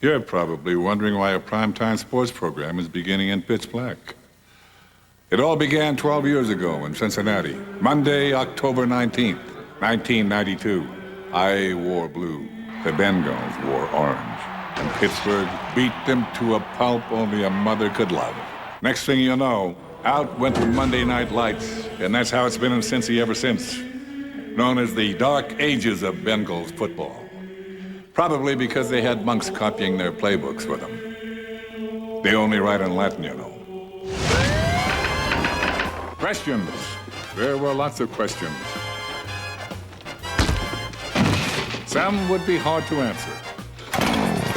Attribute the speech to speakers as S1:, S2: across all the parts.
S1: You're probably wondering why a primetime sports program is beginning in pitch black. It all began 12 years ago in Cincinnati, Monday, October 19th, 1992. I wore blue. The Bengals wore orange. And Pittsburgh beat them to a pulp only a mother could love. Next thing you know, out went the Monday Night Lights, and that's how it's been in Cincy ever since. Known as the dark ages of Bengals football. Probably because they had monks copying their playbooks for them. They only write in Latin, you know. Questions. There were lots of questions. Some would be hard to answer.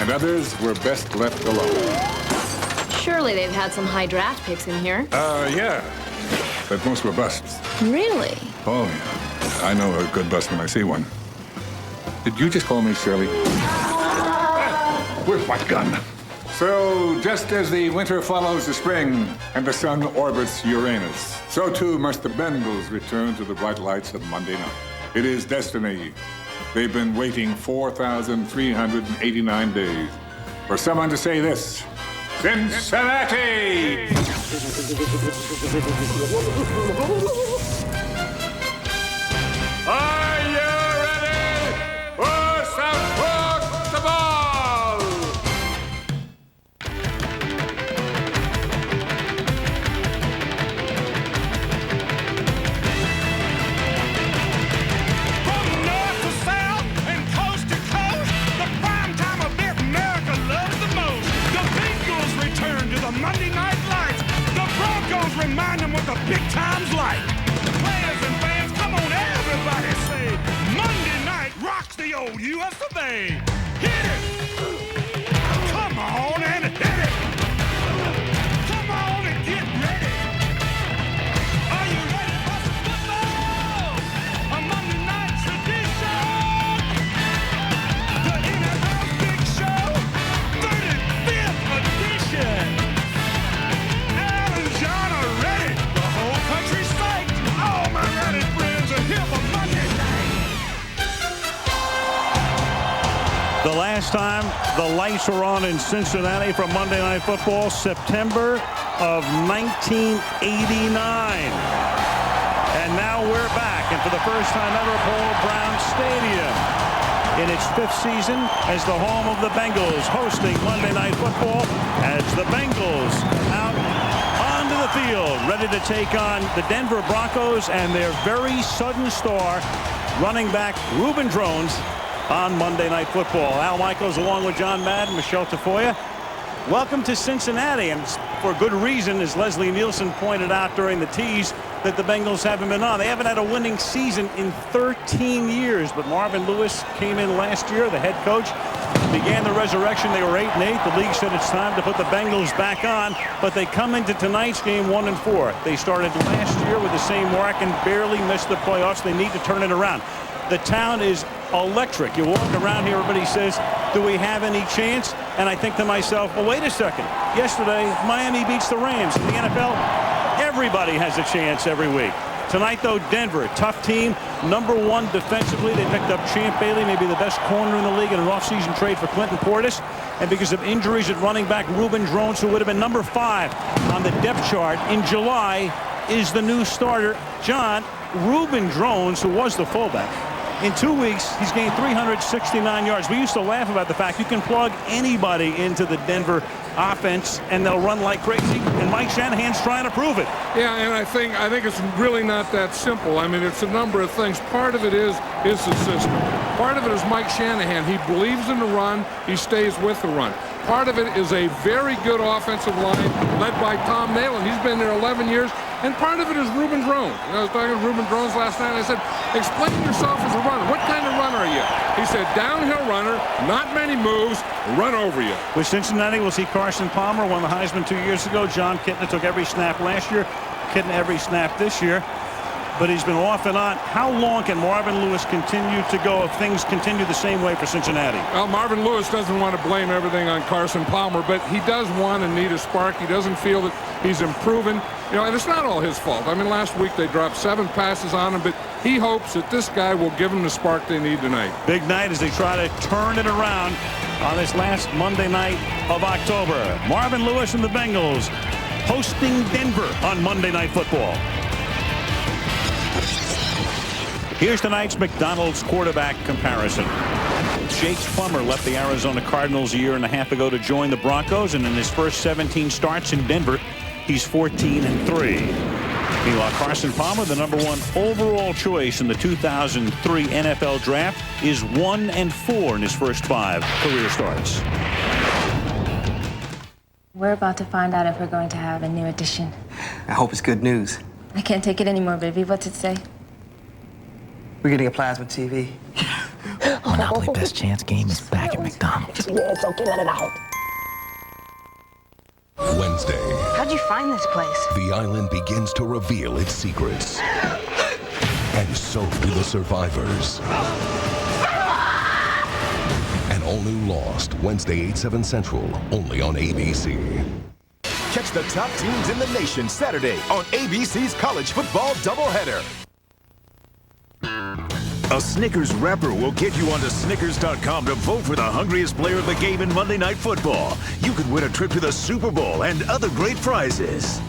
S1: And others were best left alone.
S2: Surely they've had some high draft picks in here.
S1: Yeah. But most were busts.
S2: Really?
S1: Oh, yeah. I know a good bust when I see one. Did you just call me Shirley? Where's my gun? So, just as the winter follows the spring and the sun orbits Uranus, so too must the Bengals return to the bright lights of Monday night. It is destiny. They've been waiting 4,389 days for someone to say this. Cincinnati! Are you ready for some football?
S3: From north to south and coast to coast, the primetime event America loves the most. The Bengals return to the Monday Night Lights. The Broncos remind them what the big time's like. Players and fans, come on, everybody say, Monday night rocks the old US of A. Hit it! Come on and hit it! Come on and get ready! Are you ready for some football? A Monday night tradition! The NFL's Big Show, 35th edition! Al and John are ready! The whole country's psyched! All my ready friends are here for Monday night!
S4: The last time the lights were on in Cincinnati for Monday Night Football, September of 1989. And now we're back, and for the first time ever, Paul Brown Stadium in its 5th season as the home of the Bengals, hosting Monday Night Football as the Bengals out onto the field, ready to take on the Denver Broncos and their very sudden star, running back Reuben Drones, on Monday Night Football. Al Michaels along with John Madden, Michelle Tafoya. Welcome to Cincinnati, and for good reason, as Leslie Nielsen pointed out during the tease, that the Bengals haven't been on. They haven't had a winning season in 13 years, but Marvin Lewis came in last year, the head coach, began the resurrection. They were 8-8. The league said it's time to put the Bengals back on, but they come into tonight's game 1-4. They started last year with the same mark and barely missed the playoffs. They need to turn it around. The town is electric. You walk around here, everybody says, do we have any chance? And I think to myself, well, wait a second. Yesterday, Miami beats the Rams. In the NFL, everybody has a chance every week. Tonight, though, Denver, tough team, #1 defensively. They picked up Champ Bailey, maybe the best corner in the league, in an offseason trade for Clinton Portis. And because of injuries at running back, Reuben Drones, who would have been #5 on the depth chart in July, is the new starter. John, Reuben Drones, who was the fullback, in 2 weeks, he's gained 369 yards. We used to laugh about the fact you can plug anybody into the Denver offense and they'll run like crazy, and Mike Shanahan's trying to prove it.
S5: Yeah, and I think it's really not that simple. I mean, it's a number of things. Part of it is the system. Part of it is Mike Shanahan. He believes in the run. He stays with the run. Part of it is a very good offensive line led by Tom Nalen. He's been there 11 years. And part of it is Reuben Drones. I was talking to Reuben Drones last night, and I said, explain yourself as a runner. What kind of runner are you? He said, downhill runner, not many moves, run over you.
S4: With Cincinnati, we'll see Carson Palmer, won the Heisman 2 years ago. John Kitna took every snap last year. Kitna every snap this year. But he's been off and on. How long can Marvin Lewis continue to go if things continue the same way for Cincinnati?
S5: Well, Marvin Lewis doesn't want to blame everything on Carson Palmer, but he does want and need a spark. He doesn't feel that He's improving. You know, and it's not all his fault. I mean, last week they dropped 7 passes on him, but he hopes that this guy will give him the spark they need tonight.
S4: Big night as they try to turn it around on this last Monday night of October. Marvin Lewis and the Bengals hosting Denver on Monday Night Football. Here's tonight's McDonald's quarterback comparison. Jake Plummer left the Arizona Cardinals a year and a half ago to join the Broncos, and in his first 17 starts in Denver, he's 14-3. Meanwhile, Carson Palmer, the #1 overall choice in the 2003 NFL Draft, is 1-4 in his first 5 career starts.
S6: We're about to find out if we're going to have a new edition.
S7: I hope it's good news.
S6: I can't take it anymore, baby. What's it say?
S7: We're getting a plasma TV.
S8: Monopoly Best Chance game is back at McDonald's.
S9: Yeah, it's okay, let it out.
S10: Wednesday,
S6: How'd you find this place?
S10: the island begins to reveal its secrets. And so do the survivors. An all-new Lost, Wednesday, 8/7 Central, only on ABC.
S11: Catch the top teams in the nation Saturday on ABC's College Football Doubleheader. A Snickers wrapper will get you onto Snickers.com to vote for the hungriest player of the game in Monday Night Football. You could win a trip to the Super Bowl and other great prizes.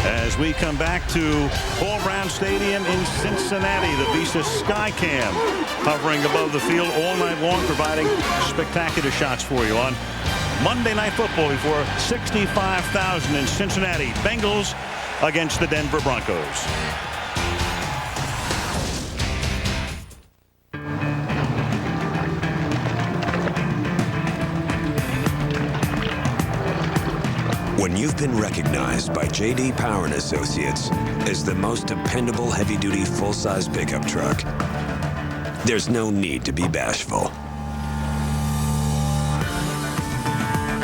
S4: As we come back to Paul Brown Stadium in Cincinnati, the Visa Skycam hovering above the field all night long, providing spectacular shots for you on Monday Night Football before 65,000 in Cincinnati. Bengals against the Denver Broncos.
S12: When you've been recognized by J.D. Power & Associates as the most dependable heavy-duty full-size pickup truck, there's no need to be bashful.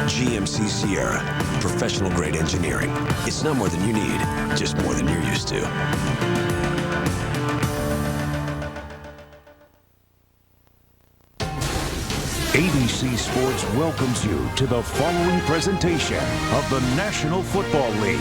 S12: GMC Sierra, professional-grade engineering. It's not more than you need, just more than you're used to.
S11: ABC Sports welcomes you to the following presentation of the National Football League.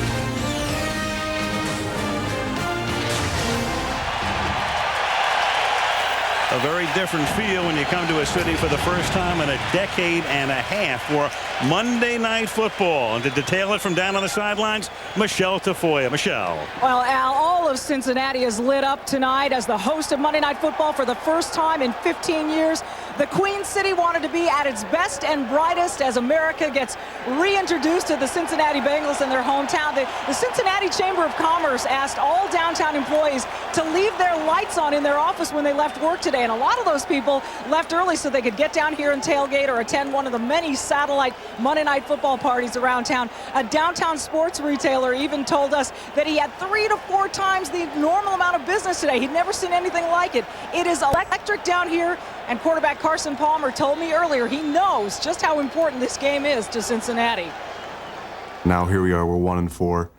S4: A very different feel when you come to a city for the first time in a decade and a half for Monday Night Football. And to detail it from down on the sidelines, Michelle Tafoya. Michelle.
S13: Well, Al, all of Cincinnati is lit up tonight as the host of Monday Night Football for the first time in 15 years. The Queen City wanted to be at its best and brightest as America gets reintroduced to the Cincinnati Bengals in their hometown. The Cincinnati Chamber of Commerce asked all downtown employees to leave their lights on in their office when they left work today. And a lot of those people left early so they could get down here and tailgate or attend one of the many satellite Monday Night Football parties around town. A downtown sports retailer even told us that he had 3 to 4 times the normal amount of business today. He'd never seen anything like it. It is electric down here, and quarterback Carson Palmer told me earlier he knows just how important this game is to Cincinnati.
S14: Now here we are, we're 1-4.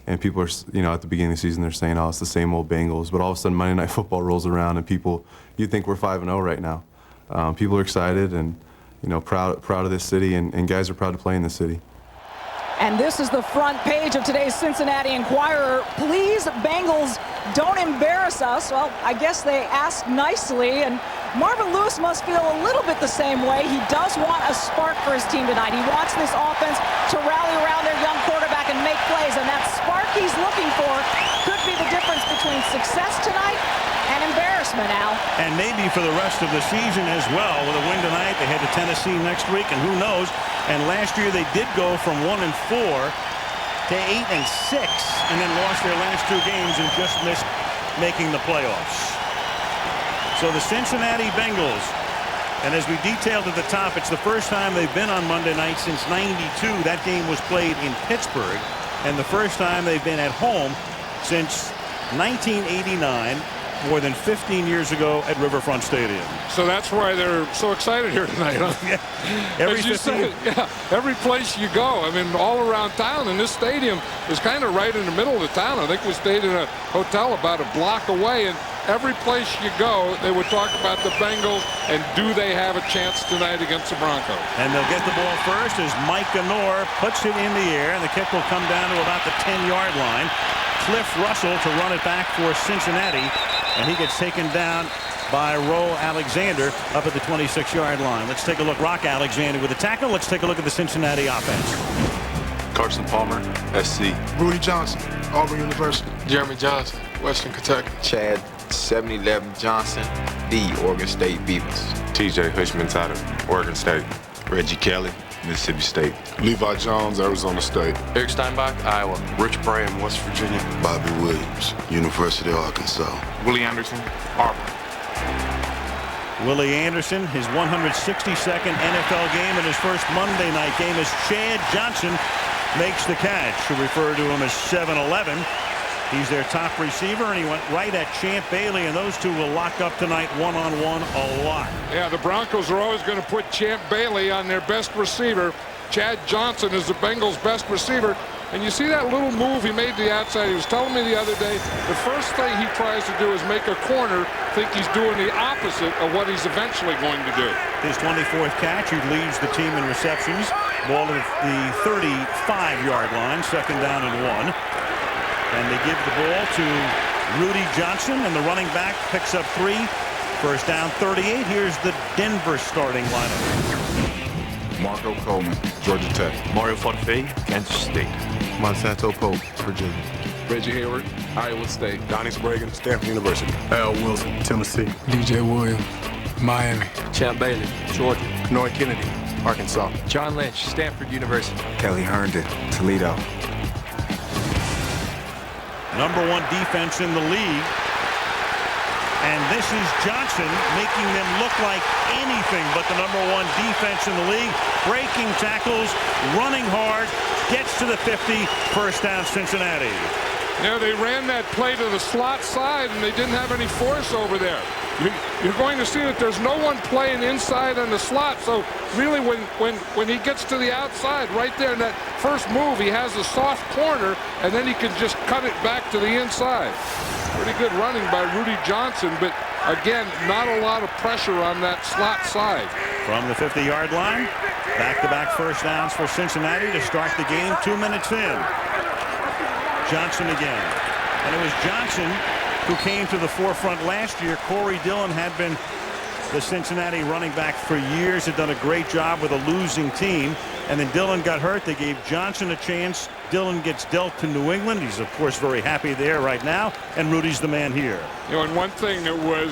S14: And people are, you know, at the beginning of the season, they're saying, oh, it's the same old Bengals. But all of a sudden, Monday Night Football rolls around, and people, you think we're 5-0 right now. People are excited and, you know, proud of this city, and guys are proud to play in this city.
S13: And this is the front page of today's Cincinnati Enquirer. Please, Bengals, don't embarrass us. Well, I guess they asked nicely, and Marvin Lewis must feel a little bit the same way. He does want a spark for his team tonight. He wants this offense to rally around their young quarterback and make plays, and that spark he's looking for could be the difference between success tonight and embarrassment, Al.
S4: And maybe for the rest of the season as well. With a win tonight, they head to Tennessee next week, and who knows. And last year they did go from 1-4 to 8-6, and then lost their last 2 games and just missed making the playoffs. So the Cincinnati Bengals, and as we detailed at the top, it's the first time they've been on Monday night since '92. That game was played in Pittsburgh, and the first time they've been at home since 1989. More than 15 years ago at Riverfront Stadium.
S5: So that's why they're so excited here tonight, huh?
S4: Yeah.
S5: Every place you go, I mean, all around town, and this stadium is kind of right in the middle of the town. I think we stayed in a hotel about a block away, and every place you go, they would talk about the Bengals and do they have a chance tonight against the Broncos.
S4: And they'll get the ball first as Mike Ganor puts it in the air, and the kick will come down to about the 10-yard line. Cliff Russell to run it back for Cincinnati, and he gets taken down by Roe Alexander up at the 26-yard line. Let's take a look. Rock Alexander with the tackle. Let's take a look at the Cincinnati offense.
S14: Carson Palmer, SC.
S9: Rudy Johnson, Auburn University.
S15: Jeremy Johnson, Western Kentucky.
S16: Chad 711 Johnson, the Oregon State Beavers.
S17: TJ Hushman-Tatter, Oregon State.
S18: Reggie Kelly, Mississippi State.
S19: Levi Jones, Arizona State.
S20: Eric Steinbach, Iowa.
S21: Rich Brand, West Virginia.
S22: Bobby Williams, University of Arkansas.
S20: Willie Anderson, Auburn.
S4: Willie Anderson, his 162nd NFL game and his first Monday night game as Chad Johnson makes the catch. We refer to him as 7'11". He's their top receiver, and he went right at Champ Bailey, and those two will lock up tonight one-on-one a lot.
S5: Yeah, the Broncos are always going to put Champ Bailey on their best receiver. Chad Johnson is the Bengals' best receiver. And you see that little move he made to the outside. He was telling me the other day, the first thing he tries to do is make a corner think he's doing the opposite of what he's eventually going to do.
S4: His 24th catch, he leads the team in receptions. Ball at the 35-yard line, second down and 1. And they give the ball to Rudy Johnson, and the running back picks up 3. First down, 38. Here's the Denver starting lineup.
S19: Marco Coleman, Georgia Tech.
S23: Mario Forte, Kansas State.
S14: Monsanto Pope, Virginia.
S24: Reggie Hayward, Iowa State.
S19: Donnie Spragan, Stanford University.
S9: Al Wilson, Tennessee.
S25: DJ Williams, Miami.
S26: Champ Bailey, Georgia.
S9: Noah Kennedy, Arkansas.
S26: John Lynch, Stanford University.
S16: Kelly Herndon, Toledo.
S4: #1 defense in the league. And this is Johnson making them look like anything but the #1 defense in the league. Breaking tackles, running hard, gets to the 50, first down Cincinnati.
S5: Yeah, they ran that play to the slot side, and they didn't have any force over there. You're going to see that there's no one playing inside on the slot. So really, when he gets to the outside, right there in that first move, he has a soft corner, and then he can just cut it back to the inside. Pretty good running by Rudy Johnson, but again, not a lot of pressure on that slot side.
S4: From the 50-yard line, back-to-back first downs for Cincinnati to start the game. 2 minutes in. Johnson again. And it was Johnson who came to the forefront last year. Corey Dillon had been the Cincinnati running back for years, had done a great job with a losing team. And then Dillon got hurt. They gave Johnson a chance. Dillon gets dealt to New England. He's, of course, very happy there right now. And Rudy's the man here.
S5: You know, and one thing that was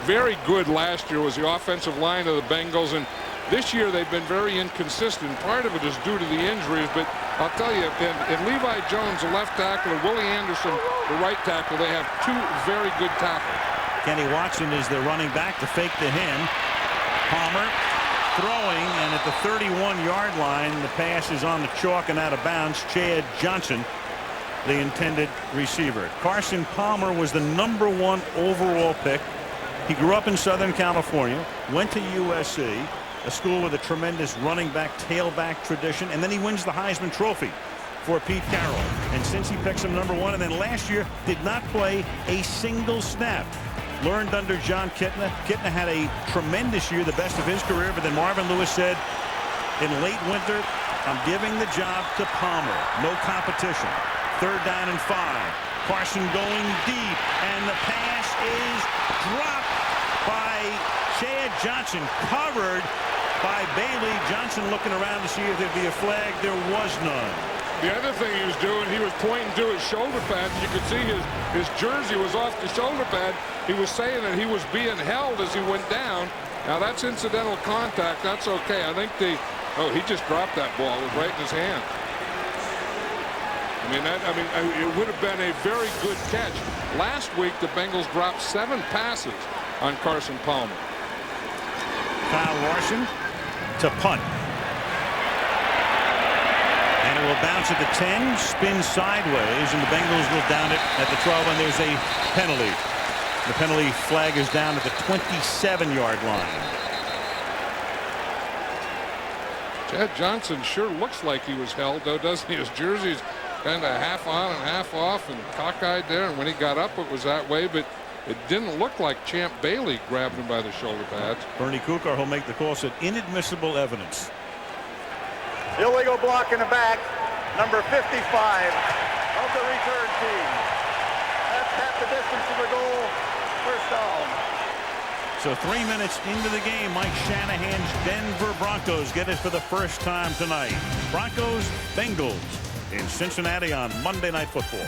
S5: very good last year was the offensive line of the Bengals. And this year they've been very inconsistent. Part of it is due to the injuries. But I'll tell you, in Levi Jones, the left tackle, and Willie Anderson, the right tackle, they have 2 very good tackles.
S4: Kenny Watson is the running back to fake to him. Palmer throwing, and at the 31-yard line, the pass is on the chalk and out of bounds. Chad Johnson, the intended receiver. Carson Palmer was the #1 overall pick. He grew up in Southern California, went to USC, a school with a tremendous running back, tailback tradition, and then he wins the Heisman Trophy for Pete Carroll. And since he picks him #1, and then last year did not play a single snap. Learned under John Kitna. Kitna had a tremendous year, the best of his career, but then Marvin Lewis said in late winter, I'm giving the job to Palmer. No competition. 3rd down and 5. Carson going deep, and the pass is dropped by Chad Johnson, covered by Bailey. Johnson looking around to see if there'd be a flag. There was none.
S5: The other thing he was doing, he was pointing to his shoulder pad. You could see his jersey was off the shoulder pad. He was saying that he was being held as he went down. Now that's incidental contact. That's okay. I think he just dropped that ball. It was right in his hand. It would have been a very good catch. Last week, the Bengals dropped 7 passes on Carson Palmer.
S4: Kyle Larson to punt. And it will bounce at the 10, spin sideways, and the Bengals will down it at the 12, and there's a penalty. The penalty flag is down at the 27-yard line.
S5: Chad Johnson sure looks like he was held, though, doesn't he? His jersey's kind of half on and half off and cockeyed there, and when he got up, it was that way. But It didn't look like Champ Bailey grabbed him by the shoulder pads.
S4: Bernie Kukar will make the call, said inadmissible evidence.
S1: Illegal block in the back, number 55 of the return team. That's half the distance to the goal. First down.
S4: So 3 minutes into the game, Mike Shanahan's Denver Broncos get it for the first time tonight. Broncos, Bengals in Cincinnati on Monday Night Football.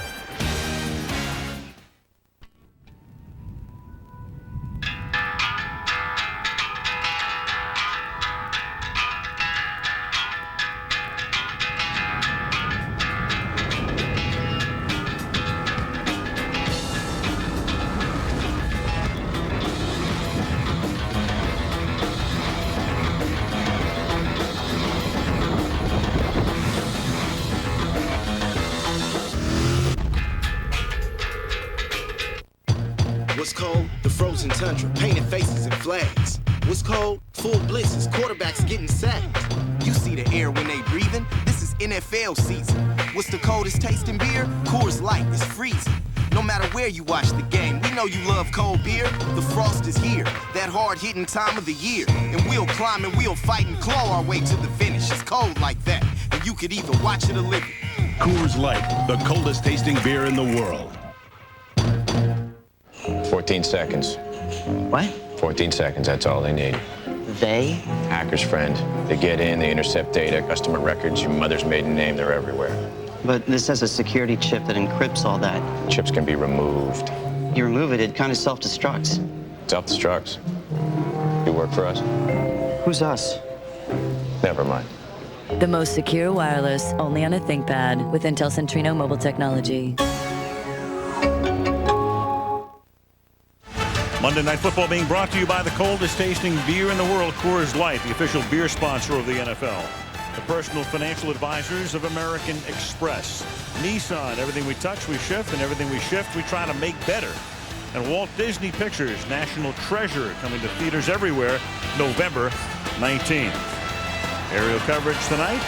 S2: What's cold? The frozen tundra, painted faces and flags. What's cold? Full blitzes, quarterbacks getting sacked. You see the air when they breathing? This is NFL season. What's the coldest tasting beer? Coors Light is freezing. No matter where you watch the game, we know you love cold beer. The frost is here, that hard-hitting time of the year. And we'll climb and we'll fight and claw our way to the finish. It's cold like that, and you could either watch it or live it.
S11: Coors Light, the coldest tasting beer in the world.
S3: 14 seconds.
S7: What?
S3: 14 seconds, that's all they need.
S7: They?
S3: Hacker's friend. They get in, they intercept data, customer records, your mother's maiden name, they're everywhere.
S7: But this has a security chip that encrypts all that.
S3: Chips can be removed.
S7: You remove it, it kind of self-destructs.
S3: Self-destructs. You work for us?
S7: Who's us?
S3: Never mind.
S8: The most secure wireless, only on a ThinkPad with Intel Centrino mobile technology.
S4: Monday Night Football being brought to you by the coldest tasting beer in the world, Coors Light, the official beer sponsor of the NFL. The personal financial advisors of American Express. Nissan, everything we touch, we shift, and everything we shift, we try to make better. And Walt Disney Pictures, National Treasure, coming to theaters everywhere, November 19th. Aerial coverage tonight,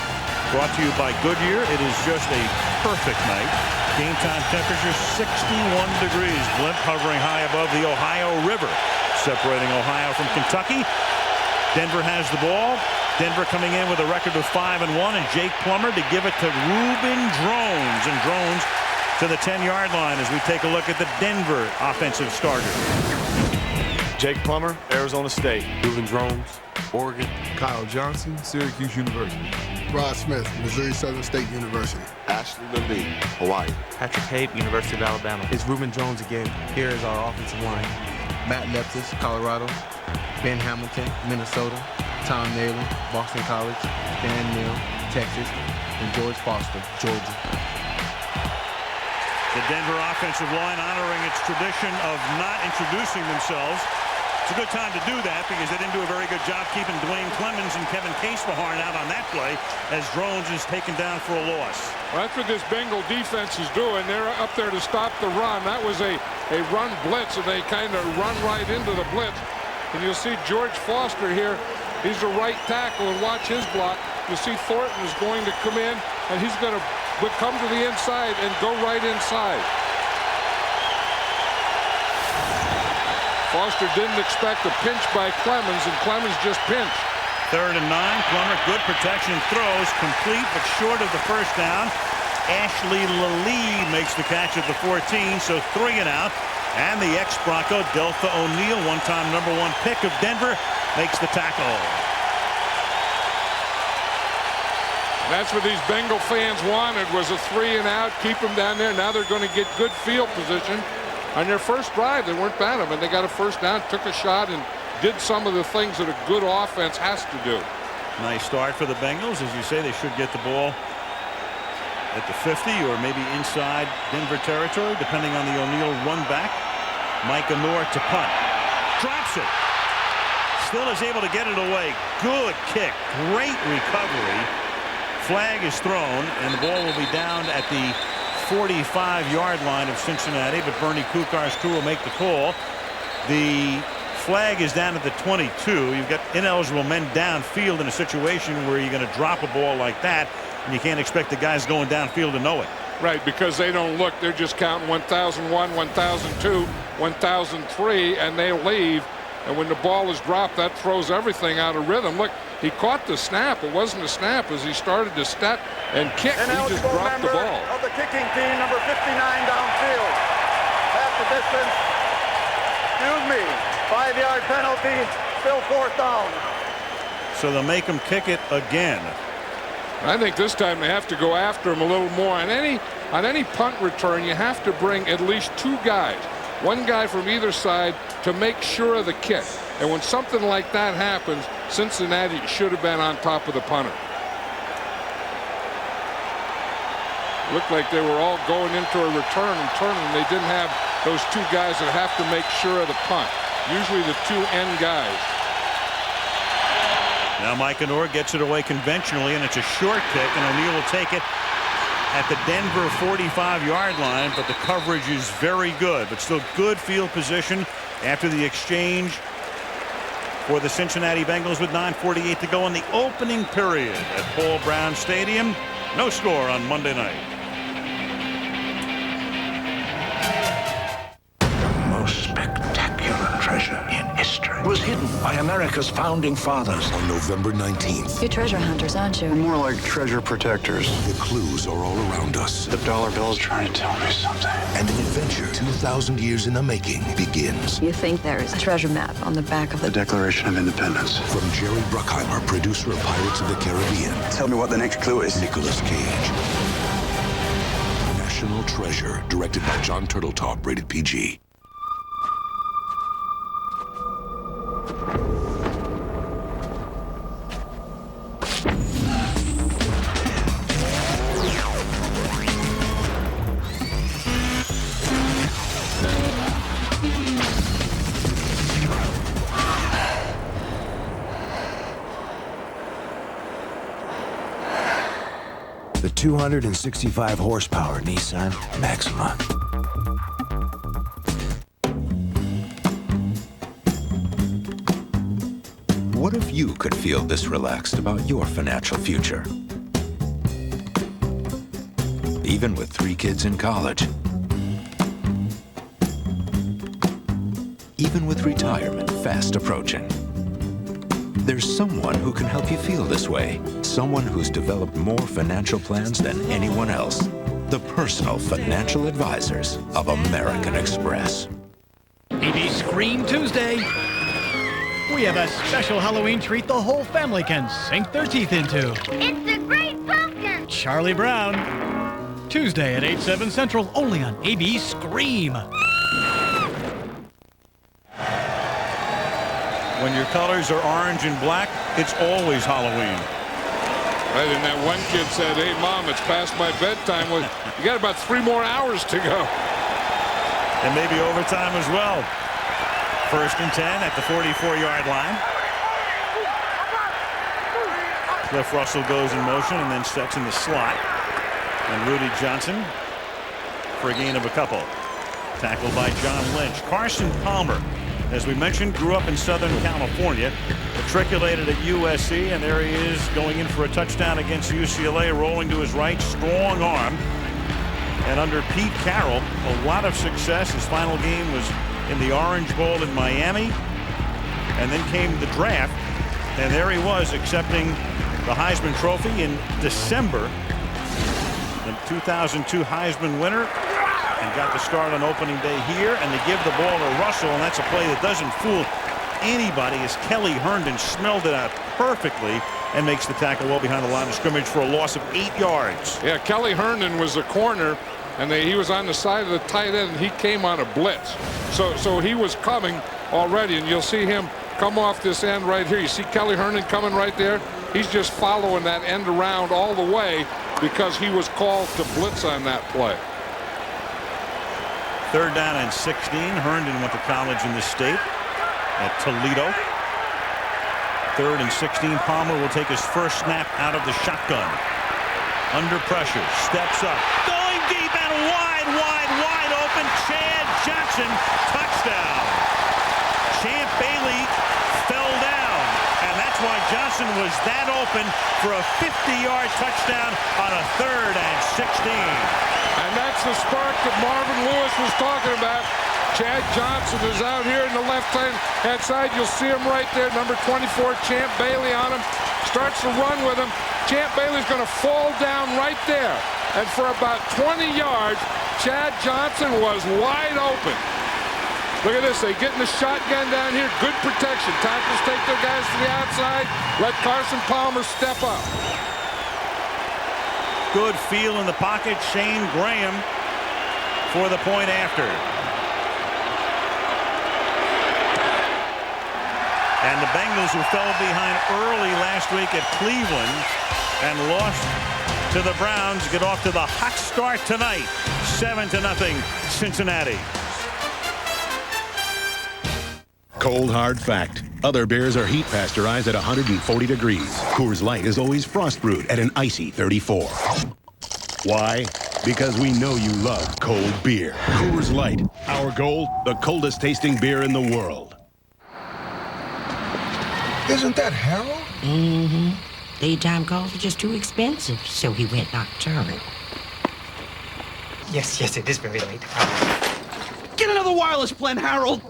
S4: brought to you by Goodyear. It is just a perfect night. Game time temperature 61 degrees. Blimp hovering high above the Ohio River, separating Ohio from Kentucky. Denver has the ball. Denver coming in with a record of 5-1, and Jake Plummer to give it to Ruben Drones. And Drones to the 10-yard line as we take a look at the Denver offensive starter.
S19: Jake Plummer, Arizona State.
S24: Ruben Drones, Oregon.
S19: Kyle Johnson, Syracuse University.
S9: Rod Smith, Missouri Southern State University.
S22: Ashley Lee, Hawaii.
S26: Patrick Hape, University of Alabama.
S21: It's Ruben Drones again. Here is our offensive line. Matt Leptis, Colorado. Ben Hamilton, Minnesota. Tom Naylor, Boston College. Dan Neal, Texas. And George Foster, Georgia.
S4: The Denver offensive line honoring its tradition of not introducing themselves. It's a good time to do that because they didn't do a very good job keeping Dwayne Clemens and Kevin Casebahorn out on that play as Drones is taken down for a loss.
S5: Well, that's what this Bengal defense is doing. They're up there to stop the run. That was a run blitz, and they kind of run right into the blitz. And you'll see George Foster here. He's a right tackle, and watch his block. You see Thornton is going to come in, and he's going to come to the inside and go right inside. Foster didn't expect a pinch by Clemens, and Clemens just pinched.
S4: 3rd and 9. Plummer, good protection, throws complete but short of the first down. Ashley Lee makes the catch at the 14, so 3 and out. And the ex-Bronco Deltha O'Neal, one-time #1 pick of Denver, makes the tackle.
S5: And that's what these Bengal fans wanted, was a 3 and out, keep them down there. Now they're going to get good field position. On their first drive, they weren't bad. I mean, they got a first down, took a shot, and did some of the things that a good offense has to do.
S4: Nice start for the Bengals. As you say, they should get the ball at the 50 or maybe inside Denver territory, depending on the O'Neal run back. Micah Moore to punt. Drops it. Still is able to get it away. Good kick. Great recovery. Flag is thrown, and the ball will be down at the 45-yard line of Cincinnati, but Bernie Kukar's crew will make the call. The flag is down at the 22. You've got ineligible men downfield in a situation where you're going to drop a ball like that, and you can't expect the guys going downfield to know it.
S5: Right, because they don't look. They're just counting 1,001, 1,002. 1003, and they leave. And when the ball is dropped, that throws everything out of rhythm. Look, he caught the snap. It wasn't a snap as he started to step and kick. He just dropped the ball.
S1: Of the kicking team, number 59 downfield. Half the distance. Excuse me. 5-yard penalty. Still 4th down.
S4: So they'll make him kick it again.
S5: I think this time they have to go after him a little more. On any punt return, you have to bring at least 2 guys. One guy from either side to make sure of the kick. And when something like that happens, Cincinnati should have been on top of the punter. Looked like they were all going into a return and turning. They didn't have those 2 guys that have to make sure of the punt. Usually the 2 end guys.
S4: Now Micah Noor gets it away conventionally, and it's a short kick, and O'Neal will take it at the Denver 45-yard line, but the coverage is very good. But still good field position after the exchange for the Cincinnati Bengals with 9:48 to go in the opening period at Paul Brown Stadium. No score on Monday night.
S6: The most spectacular treasure in history was hidden by America's founding fathers.
S10: On November 19th.
S12: You're treasure hunters, aren't you?
S10: More like treasure protectors. The clues are all around us.
S12: The dollar bill's trying to tell me something.
S10: And an adventure 2,000 years in the making begins.
S12: You think there is a treasure map on the back of the
S10: Declaration of Independence. From Jerry Bruckheimer, producer of Pirates of the Caribbean.
S6: Tell me what the next clue is.
S10: Nicolas Cage. National Treasure, directed by John Turteltaub, rated PG.
S6: The 265 horsepower Nissan Maxima.
S13: What if you could feel this relaxed about your financial future? Even with 3 kids in college. Even with retirement fast approaching. There's someone who can help you feel this way. Someone who's developed more financial plans than anyone else. The personal financial advisors of American Express.
S15: AB Scream Tuesday. We have a special Halloween treat the whole family can sink their teeth into.
S17: It's the Great Pumpkin!
S15: Charlie Brown. Tuesday at 8/7 Central, only on AB Scream.
S4: When your colors are orange and black, it's always Halloween.
S5: Right, and that one kid said, "Hey, Mom, it's past my bedtime." Well, you got about 3 more hours to go.
S4: And maybe overtime as well. 1st and 10 at the 44-yard line. Cliff Russell goes in motion and then steps in the slot. And Rudy Johnson for a gain of a couple. Tackled by John Lynch. Carson Palmer, as we mentioned, grew up in Southern California, matriculated at USC, and there he is going in for a touchdown against UCLA, rolling to his right, strong arm. And under Pete Carroll, a lot of success. His final game was in the Orange Bowl in Miami, and then came the draft, and there he was accepting the Heisman Trophy in December. The 2002 Heisman winner, and got the start on opening day here, and they give the ball to Russell, and that's a play that doesn't fool anybody as Kelly Herndon smelled it out perfectly and makes the tackle well behind the line of scrimmage for a loss of 8 yards.
S5: Yeah, Kelly Herndon was a corner, and he was on the side of the tight end, and he came on a blitz. So he was coming already, and you'll see him come off this end right here. You see Kelly Herndon coming right there? He's just following that end around all the way because he was called to blitz on that play.
S4: 3rd down and 16. Herndon went to college in this state at Toledo. 3rd and 16. Palmer will take his first snap out of the shotgun. Under pressure, steps up, going deep and wide open. Chad Johnson, touchdown. Champ Bailey fell down, and that's why Johnson was that open for a 50-yard touchdown on a 3rd and 16.
S5: And that's the spark that Marvin Lewis was talking about. Chad Johnson is out here in the left-hand side. You'll see him right there. Number 24, Champ Bailey on him. Starts to run with him. Champ Bailey's going to fall down right there. And for about 20 yards, Chad Johnson was wide open. Look at this. They get in the shotgun down here. Good protection. Tackles take their guys to the outside. Let Carson Palmer step up.
S4: Good feel in the pocket. Shane Graham for the point after. And the Bengals, who fell behind early last week at Cleveland and lost to the Browns, get off to the hot start tonight. 7-0 Cincinnati.
S10: Cold hard fact. Other beers are heat pasteurized at 140 degrees. Coors Light is always frost brewed at an icy 34. Why? Because we know you love cold beer. Coors Light. Our goal, the coldest tasting beer in the world.
S6: Isn't that Harold?
S14: Mm-hmm. Daytime calls are just too expensive, so he went nocturnal.
S16: Yes, it is very late.
S18: Get another wireless plan, Harold.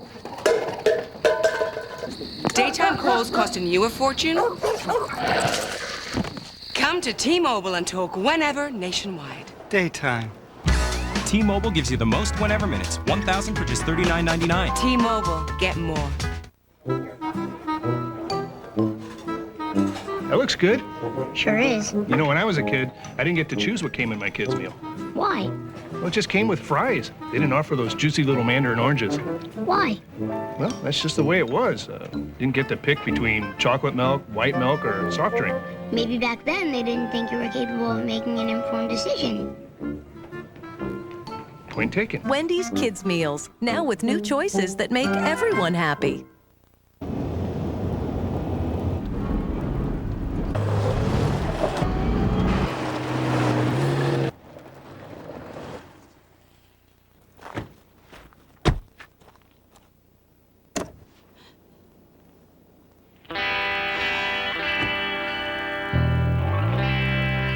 S20: Daytime calls costing you a fortune? Come to T-Mobile and talk whenever nationwide.
S16: Daytime. T-Mobile gives you the most whenever minutes. 1,000 for just $39.99.
S20: T-Mobile. Get more.
S23: That looks good.
S17: Sure is.
S23: You know, when I was a kid, I didn't get to choose what came in my kids' meal.
S17: Why?
S23: Well, it just came with fries. They didn't offer those juicy little mandarin oranges.
S17: Why?
S23: Well, that's just the way it was. Didn't get to pick between chocolate milk, white milk, or soft drink.
S17: Maybe back then they didn't think you were capable of making an informed decision.
S23: Point taken.
S25: Wendy's Kids Meals, now with new choices that make everyone happy.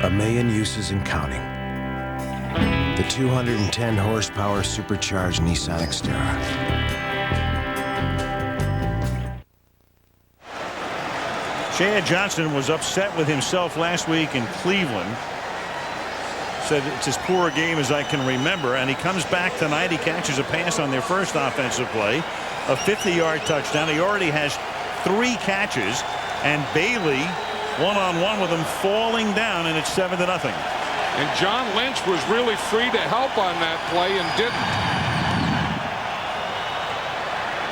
S27: A million uses and counting. The 210 horsepower supercharged Nissan Xterra.
S4: Chad Johnson was upset with himself last week in Cleveland. Said it's as poor a game as I can remember, and he comes back tonight. He catches a pass on their first offensive play, a 50-yard touchdown. He already has 3 catches, and Bailey one-on-one with him, falling down, and it's 7-0.
S5: And John Lynch was really free to help on that play and didn't.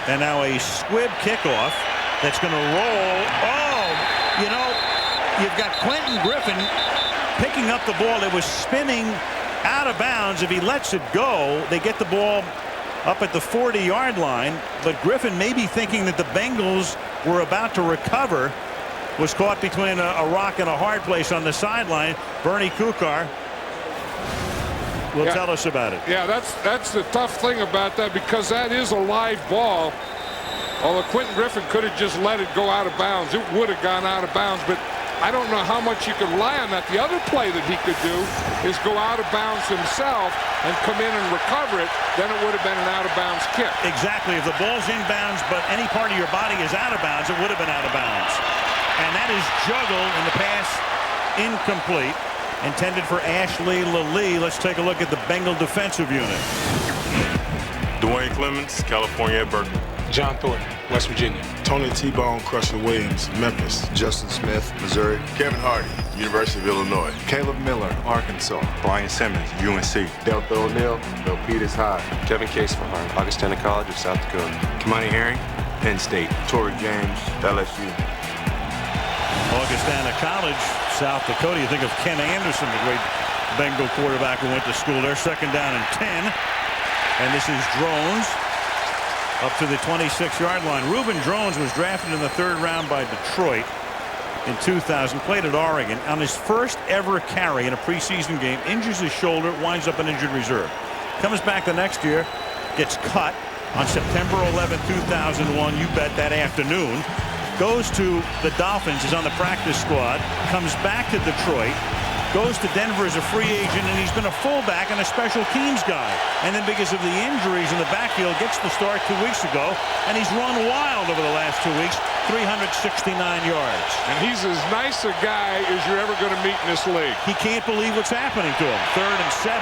S4: And now a squib kickoff that's going to roll. Oh, you know, you've got Quentin Griffin picking up the ball. It was spinning out of bounds. If he lets it go, they get the ball up at the 40-yard line. But Griffin may be thinking that the Bengals were about to recover. Was caught between a rock and a hard place on the sideline. Bernie Kukar will tell us about it.
S5: Yeah, that's the tough thing about that, because that is a live ball. Although Quentin Griffin could have just let it go out of bounds. It would have gone out of bounds, but I don't know how much you can rely on that. The other play that he could do is go out of bounds himself and come in and recover it. Then it would have been an out-of-bounds kick.
S4: Exactly. If the ball's in bounds, but any part of your body is out of bounds, it would have been out of bounds. And that is juggled, and the pass incomplete. Intended for Ashley Lallee. Let's take a look at the Bengal defensive unit.
S19: Dwayne Clemens, California at Berkeley.
S9: John Thornton, West Virginia. Tony T-Bone Crusher Williams, Memphis.
S22: Justin Smith, Missouri. Kevin Hardy, University of Illinois.
S19: Caleb Miller, Arkansas. Brian Simmons, UNC.
S22: Delta O'Neill, Milpitas High.
S26: Kevin Case from Augustana College of South Dakota.
S19: Kamani Herring, Penn State.
S22: Torrey James, LSU.
S4: Augustana College, South Dakota. You think of Ken Anderson, the great Bengal quarterback who went to school there. 2nd down and 10. And this is Drones up to the 26-yard line. Reuben Drones was drafted in the 3rd round by Detroit in 2000. Played at Oregon. On his first ever carry in a preseason game, injures his shoulder, winds up in injured reserve. Comes back the next year, gets cut on September 11, 2001. You bet that afternoon. Goes to the Dolphins, is on the practice squad, comes back to Detroit, goes to Denver as a free agent, and he's been a fullback and a special teams guy. And then because of the injuries in the backfield, gets the start 2 weeks ago, and he's run wild over the last 2 weeks, 369 yards.
S5: And he's as nice a guy as you're ever going to meet in this league.
S4: He can't believe what's happening to him. 3rd and 7,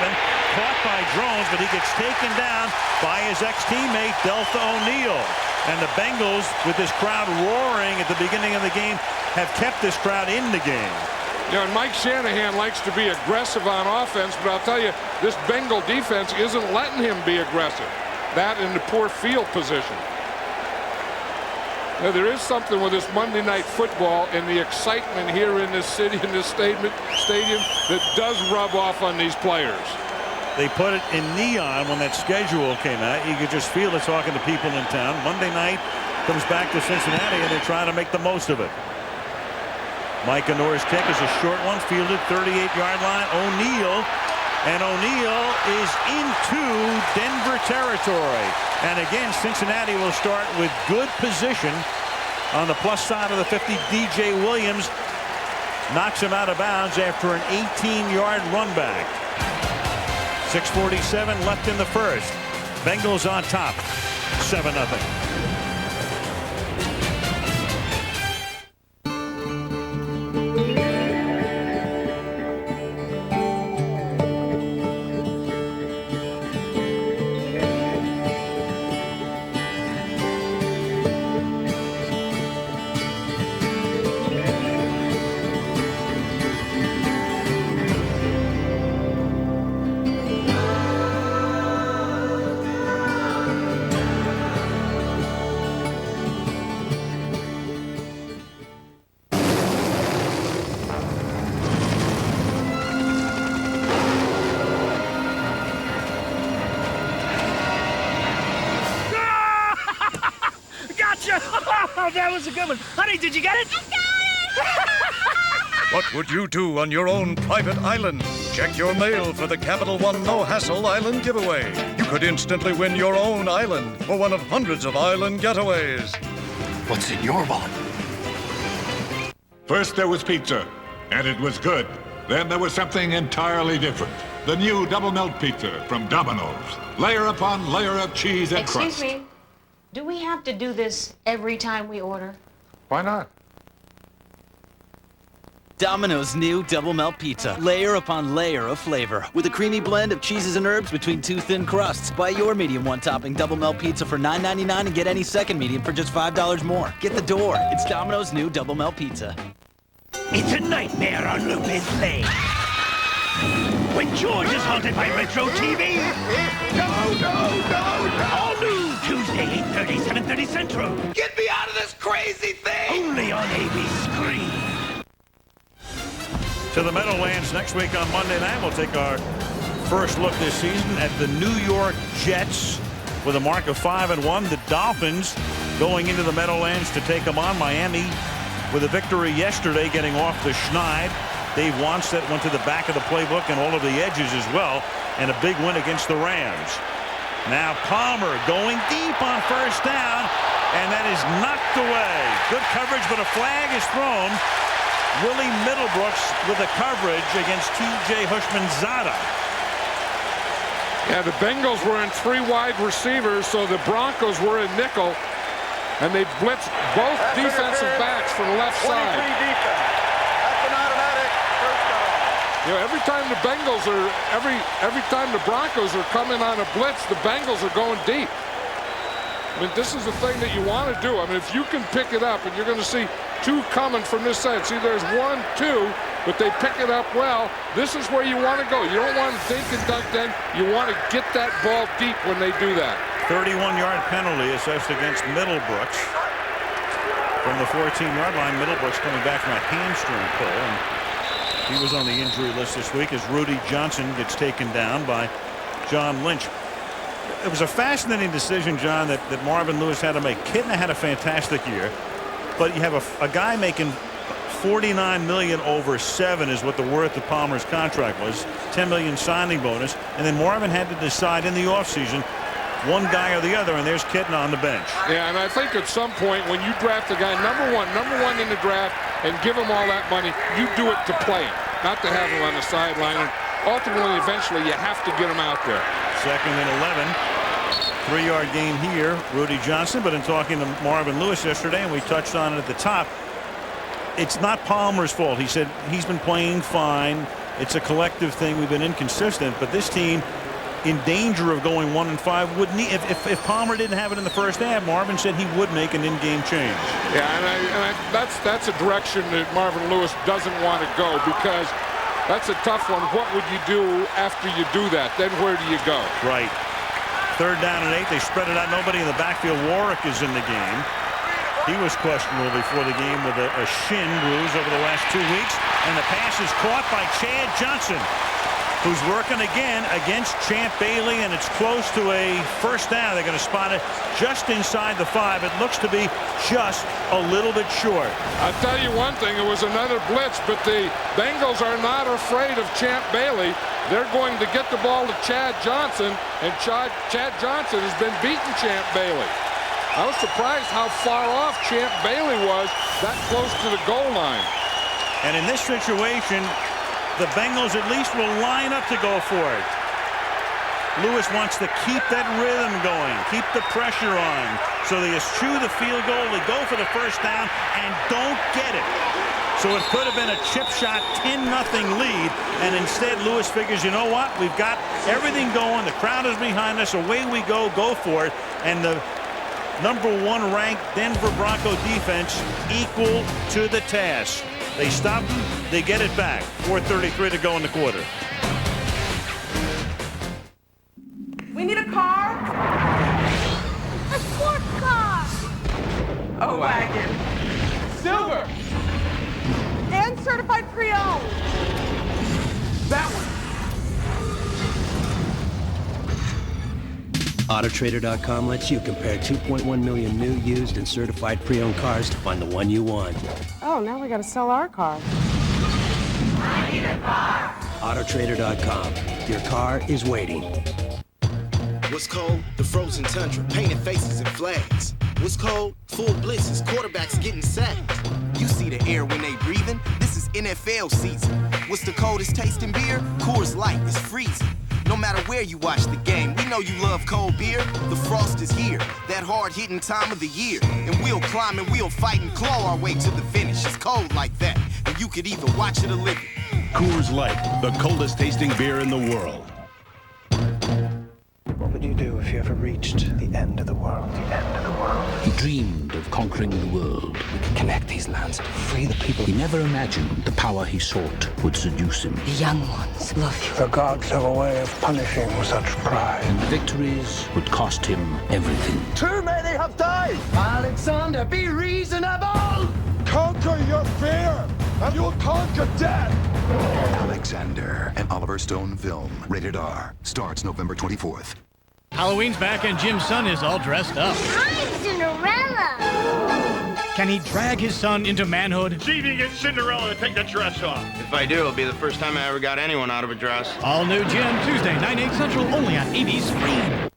S4: caught by Drones, but he gets taken down by his ex-teammate, Delta O'Neal. And the Bengals, with this crowd roaring at the beginning of the game, have kept this crowd in the game.
S5: You know, and Mike Shanahan likes to be aggressive on offense, but I'll tell you, this Bengal defense isn't letting him be aggressive. That in the poor field position. Now, there is something with this Monday Night Football and the excitement here in this city, in this stadium, that does rub off on these players.
S4: They put it in neon when that schedule came out. You could just feel it talking to people in town. Monday night comes back to Cincinnati, and they're trying to make the most of it. Micah Norris' kick is a short one, fielded 38-yard line. O'Neal, and O'Neal is into Denver territory. And again, Cincinnati will start with good position on the plus side of the 50. DJ Williams knocks him out of bounds after an 18-yard run back. 6:47 left in the first. Bengals on top, 7-0.
S2: Oh, that was a good one. Honey, did you get it?
S3: What would you do on your own private island? Check your mail for the Capital One No Hassle Island giveaway. You could instantly win your own island for one of hundreds of island getaways.
S6: What's in your wallet?
S7: First there was pizza, and it was good. Then there was something entirely different. The new double melt pizza from Domino's. Layer upon layer of cheese and crust.
S8: Excuse me. Do we have to do this every time we order?
S5: Why not?
S18: Domino's new double melt pizza. Layer upon layer of flavor. With a creamy blend of cheeses and herbs between two thin crusts. Buy your medium one-topping double melt pizza for $9.99 and get any second medium for just $5 more. Get the door. It's Domino's new double melt pizza.
S2: It's a nightmare on Lupin's Lane. When George is haunted by retro TV. No. All new Tuesday, 8:30, 7:30 Central.
S18: Get me out of this crazy thing!
S2: Only on AB Screen.
S4: To the Meadowlands next week on Monday night. We'll take our first look this season at the New York Jets with a mark of 5-1. The Dolphins going into the Meadowlands to take them on. Miami with a victory yesterday, getting off the schneid. Dave Wanstead went to the back of the playbook and all of the edges as well, and a big win against the Rams. Now Palmer going deep on first down, and that is knocked away. Good coverage, but a flag is thrown. Willie Middlebrooks with the coverage against T.J. Hushmanzada.
S5: Yeah, the Bengals were in 3 wide receivers, so the Broncos were in nickel, and they blitzed both defensive backs from the left side. You know, every time the Bengals are, every time the Broncos are coming on a blitz, the Bengals are going deep. I mean, this is the thing that you want to do. I mean, if you can pick it up, and you're going to see 2 coming from this side. See, there's 1, 2, but they pick it up well. This is where you want to go. You don't want to dink and dunk then. You want to get that ball deep when they do that.
S4: 31-yard penalty assessed against Middlebrooks. From the 14-yard line, Middlebrooks coming back from a hamstring pull. And he was on the injury list this week as Rudy Johnson gets taken down by John Lynch. It was a fascinating decision, John, that Marvin Lewis had to make. Kitna had a fantastic year, but you have a guy making $49 million over 7 is what the worth of Palmer's contract was. $10 million signing bonus, and then Marvin had to decide in the offseason one guy or the other, and there's Kitna on the bench.
S5: Yeah, and I think at some point when you draft a guy number one in the draft and give him all that money, you do it to play him. not to have him on the sideline. And ultimately, eventually, you have to get him out there.
S4: 2nd and 11. 3-yard gain here, Rudy Johnson. But in talking to Marvin Lewis yesterday, and we touched on it at the top, it's not Palmer's fault. He said he's been playing fine. It's a collective thing. We've been inconsistent, but this team in danger of going 1-5 would need, if Palmer didn't have it in the first half, Marvin said he would make an in-game change.
S5: Yeah, and that's a direction that Marvin Lewis doesn't want to go, because that's a tough one. What would you do after you do that? Then where do you go?
S4: Right. 3rd down and 8. They spread it out. Nobody in the backfield. Warwick is in the game. He was questionable before the game with a shin bruise over the last 2 weeks. And the pass is caught by Chad Johnson, who's working again against Champ Bailey, and it's close to a first down. They're going to spot it just inside the 5. It looks to be just a little bit short.
S5: I'll tell you one thing, it was another blitz, but the Bengals are not afraid of Champ Bailey. They're going to get the ball to Chad Johnson, and Chad Johnson has been beating Champ Bailey. I was surprised how far off Champ Bailey was that close to the goal line.
S4: And in this situation, the Bengals at least will line up to go for it. Lewis wants to keep that rhythm going, keep the pressure on. So they eschew the field goal, they go for the first down, and don't get it. So it could have been a chip shot 10-0 lead, and instead Lewis figures, you know what, we've got everything going, the crowd is behind us, away we go for it. And the #1 ranked Denver Bronco defense equal to the task. They stop them, they get it back. 4:33 to go in the quarter.
S20: We need a car.
S17: A sports car.
S20: A wagon. Silver. And certified pre-owned. That one.
S1: AutoTrader.com lets you compare 2.1 million new, used, and certified pre-owned cars to find the one you want.
S20: Oh, now we gotta sell our car.
S1: I need a car. AutoTrader.com. Your car is waiting.
S11: What's cold? The frozen tundra, painted faces and flags. What's cold? Full blitzes, quarterbacks getting sacked. You see the air when they breathing? This is NFL season. What's the coldest tasting beer? Coors Light is freezing. No matter where you watch the game, we know you love cold beer. The frost is here, that hard-hitting time of the year. And we'll climb and we'll fight and claw our way to the finish. It's cold like that, and you could either watch it or live it.
S10: Coors Light, the coldest tasting beer in the world.
S12: What would you do if you ever reached the end of the world? The end of the world.
S13: He dreamed of conquering the world.
S12: We could connect these lands, free the people.
S13: He never imagined the power he sought would seduce him.
S20: The young ones love you.
S12: The gods have a way of punishing such pride.
S13: And the victories would cost him everything.
S12: Too many have died!
S20: Alexander, be reasonable!
S12: Conquer your fear, and you'll conquer death!
S6: Alexander, an Oliver Stone film. Rated R. Starts November 24th.
S15: Halloween's back and Jim's son is all dressed up.
S17: I'm Cinderella.
S15: Can he drag his son into manhood?
S21: See if you get Cinderella to take the dress off.
S24: If I do, it'll be the first time I ever got anyone out of a dress.
S15: All new Jim, Tuesday, 9, 8 Central, only on AB's Screen.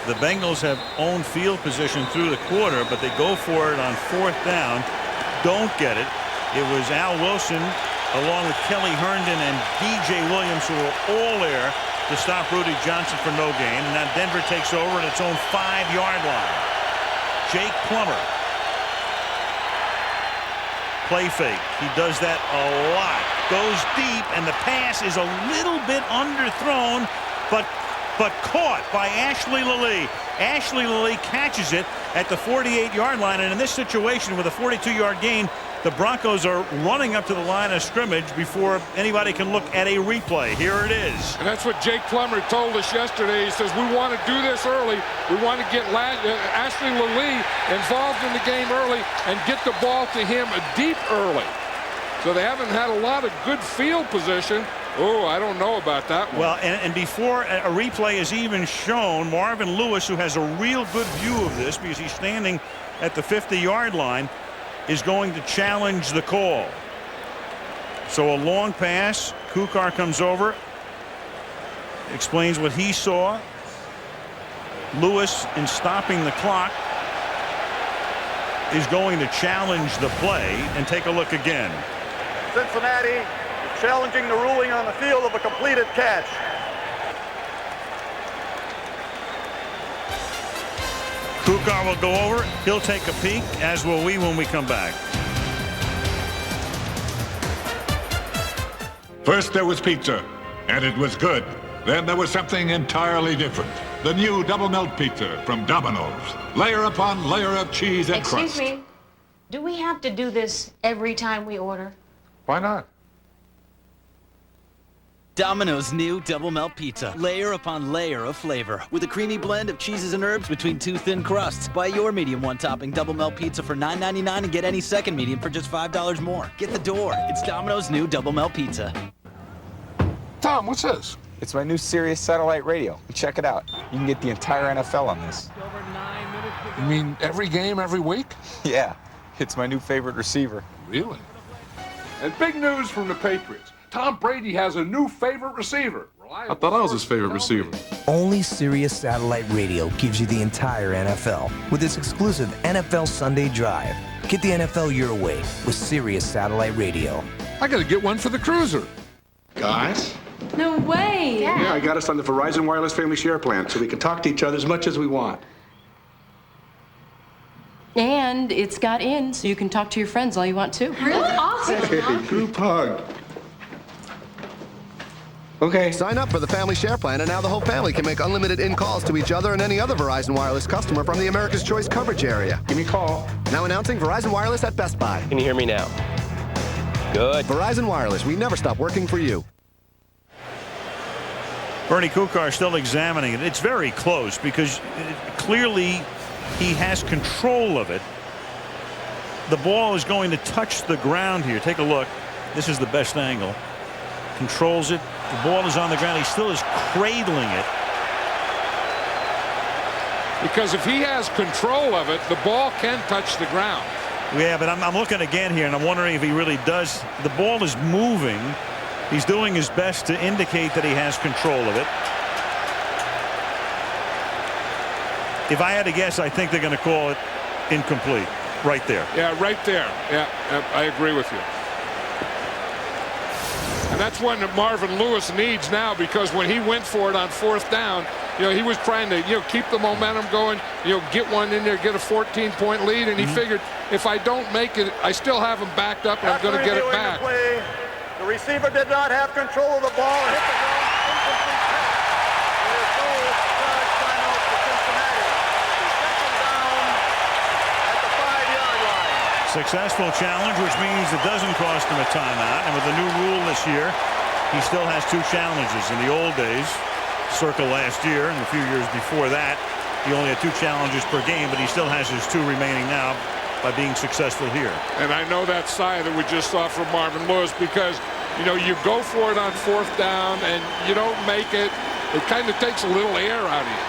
S4: The Bengals have owned field position through the quarter, but they go for it on 4th down. Don't get it. It was Al Wilson along with Kelly Herndon and DJ Williams, who were all there to stop Rudy Johnson for no gain. And now Denver takes over at its own 5-yard line. Jake Plummer. Play fake. He does that a lot. Goes deep, and the pass is a little bit underthrown, but caught by Ashley Lilly. Ashley Lilly catches it at the 48-yard line, and in this situation with a 42-yard gain, the Broncos are running up to the line of scrimmage before anybody can look at a replay. Here it is.
S5: And that's what Jake Plummer told us yesterday. He says, we want to do this early. We want to get Ashley Lilly involved in the game early and get the ball to him deep early. So they haven't had a lot of good field position. Oh, I don't know about that one.
S4: Well, and before a replay is even shown, Marvin Lewis, who has a real good view of this because he's standing at the 50-yard line, is going to challenge the call. So a long pass. Kukar comes over, explains what he saw. Lewis, in stopping the clock, is going to challenge the play, and take a look again.
S9: Cincinnati is challenging the ruling on the field of a completed catch.
S4: Kukar will go over. He'll take a peek, as will we when we come back.
S7: First there was pizza, and it was good. Then there was something entirely different. The new double melt pizza from Domino's. Layer upon layer of cheese and crust.
S8: Excuse me. Do we have to do this every time we order?
S5: Why not?
S18: Domino's new double melt pizza. Layer upon layer of flavor. With a creamy blend of cheeses and herbs between two thin crusts. Buy your medium one topping double melt pizza for $9.99 and get any second medium for just $5 more. Get the door. It's Domino's new double melt pizza.
S5: Tom, what's this?
S14: It's my new Sirius satellite radio. Check it out. You can get the entire NFL on this.
S5: You mean every game, every week?
S14: Yeah, it's my new favorite receiver.
S5: Really? And big news from the Patriots. Tom Brady has a new favorite receiver.
S16: I thought I was his favorite receiver.
S23: Only Sirius Satellite Radio gives you the entire NFL with its exclusive NFL Sunday Drive. Get the NFL your way with Sirius Satellite Radio.
S5: I gotta get one for the cruiser.
S16: Guys?
S20: No way.
S16: Yeah, I got us on the Verizon Wireless Family Share Plan so we can talk to each other as much as we want.
S20: And it's got in, so you can talk to your friends all you want to.
S8: Really? Awesome.
S16: Hey, group hug.
S25: Okay. Sign up for the Family Share Plan, and now the whole family can make unlimited in-calls to each other and any other Verizon Wireless customer from the America's Choice coverage area.
S16: Give me a call.
S25: Now announcing Verizon Wireless at Best Buy.
S26: Can you hear me now? Good.
S25: Verizon Wireless, we never stop working for you.
S4: Bernie Kukar still examining it. It's very close because clearly he has control of it. The ball is going to touch the ground here. Take a look. This is the best angle. Controls it. The ball is on the ground. He still is cradling it.
S5: Because if he has control of it, the ball can touch the ground.
S4: Yeah, but I'm looking again here, and I'm wondering if he really does. The ball is moving. He's doing his best to indicate that he has control of it. If I had to guess, I think they're going to call it incomplete. Right there.
S5: Yeah, right there. Yeah, I agree with you. And that's one that Marvin Lewis needs now, because when he went for it on 4th down, he was trying to, keep the momentum going, get one in there, get a 14-point lead, and he figured, if I don't make it, I still have him backed up, and I'm going to get it back.
S9: The receiver did not have control of the ball and hit the ball.
S4: Successful challenge, which means it doesn't cost him a timeout. And with the new rule this year, he still has 2 challenges. In the old days, circa last year and a few years before that, he only had 2 challenges per game, but he still has his 2 remaining now by being successful here.
S5: And I know that side that we just saw from Marvin Lewis, because, you go for it on 4th down and you don't make it. It kind of takes a little air out of you.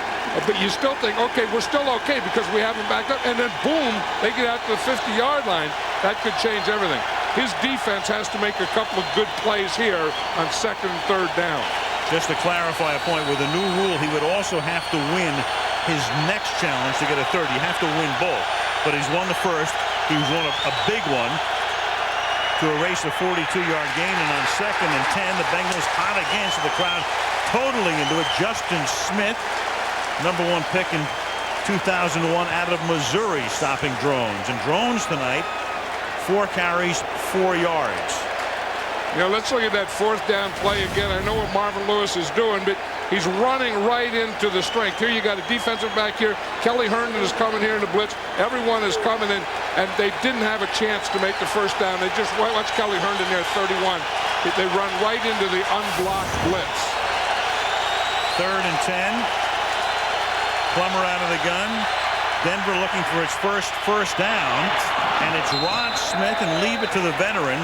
S5: But you still think, okay, we're still okay because we have him backed up. And then, boom, they get out to the 50-yard line. That could change everything. His defense has to make a couple of good plays here on 2nd and 3rd down.
S4: Just to clarify a point, with the new rule, he would also have to win his next challenge to get a 3rd. You have to win both. But he's won the first. He's won a big one to erase a 42-yard gain. And on 2nd and 10, the Bengals hot again, so the crowd totally into it. Justin Smith, #1 pick in 2001 out of Missouri, stopping Drones. And Drones tonight, 4 carries, 4 yards.
S5: Let's look at that 4th down play again. I know what Marvin Lewis is doing, but he's running right into the strength. Here you got a defensive back here. Kelly Herndon is coming here in the blitz. Everyone is coming in, and they didn't have a chance to make the 1st down. They just watch Kelly Herndon there, 31. They run right into the unblocked blitz.
S4: 3rd and 10. Plummer out of the gun. Denver looking for its first down, and it's Rod Smith, and leave it to the veteran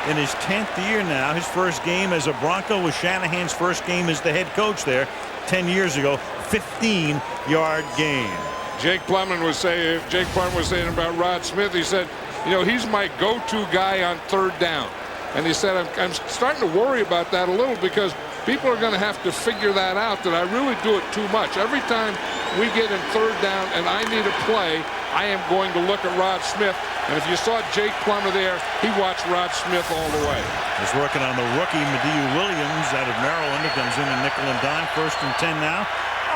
S4: in his 10th year now. His first game as a Bronco was Shanahan's first game as the head coach there 10 years ago. 15-yard gain.
S5: Jake Plummer was saying about Rod Smith, he said, he's my go-to guy on 3rd down. And he said, I'm starting to worry about that a little, because people are going to have to figure that out, that I really do it too much. Every time we get in 3rd down and I need a play, I am going to look at Rod Smith. And if you saw Jake Plummer there, he watched Rod Smith all the way.
S4: He's working on the rookie, Mediu Williams, out of Maryland, who comes in nickel and dime. 1st and 10 now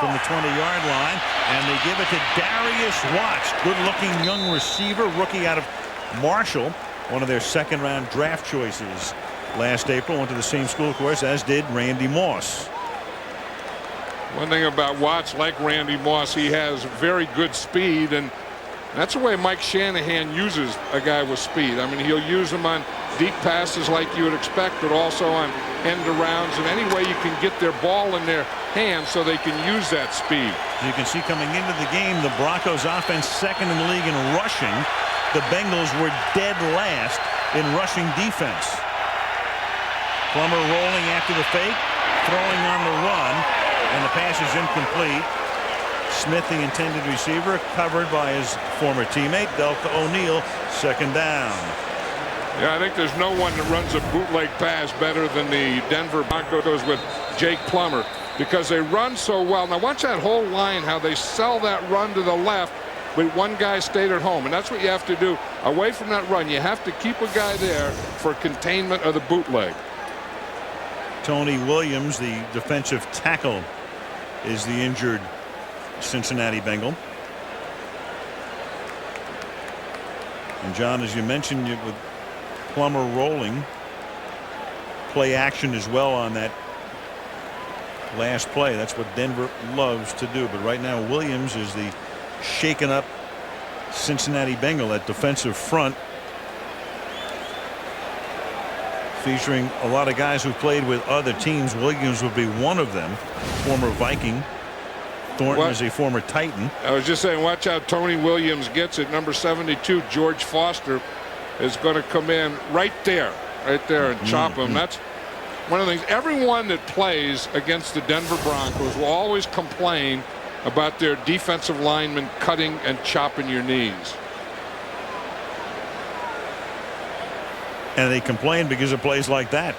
S4: from the 20-yard line. And they give it to Darius Watts, good-looking young receiver, rookie out of Marshall, one of their second-round draft choices last April. Went to the same school, of course, as did Randy Moss.
S5: One thing about Watts, like Randy Moss, he has very good speed, and that's the way Mike Shanahan uses a guy with speed. I mean, he'll use him on deep passes like you would expect, but also on end arounds, and any way you can get their ball in their hands so they can use that speed.
S4: You can see coming into the game, the Broncos offense second in the league in rushing. The Bengals were dead last in rushing defense. Plummer rolling after the fake, throwing on the run, and the pass is incomplete. Smith, the intended receiver, covered by his former teammate, Delta O'Neal, 2nd down.
S5: Yeah, I think there's no one that runs a bootleg pass better than the Denver Broncos with Jake Plummer, because they run so well. Now watch that whole line, how they sell that run to the left, but one guy stayed at home, and that's what you have to do away from that run. You have to keep a guy there for containment of the bootleg.
S4: Tony Williams, the defensive tackle, is the injured Cincinnati Bengal. And John, as you mentioned, with Plummer rolling, play action as well on that last play. That's what Denver loves to do. But right now Williams is the shaken up Cincinnati Bengal at defensive front, featuring a lot of guys who played with other teams. Williams would be one of them, former Viking. Thornton is a former Titan.
S5: I was just saying, watch out, Tony Williams gets it. Number 72, George Foster, is going to come in right there and chop him. That's one of the things. Everyone that plays against the Denver Broncos will always complain about their defensive linemen cutting and chopping your knees.
S4: And they complain because of plays like that.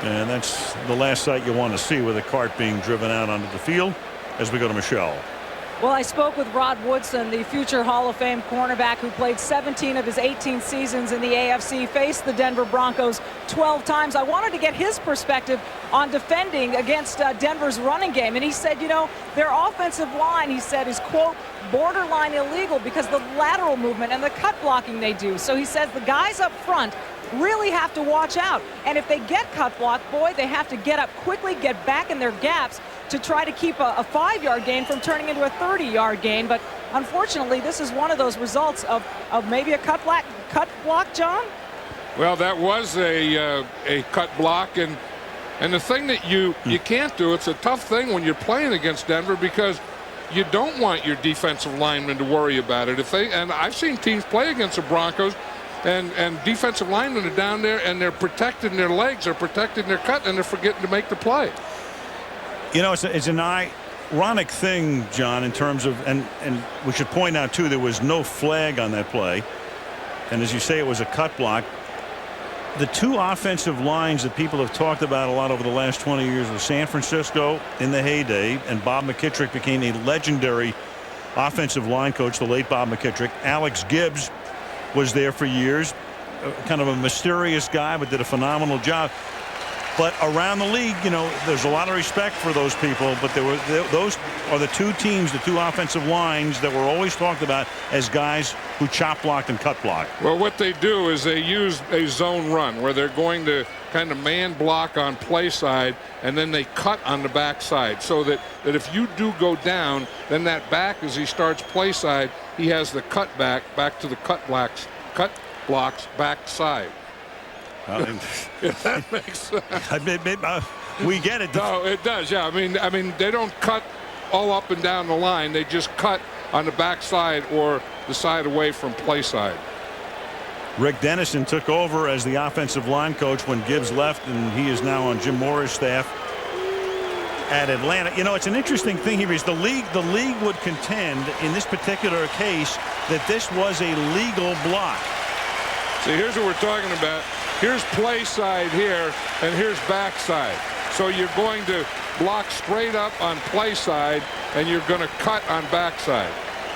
S4: And that's the last sight you want to see, with a cart being driven out onto the field, as we go to Michelle.
S1: Well, I spoke with Rod Woodson, the future Hall of Fame cornerback who played 17 of his 18 seasons in the AFC, faced the Denver Broncos 12 times. I wanted to get his perspective on defending against Denver's running game. And he said, you know, their offensive line, he said, is, quote, borderline illegal because the lateral movement and the cut blocking they do. So he says the guys up front really have to watch out. And if they get cut blocked, boy, they have to get up quickly, get back in their gaps to try to keep a 5-yard gain from turning into a 30-yard gain. But unfortunately, this is one of those results of maybe a cut block, John?
S5: Well, that was a cut block, and the thing that you can't do, it's a tough thing when you're playing against Denver, because you don't want your defensive linemen to worry about it. And I've seen teams play against the Broncos, and defensive linemen are down there and they're protecting their legs, they're protecting their cut, and they're forgetting to make the play.
S4: You know, it's an ironic thing, John, in terms of, and we should point out too, there was no flag on that play, and as you say, it was a cut block. The two offensive lines that people have talked about a lot over the last 20 years were San Francisco in the heyday, and Bob McKittrick became a legendary offensive line coach, the late Bob McKittrick. Alex Gibbs was there for years, kind of a mysterious guy, but did a phenomenal job. But around the league, you know, there's a lot of respect for those people, but those are the two teams, the two offensive lines that were always talked about as guys who chop blocked and cut block.
S5: Well, what they do is they use a zone run where they're going to kind of man block on play side, and then they cut on the back side, so that if you do go down, then that back, as he starts play side, he has the cut back to the cut blocks back side. If that makes sense.
S4: We get it.
S5: No, it does. Yeah, I mean, they don't cut all up and down the line. They just cut on the back side or the side away from play side.
S4: Rick Dennison took over as the offensive line coach when Gibbs left, and he is now on Jim Mora's staff at Atlanta. You know, it's an interesting thing here is the league would contend in this particular case that this was a legal block.
S5: See, here's what we're talking about. Here's play side here, and here's back side. So you're going to block straight up on play side, and you're going to cut on backside.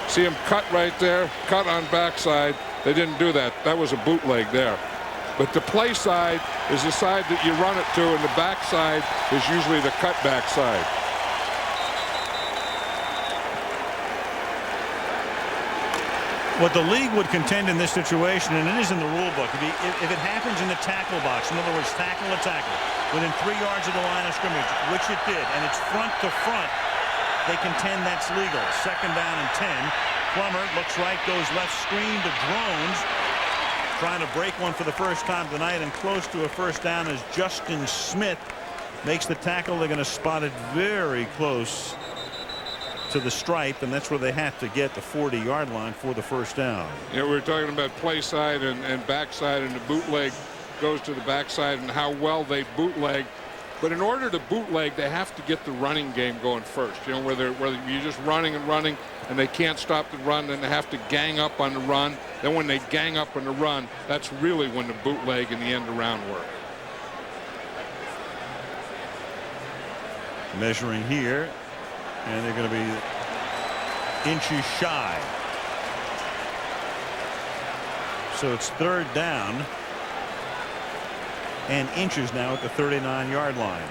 S5: See him cut right there, cut on backside. They didn't do that. That was a bootleg there. But the play side is the side that you run it to, and the backside is usually the cutback side.
S4: What the league would contend in this situation, and it is in the rule book, if it happens in the tackle box, in other words, tackle to tackle, within 3 yards of the line of scrimmage, which it did, and it's front to front, they contend that's legal. 2nd down and 10. Plummer looks right, goes left, screen to Drones, trying to break one for the first time tonight, and close to a first down as Justin Smith makes the tackle. They're going to spot it very close to the stripe, and that's where they have to get the 40-yard line for the first down.
S5: Yeah, we were talking about play side and backside, and the bootleg goes to the backside and how well they bootleg. But in order to bootleg, they have to get the running game going first. You know, where you're just running and running, and they can't stop the run, then they have to gang up on the run. Then when they gang up on the run, that's really when the bootleg and the end around work.
S4: Measuring here, and they're going to be inches shy. So it's 3rd down and inches now at the 39-yard line.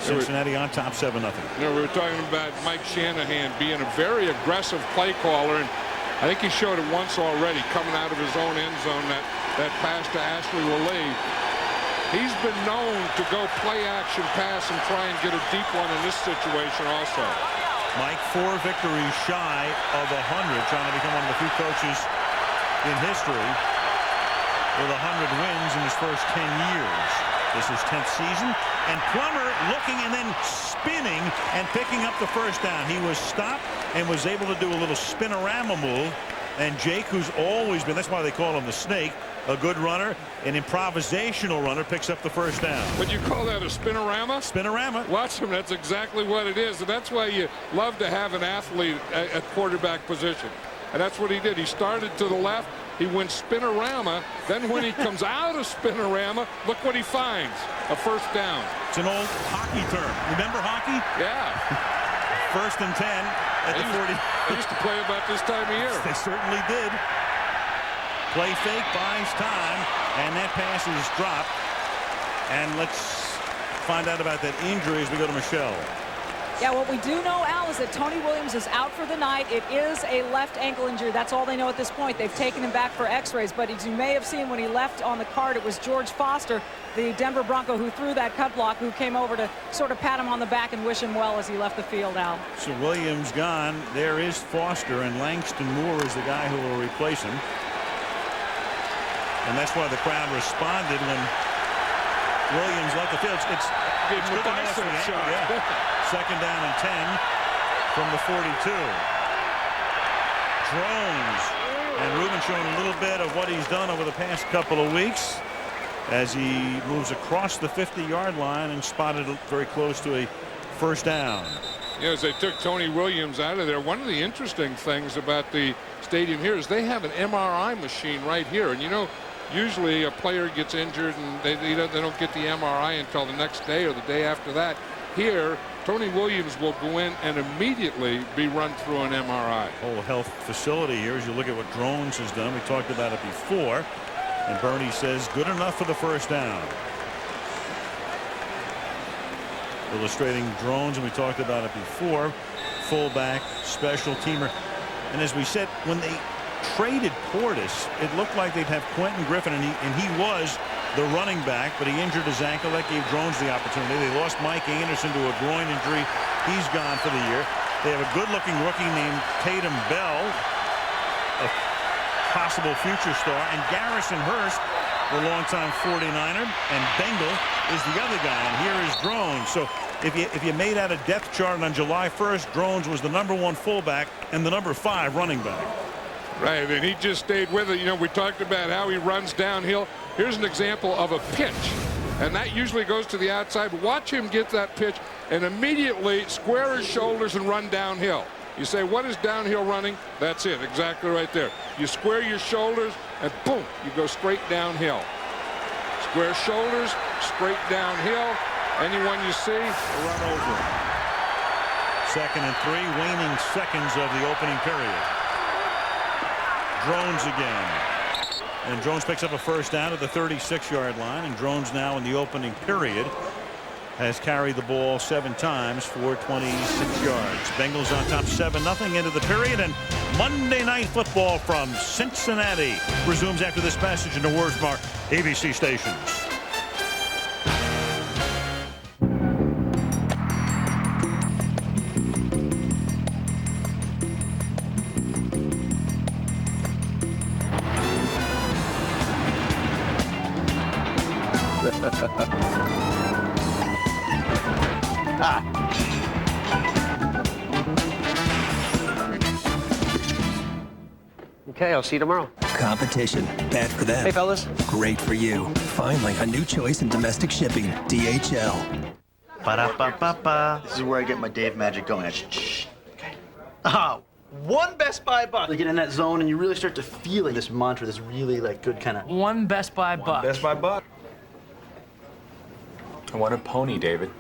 S4: Cincinnati on top 7-0.
S5: You know, we were talking about Mike Shanahan being a very aggressive play caller, and I think he showed it once already coming out of his own end zone, that pass to Ashley Willie. He's been known to go play action pass and try and get a deep one in this situation also.
S4: Mike 4 victories shy of 100, trying to become one of the few coaches in history with 100 wins in his first 10 years. This is 10th season, and Plummer looking and then spinning and picking up the first down. He was stopped and was able to do a little spinorama move, and Jake, who's always been, that's why they call him the Snake, a good runner, an improvisational runner, picks up the first down.
S5: But you call that a spinorama?
S4: Spinorama.
S5: Watch him. That's exactly what it is, and that's why you love to have an athlete at quarterback position. And that's what he did. He started to the left. He went spinorama. Then when he comes out of spinorama, look what he finds. A first down.
S4: It's an old hockey term. Remember hockey?
S5: Yeah.
S4: 1st and 10 at the 40.
S5: They used to play about this time of year.
S4: They certainly did. Play fake, buys time, and that pass is dropped. And let's find out about that injury as we go to Michelle.
S1: Yeah, what we do know, Al, is that Tony Williams is out for the night. It is a left ankle injury. That's all they know at this point. They've taken him back for x-rays, but as you may have seen when he left on the card, it was George Foster, the Denver Bronco, who threw that cut block, who came over to sort of pat him on the back and wish him well as he left the field, Al.
S4: So Williams gone. There is Foster, and Langston Moore is the guy who will replace him. And that's why the crowd responded when Williams left the field. It's
S5: a bicep shot.
S4: Yeah. 2nd down and 10 from the 42. Drones. And Ruben showing a little bit of what he's done over the past couple of weeks as he moves across the 50-yard line and spotted very close to a first down.
S5: Yeah, as they took Tony Williams out of there, one of the interesting things about the stadium here is they have an MRI machine right here. And, you know, usually a player gets injured and they don't get the MRI until the next day or the day after that. Here, Tony Williams will go in and immediately be run through an MRI.
S4: Whole health facility here as you look at what Drones has done. We talked about it before. And Bernie says good enough for the first down. Illustrating Drones, and we talked about it before. Fullback, special teamer. And as we said, when they traded Portis, it looked like they'd have Quentin Griffin, and he was the running back, but he injured his ankle. That gave Drones the opportunity. They lost Mike Anderson to a groin injury. He's gone for the year. They have a good-looking rookie named Tatum Bell, a possible future star, and Garrison Hurst, the longtime 49er, and Bengal is the other guy, and here is Drones. So if you made out a depth chart on July 1st, Drones was the #1 fullback and the #5 running back.
S5: Right, and he just stayed with it. You know, we talked about how he runs downhill. Here's an example of a pitch, and that usually goes to the outside. Watch him get that pitch and immediately square his shoulders and run downhill. You say, what is downhill running? That's it, exactly right there. You square your shoulders, and boom, you go straight downhill. Square shoulders, straight downhill, Anyone you see, run over.
S4: 2nd and 3, waning seconds of the opening period. Drones again. And Drones picks up a first down at the 36-yard line. And Drones now in the opening period has carried the ball 7 times for 26 yards. Bengals on top 7-0 into the period. And Monday Night Football from Cincinnati resumes after this message in the words from our ABC stations.
S2: Okay, I'll see you tomorrow.
S3: Competition. Bad for them.
S2: Hey, fellas.
S3: Great for you. Finally, a new choice in domestic shipping. DHL.
S10: Ba-da-ba-ba-ba. This is where I get my Dave magic going. Shh. Okay. One Best Buy buck. You get in that zone and you really start to feel this mantra, this really good kind of...
S11: One Best Buy buck.
S16: Best Buy buck. I won a pony, David.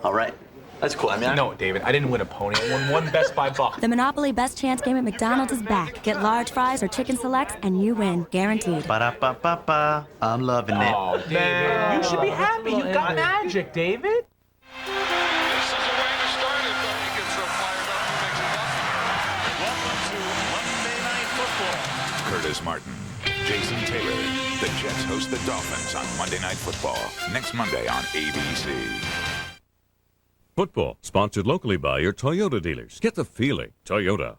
S10: All right. That's cool.
S16: No, David, I didn't win a pony. I won one Best Buy buck.
S19: The Monopoly Best Chance game at McDonald's is back. Get large fries or chicken selects and you win. Guaranteed.
S10: Ba-da-ba-ba-ba. I'm loving it.
S16: Oh, David. You should be happy. You got magic, David.
S5: This is a way to start it, though. He gets so fired up and makes it up.
S4: Welcome to Monday Night Football.
S22: Curtis Martin, Jason Taylor. The Jets host the Dolphins on Monday Night Football. Next Monday on ABC.
S27: Football, sponsored locally by your Toyota dealers. Get the feeling. Toyota.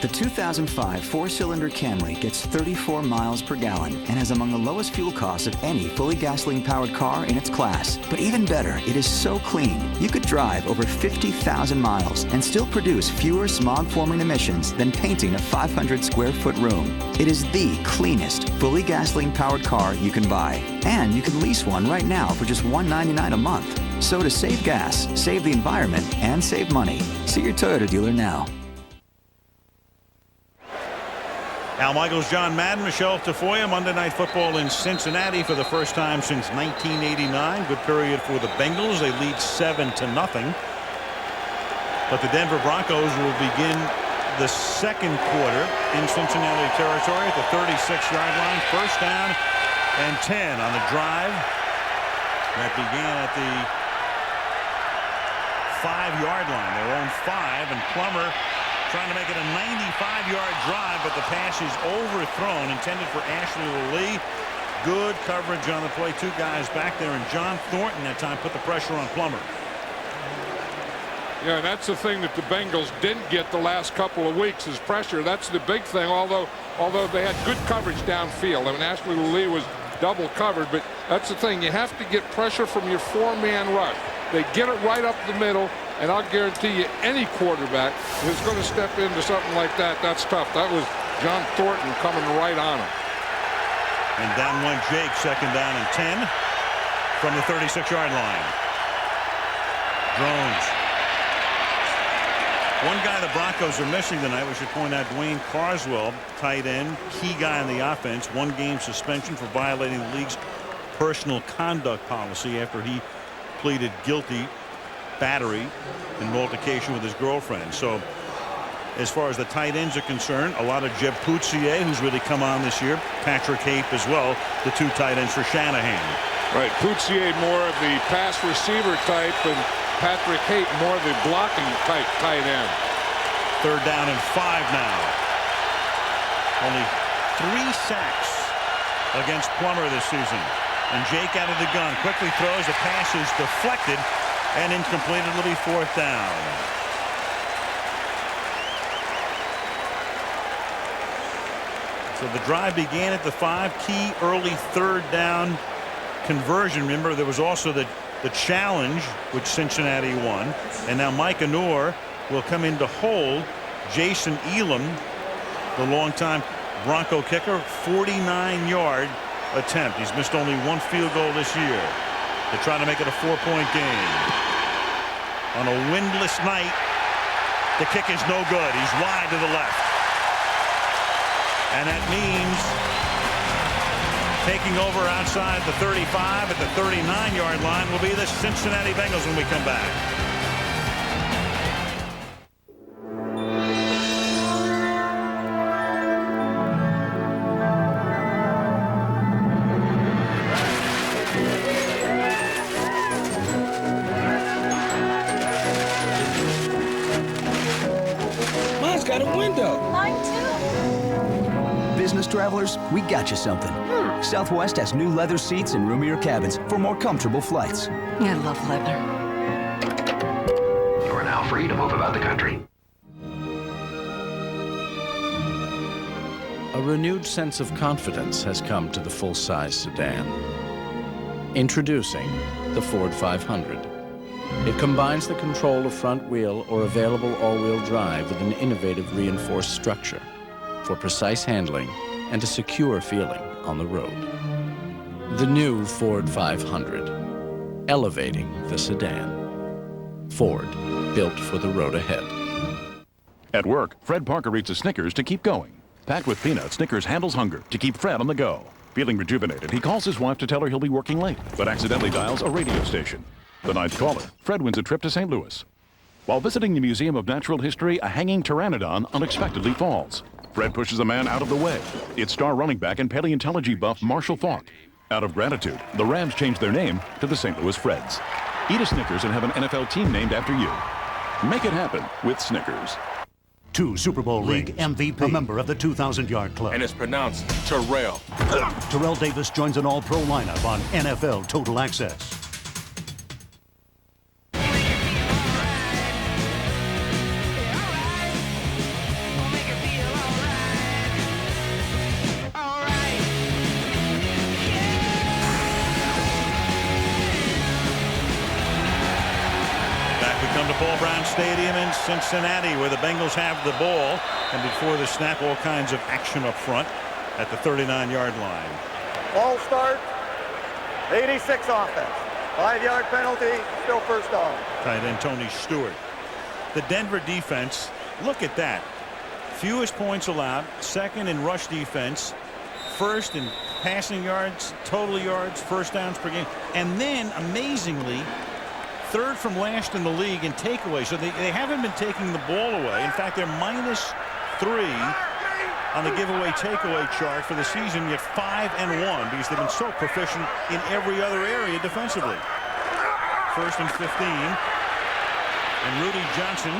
S28: The 2005 four-cylinder Camry gets 34 miles per gallon and has among the lowest fuel costs of any fully gasoline-powered car in its class. But even better, it is so clean, you could drive over 50,000 miles and still produce fewer smog-forming emissions than painting a 500-square-foot room. It is the cleanest, fully gasoline-powered car you can buy. And you can lease one right now for just $199 a month. So to save gas, save the environment, and save money, see your Toyota dealer now.
S4: Al Michaels, John Madden, Michelle Tafoya, Monday Night Football in Cincinnati for the first time since 1989. Good period for the Bengals. They lead 7-0. But the Denver Broncos will begin the second quarter in Cincinnati territory at the 36-yard line. First down and 10 on the drive that began at the 5-yard line. Their own 5, and Plummer trying to make it a 95-yard drive, but the pass is overthrown, intended for Ashley Lee. Good coverage on the play. 2 guys back there, and John Thornton that time put the pressure on Plummer.
S5: Yeah, and that's the thing that the Bengals didn't get the last couple of weeks is pressure. That's the big thing, although they had good coverage downfield. I mean, Ashley Lee was double covered, but that's the thing. You have to get pressure from your 4-man rush. They get it right up the middle, and I'll guarantee you any quarterback who's going to step into something like that, that's tough. That was John Thornton coming right on him.
S4: And down went Jake, second down and 10 from the 36-yard line. Drones. One guy the Broncos are missing tonight, we should point out, Dwayne Carswell, tight end, key guy in the offense, 1-game suspension for violating the league's personal conduct policy after he pleaded guilty battery and multiplication with his girlfriend. So as far as the tight ends are concerned, a lot of Jeb Poutsier, who's really come on this year, Patrick Hape as well, the 2 tight ends for Shanahan.
S5: Right, Poutsier more of the pass receiver type, and Patrick Hape more of the blocking type tight end.
S4: Third down and 5 now. Only 3 sacks against Plummer this season. And Jake out of the gun, quickly throws, the pass is deflected and incomplete. It'll be 4th down. So the drive began at the 5, key early 3rd down conversion. Remember, there was also the challenge, which Cincinnati won. And now Mike Anor will come in to hold Jason Elam, the longtime Bronco kicker, 49-yard attempt. He's missed only 1 field goal this year. They're trying to make it a 4-point game. On a windless night, the kick is no good. He's wide to the left. And that means Taking over outside the 35 at the 39-yard line will be the Cincinnati Bengals when we come back.
S3: Mine's got a window.
S19: Mine too.
S28: Business travelers, we got you something. Southwest has new leather seats and roomier cabins for more comfortable flights.
S20: I love leather.
S6: You're now free to move about the country.
S11: A renewed sense of confidence has come to the full-size sedan. Introducing the Ford 500. It combines the control of front wheel or available all-wheel drive with an innovative reinforced structure for precise handling and a secure feeling on the road. The new Ford 500, elevating the sedan. Ford, built for the road ahead.
S12: At work, Fred Parker eats a Snickers to keep going. Packed with peanuts, Snickers handles hunger to keep Fred on the go. Feeling rejuvenated, he calls his wife to tell her he'll be working late, but accidentally dials a radio station. The ninth caller, Fred wins a trip to St. Louis. While visiting the Museum of Natural History, a hanging pteranodon unexpectedly falls. Fred pushes a man out of the way. It's star running back and paleontology buff Marshall Faulk. Out of gratitude, the Rams changed their name to the St. Louis Freds. Eat a Snickers and have an NFL team named after you. Make it happen with Snickers.
S13: 2 Super Bowl League MVP, a member of the 2,000-yard club.
S15: And it's pronounced Terrell.
S13: Terrell Davis joins an all-pro lineup on NFL Total Access.
S4: Stadium in Cincinnati, where the Bengals have the ball, and before the snap, all kinds of action up front at the 39-yard line.
S9: Ball start, 86 offense. 5-yard penalty, still first down.
S4: Tight end Tony Stewart. The Denver defense, look at that. Fewest points allowed, second in rush defense, first in passing yards, total yards, first downs per game, and then, amazingly, third from last in the league in takeaways. So they haven't been taking the ball away. In fact, they're -3 on the giveaway takeaway chart for the season, yet 5-1 because they've been so proficient in every other area defensively. First and 15. And Rudy Johnson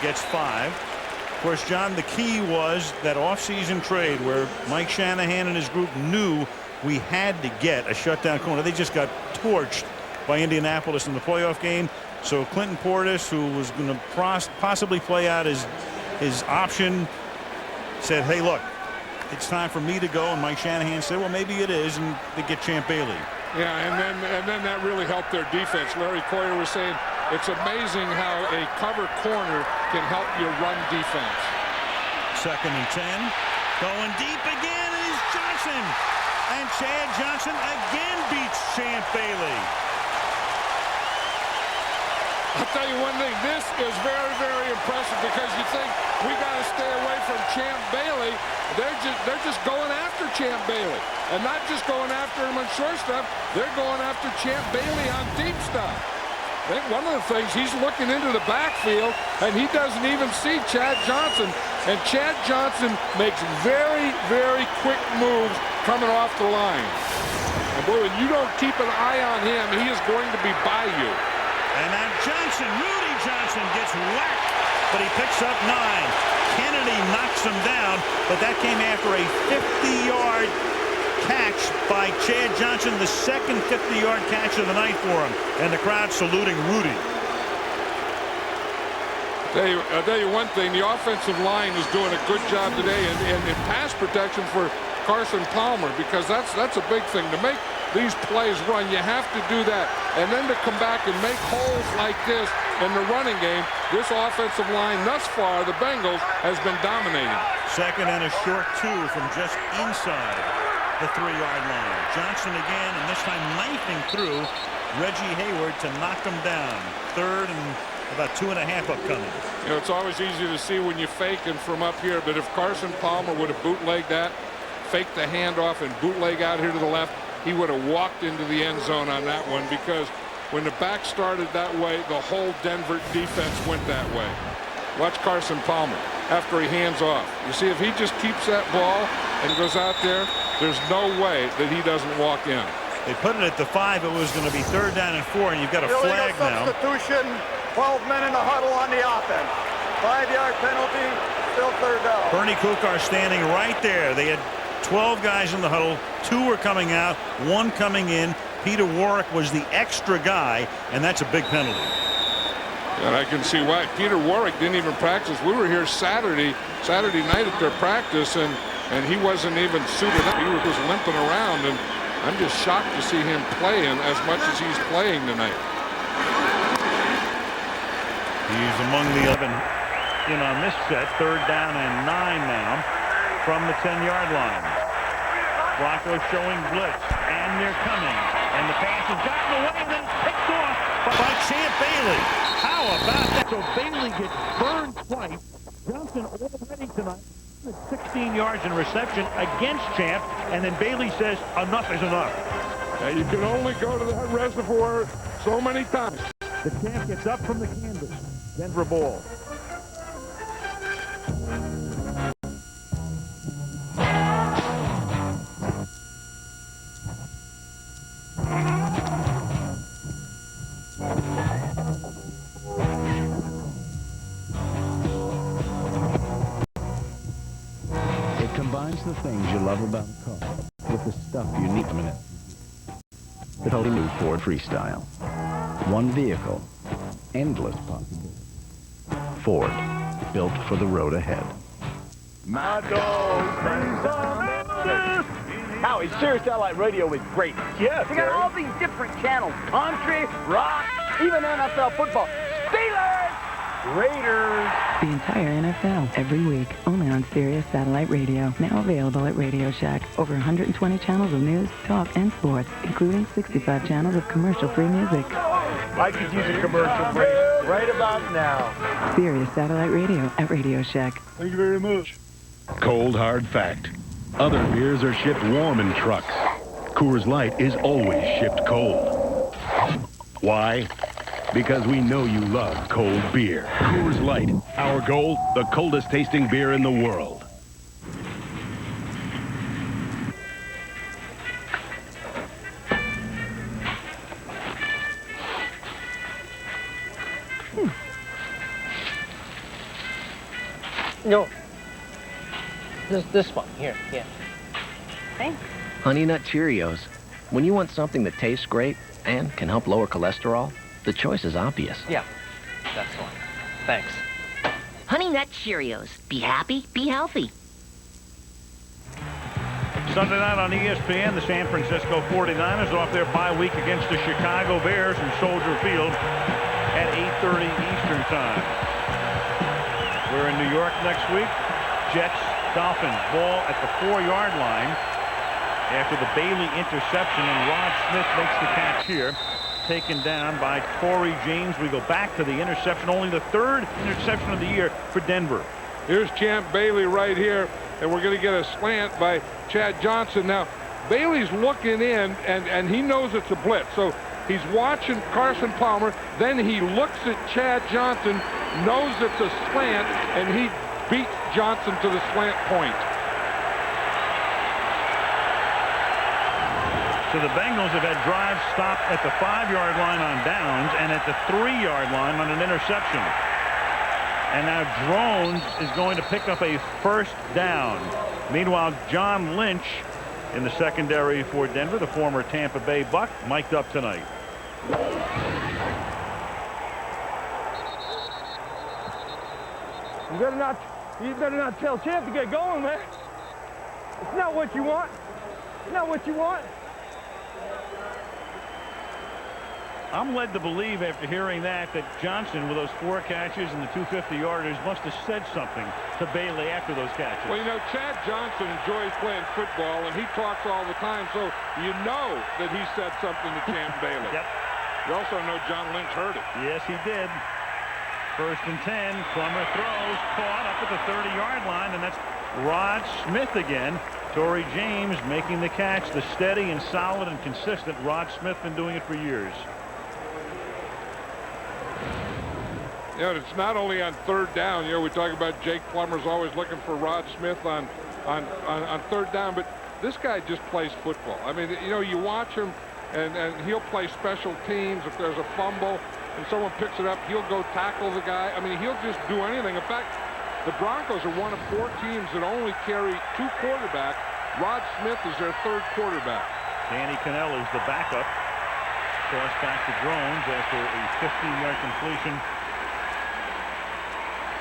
S4: gets 5. Of course, John, the key was that offseason trade where Mike Shanahan and his group knew we had to get a shutdown corner. They just got torched by Indianapolis in the playoff game. So Clinton Portis, who was going to possibly play out his option, said, hey, look, it's time for me to go. And Mike Shanahan said, well, maybe it is, and they get Champ Bailey.
S5: Yeah, and then that really helped their defense. Larry Coyer was saying it's amazing how a cover corner can help your run defense.
S4: Second and 10. Going deep again is Johnson. And Chad Johnson again beats Champ Bailey.
S5: I'll tell you one thing, this is very, very impressive because you think we got to stay away from Champ Bailey. They're just going after Champ Bailey. And not just going after him on short stuff, they're going after Champ Bailey on deep stuff. I think one of the things, he's looking into the backfield, and he doesn't even see Chad Johnson. And Chad Johnson makes very, very quick moves coming off the line. And boy, when you don't keep an eye on him, he is going to be by you.
S4: And now Johnson, Rudy Johnson gets whacked, but he picks up 9. Kennedy knocks him down, but that came after a 50-yard catch by Chad Johnson, the second 50-yard catch of the night for him, and the crowd saluting Rudy.
S5: I'll tell you one thing, the offensive line is doing a good job today in pass protection for Carson Palmer, because that's a big thing. To make these plays run, you have to do that. And then to come back and make holes like this in the running game, this offensive line thus far, the Bengals, has been dominating.
S4: Second and a short 2 from just inside the 3-yard line. Johnson again, and this time knifing through Reggie Hayward to knock him down. Third and about 2.5 upcoming.
S5: You know, it's always easy to see when you're faking from up here, but if Carson Palmer would have bootlegged that fake the handoff and bootleg out here to the left, he would have walked into the end zone on that one, because when the back started that way, the whole Denver defense went that way. Watch Carson Palmer after he hands off. You see, if he just keeps that ball and goes out there, there's no way that he doesn't walk in.
S4: They put it at the 5. It was going to be 3rd down and 4, and you've got a flag now.
S9: Substitution, 12 men in the huddle on the offense. 5-yard penalty, still 3rd down.
S4: Bernie Kukar standing right there. They had 12 guys in the huddle. 2 were coming out, 1 coming in. Peter Warrick was the extra guy, and that's a big penalty.
S5: And I can see why. Peter Warrick didn't even practice. We were here Saturday night at their practice, and he wasn't even suited up. He was just limping around, and I'm just shocked to see him playing as much as he's playing tonight.
S4: He's among the 11 in on this set. 3rd down and 9 now from the 10-yard line. Broncos showing blitz, and they're coming. And the pass has gotten away and then picked off by Champ Bailey. How about that? So Bailey gets burned twice. Johnson already tonight 16 yards in reception against Champ, and then Bailey says enough is enough.
S5: Now you can only go to that reservoir so many times.
S4: The Champ gets up from the canvas. Denver ball.
S11: It combines the things you love about a car with the stuff you need in it. The totally new Ford Freestyle. One vehicle, endless possibilities. Ford, built for the road ahead.
S7: Howie, Sirius Satellite Radio is great.
S14: Yes,
S7: we got all these different channels. Country, rock, even NFL football. Steelers, Raiders.
S15: The entire NFL every week, only on Sirius Satellite Radio. Now available at Radio Shack. Over 120 channels of news, talk, and sports, including 65 channels of commercial-free music.
S7: I could use a commercial break right about now.
S15: Sirius Satellite Radio at Radio Shack.
S7: Thank you very much.
S13: Cold hard fact. Other beers are shipped warm in trucks. Coors Light is always shipped cold. Why? Because we know you love cold beer. Coors Light, our goal, the coldest tasting beer in the world.
S2: No. This one here, yeah.
S8: Thanks.
S2: Honey Nut Cheerios. When you want something that tastes great and can help lower cholesterol, the choice is obvious.
S17: Yeah, that's the one. Thanks.
S18: Honey Nut Cheerios. Be happy, be healthy.
S4: Sunday night on ESPN, the San Francisco 49ers off their bye week against the Chicago Bears in Soldier Field at 8:30 Eastern Time. We're in New York next week. Jets, Dolphins, ball at the 4-yard line after the Bailey interception, and Rod Smith makes the catch here. Taken down by Torrey James. We go back to the interception, only the 3rd interception of the year for Denver.
S5: Here's Champ Bailey right here, and we're going to get a slant by Chad Johnson. Now, Bailey's looking in, and he knows it's a blitz. So he's watching Carson Palmer, then he looks at Chad Johnson, knows it's a slant, and he beats Johnson to the slant point.
S4: So the Bengals have had drives stopped at the 5-yard line on downs and at the 3-yard line on an interception. And now Drones is going to pick up a 1st down. Meanwhile, John Lynch in the secondary for Denver, the former Tampa Bay Buck, mic'd up tonight.
S7: You better not tell Champ to get going, man. It's not what you want. It's not what you want.
S4: I'm led to believe after hearing that Johnson, with those 4 catches and the 250-yarders, must have said something to Bailey after those catches.
S5: Well, you know, Chad Johnson enjoys playing football, and he talks all the time, so you know that he said something to Champ Bailey.
S4: Yep.
S5: You also know John Lynch heard it.
S4: Yes, he did. 1st and 10. Plummer throws, caught up at the 30-yard line, and that's Rod Smith again to Torrey James making the catch, the steady and solid and consistent. Rod Smith been doing it for years.
S5: Yeah, it's not only on third down. You know, we talk about Jake Plummer's always looking for Rod Smith on third down, but this guy just plays football. I mean, you know, you watch him, and he'll play special teams. If there's a fumble and someone picks it up, he'll go tackle the guy. I mean, he'll just do anything. In fact, the Broncos are one of 4 teams that only carry 2 quarterbacks. Rod Smith is their 3rd quarterback.
S4: Danny Cannell is the backup. Toss back to Drones after a 15-yard completion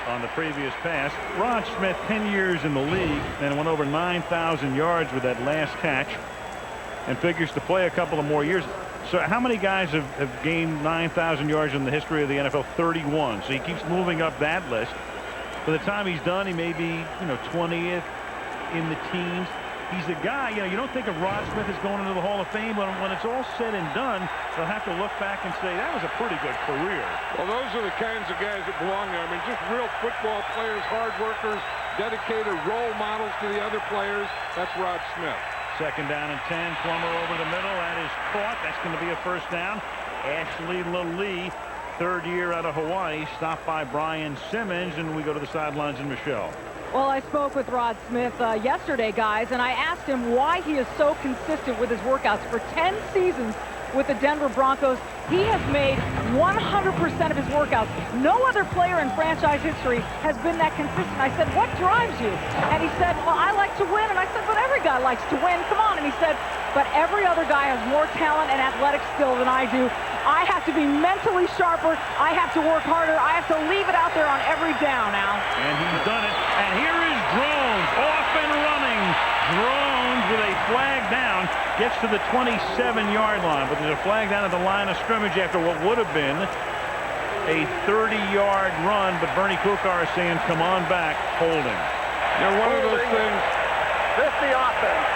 S4: on the previous pass. Rod Smith, 10 years in the league, and went over 9,000 yards with that last catch, and figures to play a couple of more years. So how many guys have gained 9,000 yards in the history of the NFL? 31. So he keeps moving up that list. By the time he's done, he may be, 20th in the teens. He's a guy, you don't think of Rod Smith as going into the Hall of Fame. When it's all said and done, they'll have to look back and say, that was a pretty good career.
S5: Well, those are the kinds of guys that belong there. I mean, just real football players, hard workers, dedicated role models to the other players. That's Rod Smith.
S4: 2nd down and 10. Plummer over the middle. That is caught. That's going to be a first down. Ashley Lee, 3rd year out of Hawaii, stopped by Brian Simmons, and we go to the sidelines and Michelle.
S1: Well, I spoke with Rod Smith yesterday, guys, and I asked him why he is so consistent with his workouts. For 10 seasons with the Denver Broncos, he has made 100% of his workouts. No other player in franchise history has been that consistent. I said, what drives you? And he said, well, I like to win. And I said, but every guy likes to win. Come on. And he said, but every other guy has more talent and athletic skill than I do. I have to be mentally sharper. I have to work harder. I have to leave it out there on every down, Al.
S4: And he's done it. And here is Drones off and running. Drones with a flag down gets to the 27-yard line. But there's a flag down at the line of scrimmage after what would have been a 30-yard run. But Bernie Kukar is saying, come on back, holding.
S5: One of those things.
S9: This the offense.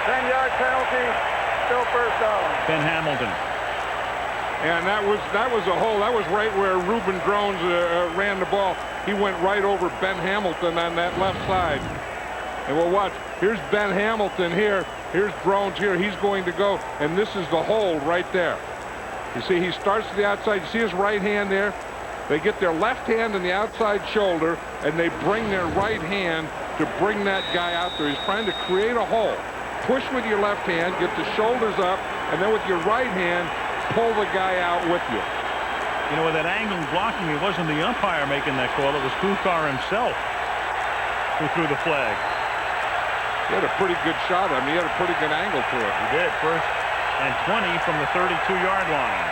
S9: 10-yard penalty, still first down.
S4: Ben Hamilton.
S5: And that was a hole. That was right where Reuben Drones ran the ball. He went right over Ben Hamilton on that left side. And we'll watch. Here's Ben Hamilton here. Here's Drones here. He's going to go. And this is the hold right there. You see, he starts to the outside. You see his right hand there? They get their left hand in the outside shoulder, and they bring their right hand to bring that guy out there. He's trying to create a hole. Push with your left hand, get the shoulders up, and then with your right hand, pull the guy out with you.
S4: With that angle blocking, it wasn't the umpire making that call. It was Kukar himself who threw the flag.
S5: He had a pretty good shot. I mean, he had a pretty good angle to it.
S4: He did. 1st and 20 from the 32-yard line.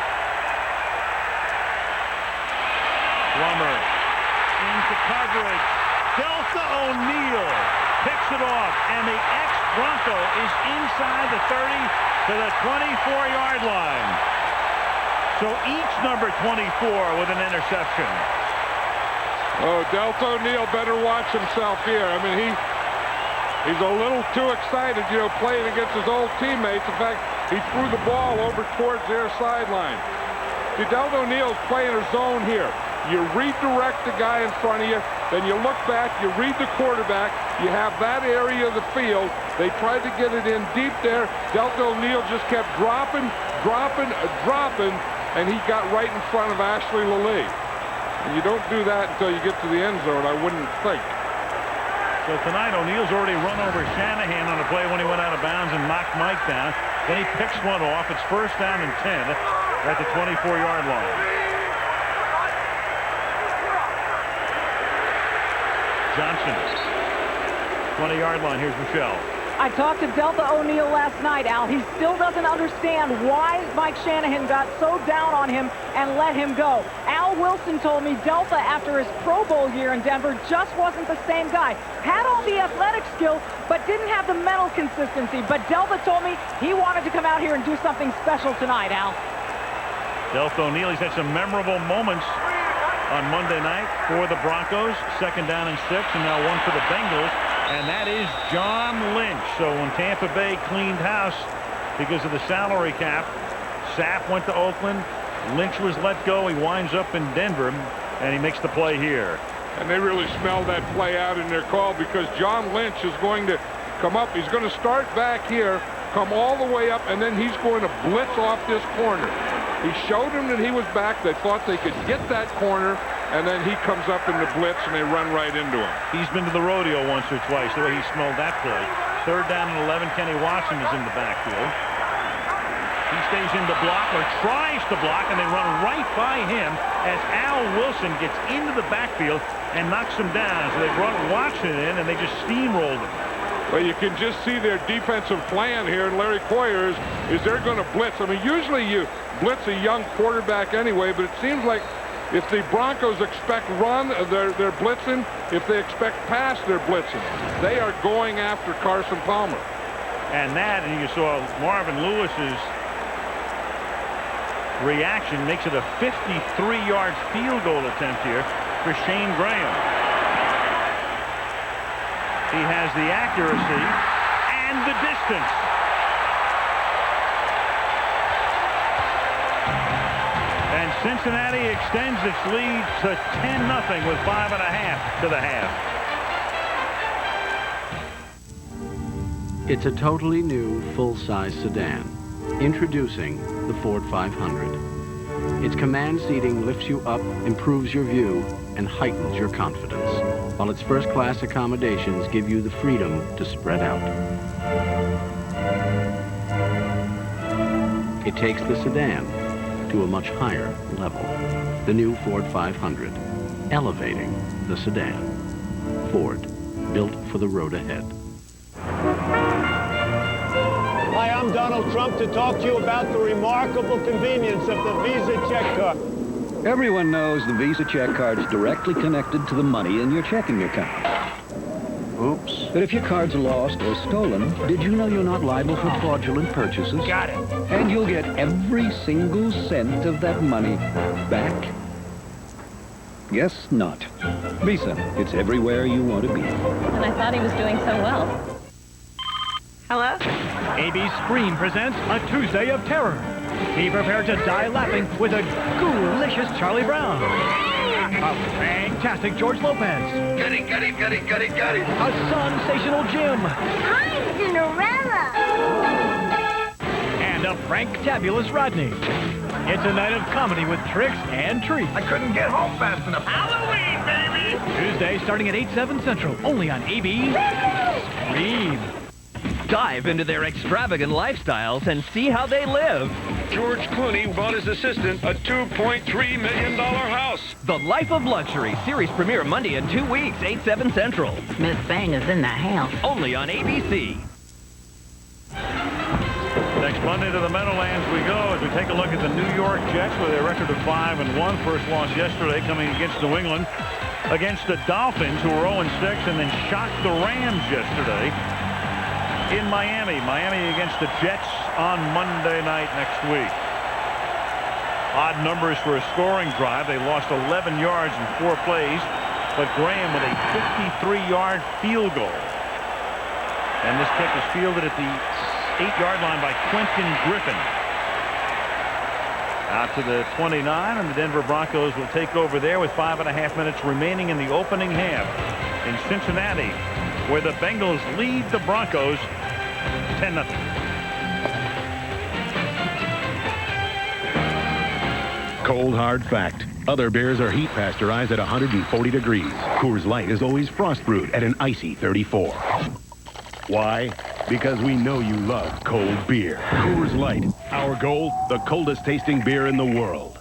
S4: Plummer into coverage. Delta O'Neal picks it off, and the ex-Bronco is inside the 30 to the 24-yard line. So each number 24 with an interception.
S5: Oh, Delta O'Neal better watch himself here. I mean, he's a little too excited, playing against his old teammates. In fact, he threw the ball over towards their sideline. See, Delta O'Neal's playing a zone here. You redirect the guy in front of you, then you look back, you read the quarterback, you have that area of the field. They tried to get it in deep there. Delta O'Neal just kept dropping, and he got right in front of Ashley Lee. And you don't do that until you get to the end zone, I wouldn't think.
S4: So tonight, O'Neal's already run over Shanahan on a play when he went out of bounds and knocked Mike down. Then he picks one off. It's 1st down and 10 at the 24-yard line. Johnson, 20-yard line. Here's Michelle.
S1: I talked to Delta O'Neal last night, Al. He still doesn't understand why Mike Shanahan got so down on him and let him go. Al Wilson told me Delta, after his Pro Bowl year in Denver, just wasn't the same guy. Had all the athletic skill, but didn't have the mental consistency. But Delta told me he wanted to come out here and do something special tonight, Al.
S4: Delta O'Neal, he's had some memorable moments on Monday night for the Broncos. 2nd down and 6, and now 1 for the Bengals. And that is John Lynch. So when Tampa Bay cleaned house because of the salary cap, Sapp went to Oakland. Lynch was let go. He winds up in Denver, and he makes the play here.
S5: And they really smelled that play out in their call, because John Lynch is going to come up. He's going to start back here, come all the way up, and then he's going to blitz off this corner. He showed them that he was back. They thought they could get that corner, and then he comes up in the blitz, and they run right into him.
S4: He's been to the rodeo once or twice, the way he smelled that play. 3rd down and 11. Kenny Watson is in the backfield. He stays in the block, or tries to block, and they run right by him as Al Wilson gets into the backfield and knocks him down. So they brought Watson in, and they just steamrolled him.
S5: Well, you can just see their defensive plan here, and Larry Coyer is they're going to blitz. I mean, usually you blitz a young quarterback anyway, but it seems like if the Broncos expect run, they're blitzing. If they expect pass, they're blitzing. They are going after Carson Palmer.
S4: And you saw Marvin Lewis's reaction, makes it a 53-yard field goal attempt here for Shane Graham. He has the accuracy and the distance. And Cincinnati extends its lead to 10-0 with 5.5 to the half.
S11: It's a totally new full-size sedan. Introducing the Ford 500. Its command seating lifts you up, improves your view, and heightens your confidence, while its first-class accommodations give you the freedom to spread out. It takes the sedan to a much higher level. The new Ford 500, elevating the sedan. Ford, built for the road ahead.
S10: Hi, I'm Donald Trump to talk to you about the remarkable convenience of the Visa check card.
S14: Everyone knows the Visa check card's directly connected to the money in your checking account. Oops. But if your card's lost or stolen, did you know you're not liable for fraudulent purchases?
S7: Got it.
S14: And you'll get every single cent of that money back? Guess not. Visa, it's everywhere you want to be.
S16: And I thought he was doing so well.
S21: Hello?
S23: AB's Scream presents A Tuesday of Terror. Be prepared to die laughing with a ghoulish Charlie Brown. A fantastic George Lopez.
S7: Got it, got it, got it, got it, got it.
S23: A sensational Jim.
S16: I'm Cinderella.
S23: And a Frank-tabulous Rodney. It's a night of comedy with tricks and treats.
S7: I couldn't get home fast enough. Halloween, baby!
S23: Tuesday starting at 8/7 Central, only on AB Scream.
S24: Dive into their extravagant lifestyles and see how they live.
S25: George Clooney bought his assistant a $2.3 million house.
S24: The Life of Luxury series premiere Monday in 2 weeks, 8/7 Central.
S18: Miss Bang is in the house.
S24: Only on ABC.
S4: Next Monday to the Meadowlands we go as we take a look at the New York Jets with a record of 5-1. First loss yesterday coming against New England. Against the Dolphins, who were 0-6 and then shocked the Rams yesterday. In Miami against the Jets on Monday night next week. Odd numbers for a scoring drive. They lost 11 yards in 4 plays, but Graham with a 53-yard field goal. And this kick is fielded at the 8-yard line by Quentin Griffin. Out to the 29, and the Denver Broncos will take over there with 5.5 minutes remaining in the opening half in Cincinnati, where the Bengals lead the Broncos 10-0.
S13: Cold hard fact. Other beers are heat pasteurized at 140 degrees. Coors Light is always frost brewed at an icy 34. Why? Because we know you love cold beer. Coors Light. Our goal, the coldest tasting beer in the world.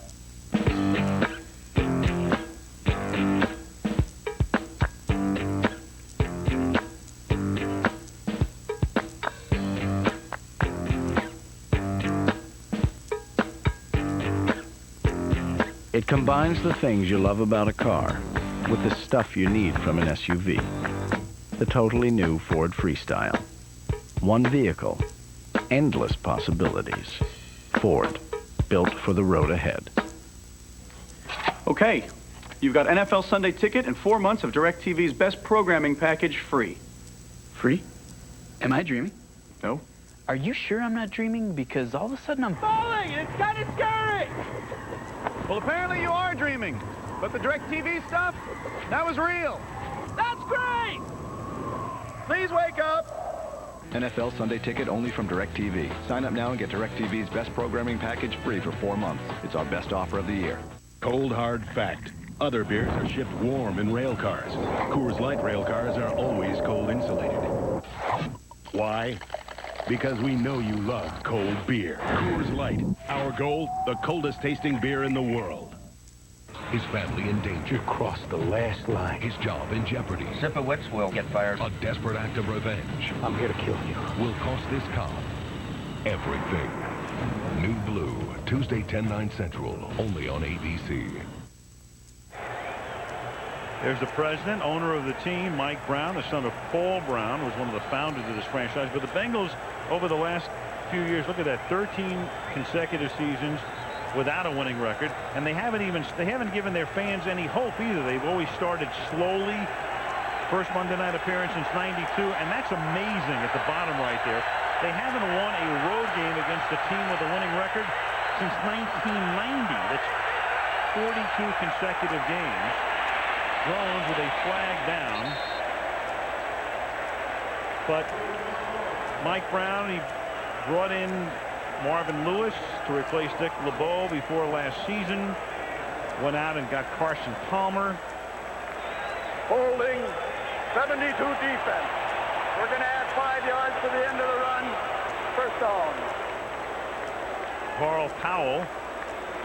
S11: It combines the things you love about a car with the stuff you need from an SUV. The totally new Ford Freestyle. One vehicle, endless possibilities. Ford, built for the road ahead.
S26: Okay, you've got NFL Sunday Ticket and 4 months of DirecTV's best programming package free.
S29: Free? Am I dreaming?
S26: No.
S29: Are you sure I'm not dreaming? Because all of a sudden I'm
S26: Falling! It's kind of scary! Well, apparently you are dreaming. But the DirecTV stuff, that was real. That's great! Please wake up.
S3: NFL Sunday Ticket only from DirecTV. Sign up now and get DirecTV's best programming package free for 4 months. It's our best offer of the year.
S13: Cold hard fact. Other beers are shipped warm in rail cars. Coors Light rail cars are always cold insulated. Why? Because we know you love cold beer. Coors Light. Our goal, the coldest tasting beer in the world. His family in danger. Crossed the last line. His job in jeopardy.
S6: Sipowicz will get fired.
S13: A desperate act of revenge.
S6: I'm here to kill you.
S13: Will cost this cop everything. New Blue, Tuesday 10/9 Central, only on ABC.
S4: There's the president, owner of the team, Mike Brown, the son of Paul Brown, was one of the founders of this franchise. But the Bengals, over the last few years, look at that, 13 consecutive seasons without a winning record, and they haven't given their fans any hope either. They've always started slowly. First Monday night appearance since '92, and that's amazing at the bottom right there. They haven't won a road game against a team with a winning record since 1990. That's 42 consecutive games. Drones with a flag down. But Mike Brown, he brought in Marvin Lewis to replace Dick LeBeau before last season. Went out and got Carson Palmer.
S9: Holding 72 defense. We're going to add 5 yards to the end of the run. First down.
S4: Carl Powell.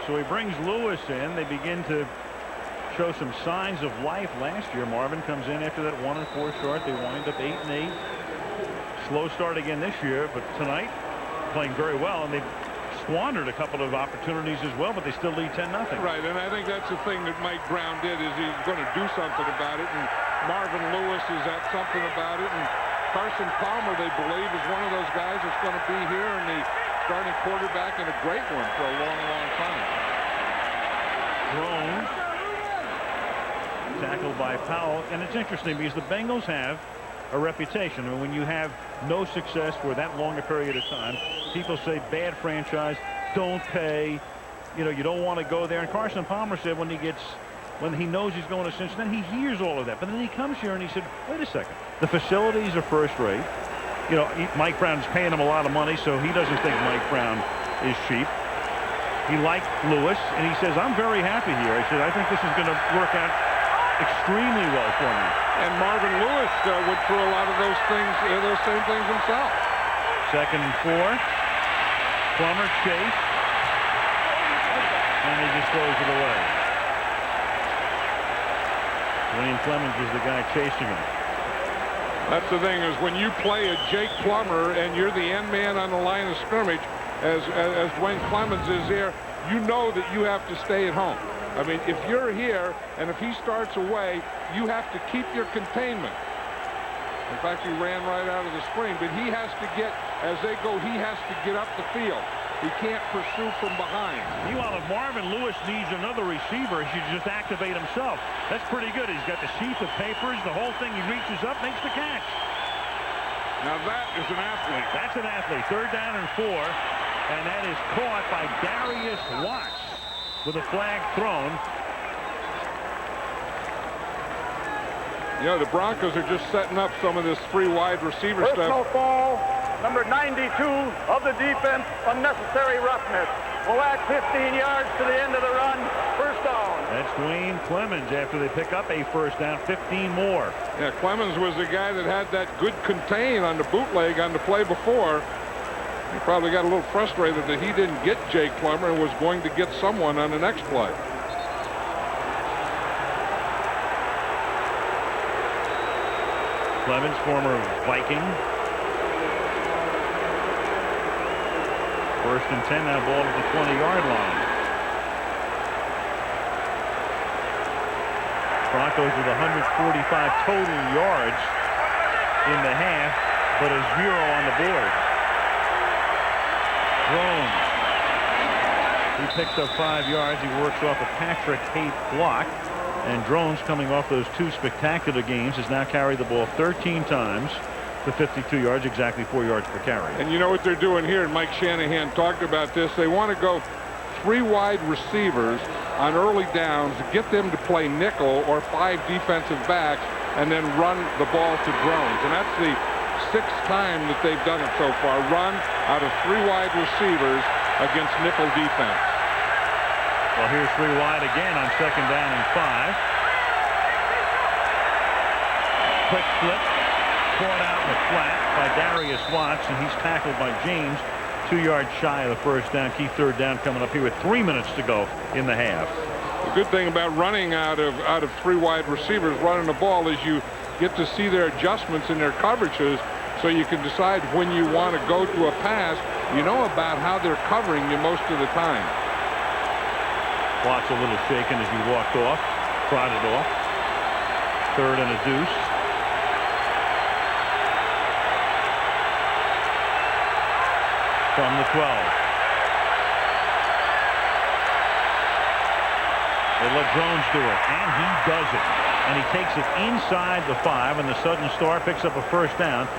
S4: So he brings Lewis in. They begin to show some signs of life last year. Marvin comes in after that 1-4 start. They wind up 8-8. Slow start again this year, but tonight playing very well, and they squandered a couple of opportunities as well, but they still lead 10-0.
S5: Right, and I think that's the thing that Mike Brown did, is he's going to do something about it, and Marvin Lewis is at something about it, and Carson Palmer, they believe, is one of those guys that's going to be here and the starting quarterback, and a great one for a long, long time.
S4: Thrown. Tackled by Powell, and it's interesting because the Bengals have a reputation. I mean, when you have no success for that long a period of time, people say bad franchise, don't pay, you know, you don't want to go there. And Carson Palmer said when he knows he's going to Cincinnati, he hears all of that. But then he comes here and he said, wait a second, the facilities are first rate. You know, Mike Brown's paying him a lot of money, so he doesn't think Mike Brown is cheap. He liked Lewis, and he says, I'm very happy here. He said, I think this is going to work out extremely well for me.
S5: And Marvin Lewis went through a lot of those things, those same things himself.
S4: 2nd and 4. Plummer chase, and he just throws it away. Wayne Clemens is the guy chasing him.
S5: That's the thing, is when you play a Jake Plummer and you're the end man on the line of scrimmage, as Wayne Clemens is there, you know that you have to stay at home. I mean, if you're here and if he starts away, you have to keep your containment. In fact, he ran right out of the screen, but he has to get, as they go, he has to get up the field. He can't pursue from behind.
S4: Meanwhile, if Marvin Lewis needs another receiver, he should just activate himself. That's pretty good. He's got the sheet of papers, the whole thing. He reaches up, makes the catch.
S5: Now that is an athlete.
S4: That's an athlete. 3rd down and 4, and that is caught by Darius Watts with a flag thrown.
S5: You know, the Broncos are just setting up some of this free wide receiver
S9: Personal
S5: stuff.
S9: foul, number 92 of the defense, unnecessary roughness. We'll add 15 yards to the end of the run. First down.
S4: That's Dwayne Clemens after they pick up a first down, 15 more.
S5: Yeah, Clemens was the guy that had that good contain on the bootleg on the play before. He probably got a little frustrated that he didn't get Jake Plummer and was going to get someone on the next play.
S4: Clemens, former Viking. 1st and 10, now ball at the 20-yard line. Broncos with 145 total yards in the half, but a 0 on the board. Drones. He picks up 5 yards. He works off a Patrick Haight block. And Drones, coming off those 2 spectacular games, has now carried the ball 13 times for 52 yards, exactly 4 yards per carry.
S5: And you know what they're doing here, and Mike Shanahan talked about this. They want to go 3 wide receivers on early downs, get them to play nickel or 5 defensive backs, and then run the ball to Drones. And that's the sixth time that they've done it so far. Run out of 3 wide receivers against nickel defense.
S4: Well, here's 3 wide again on 2nd down and 5. Quick flip. Caught out in the flat by Darius Watts, and he's tackled by James. 2 yards shy of the first down. Key 3rd down coming up here with 3 minutes to go in the half.
S5: The good thing about running out of 3 wide receivers running the ball is you get to see their adjustments in their coverages, so you can decide when you want to go to a pass. You know about how they're covering you most of the time.
S4: Watts a little shaken as he walked off, trotted off. 3rd and a deuce. From the 12. They let Jones do it, and he does it. And he takes it inside the 5, and the Sudden Star picks up a first down.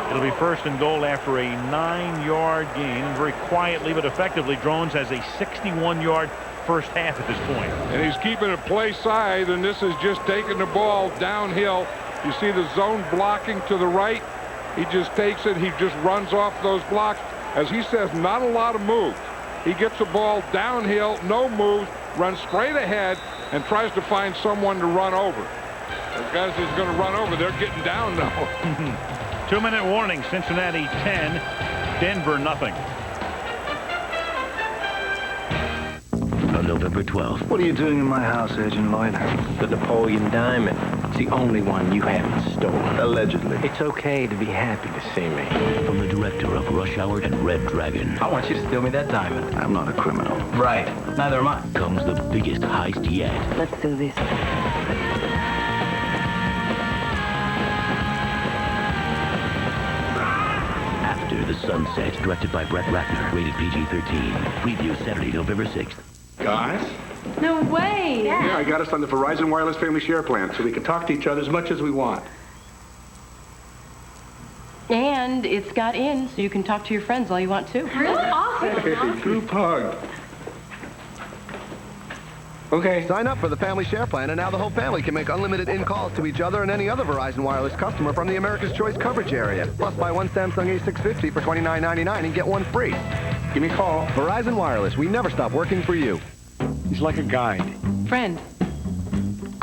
S4: It'll be 1st and goal after a 9-yard gain. And very quietly but effectively, Jones has a 61-yard first half at this point.
S5: And he's keeping it play side, and this is just taking the ball downhill. You see the zone blocking to the right. He just takes it. He just runs off those blocks. As he says, not a lot of moves. He gets the ball downhill, no moves, runs straight ahead, and tries to find someone to run over. Those guys he's going to run over, they're getting down now.
S4: 2-minute warning. Cincinnati 10, Denver nothing.
S2: On November 12th.
S6: What are you doing in my house, Agent Lloyd?
S2: The Napoleon Diamond. It's the only one you haven't stolen.
S6: Allegedly.
S2: It's okay to be happy to see me. From the director of Rush Hour and Red Dragon.
S6: I want you to steal me that diamond. I'm not a criminal. Right. Neither am I.
S2: Comes the biggest heist yet.
S16: Let's do this.
S2: After the Sunset, directed by Brett Ratner. Rated PG-13. Preview Saturday, November 6th.
S8: Guys?
S16: No way.
S8: Yeah, I got us on the Verizon Wireless Family Share Plan, so we can talk to each other as much as we want.
S16: And it's got in, so you can talk to your friends all you want to. Really? Awesome.
S8: Hey, group hug.
S3: Okay. Sign up for the Family Share Plan, and now the whole family can make unlimited in-calls to each other and any other Verizon Wireless customer from the America's Choice coverage area. Plus, buy one Samsung A650 for $29.99 and get one free.
S8: Give me a call.
S3: Verizon Wireless, we never stop working for you.
S8: He's like a guide.
S16: Friend.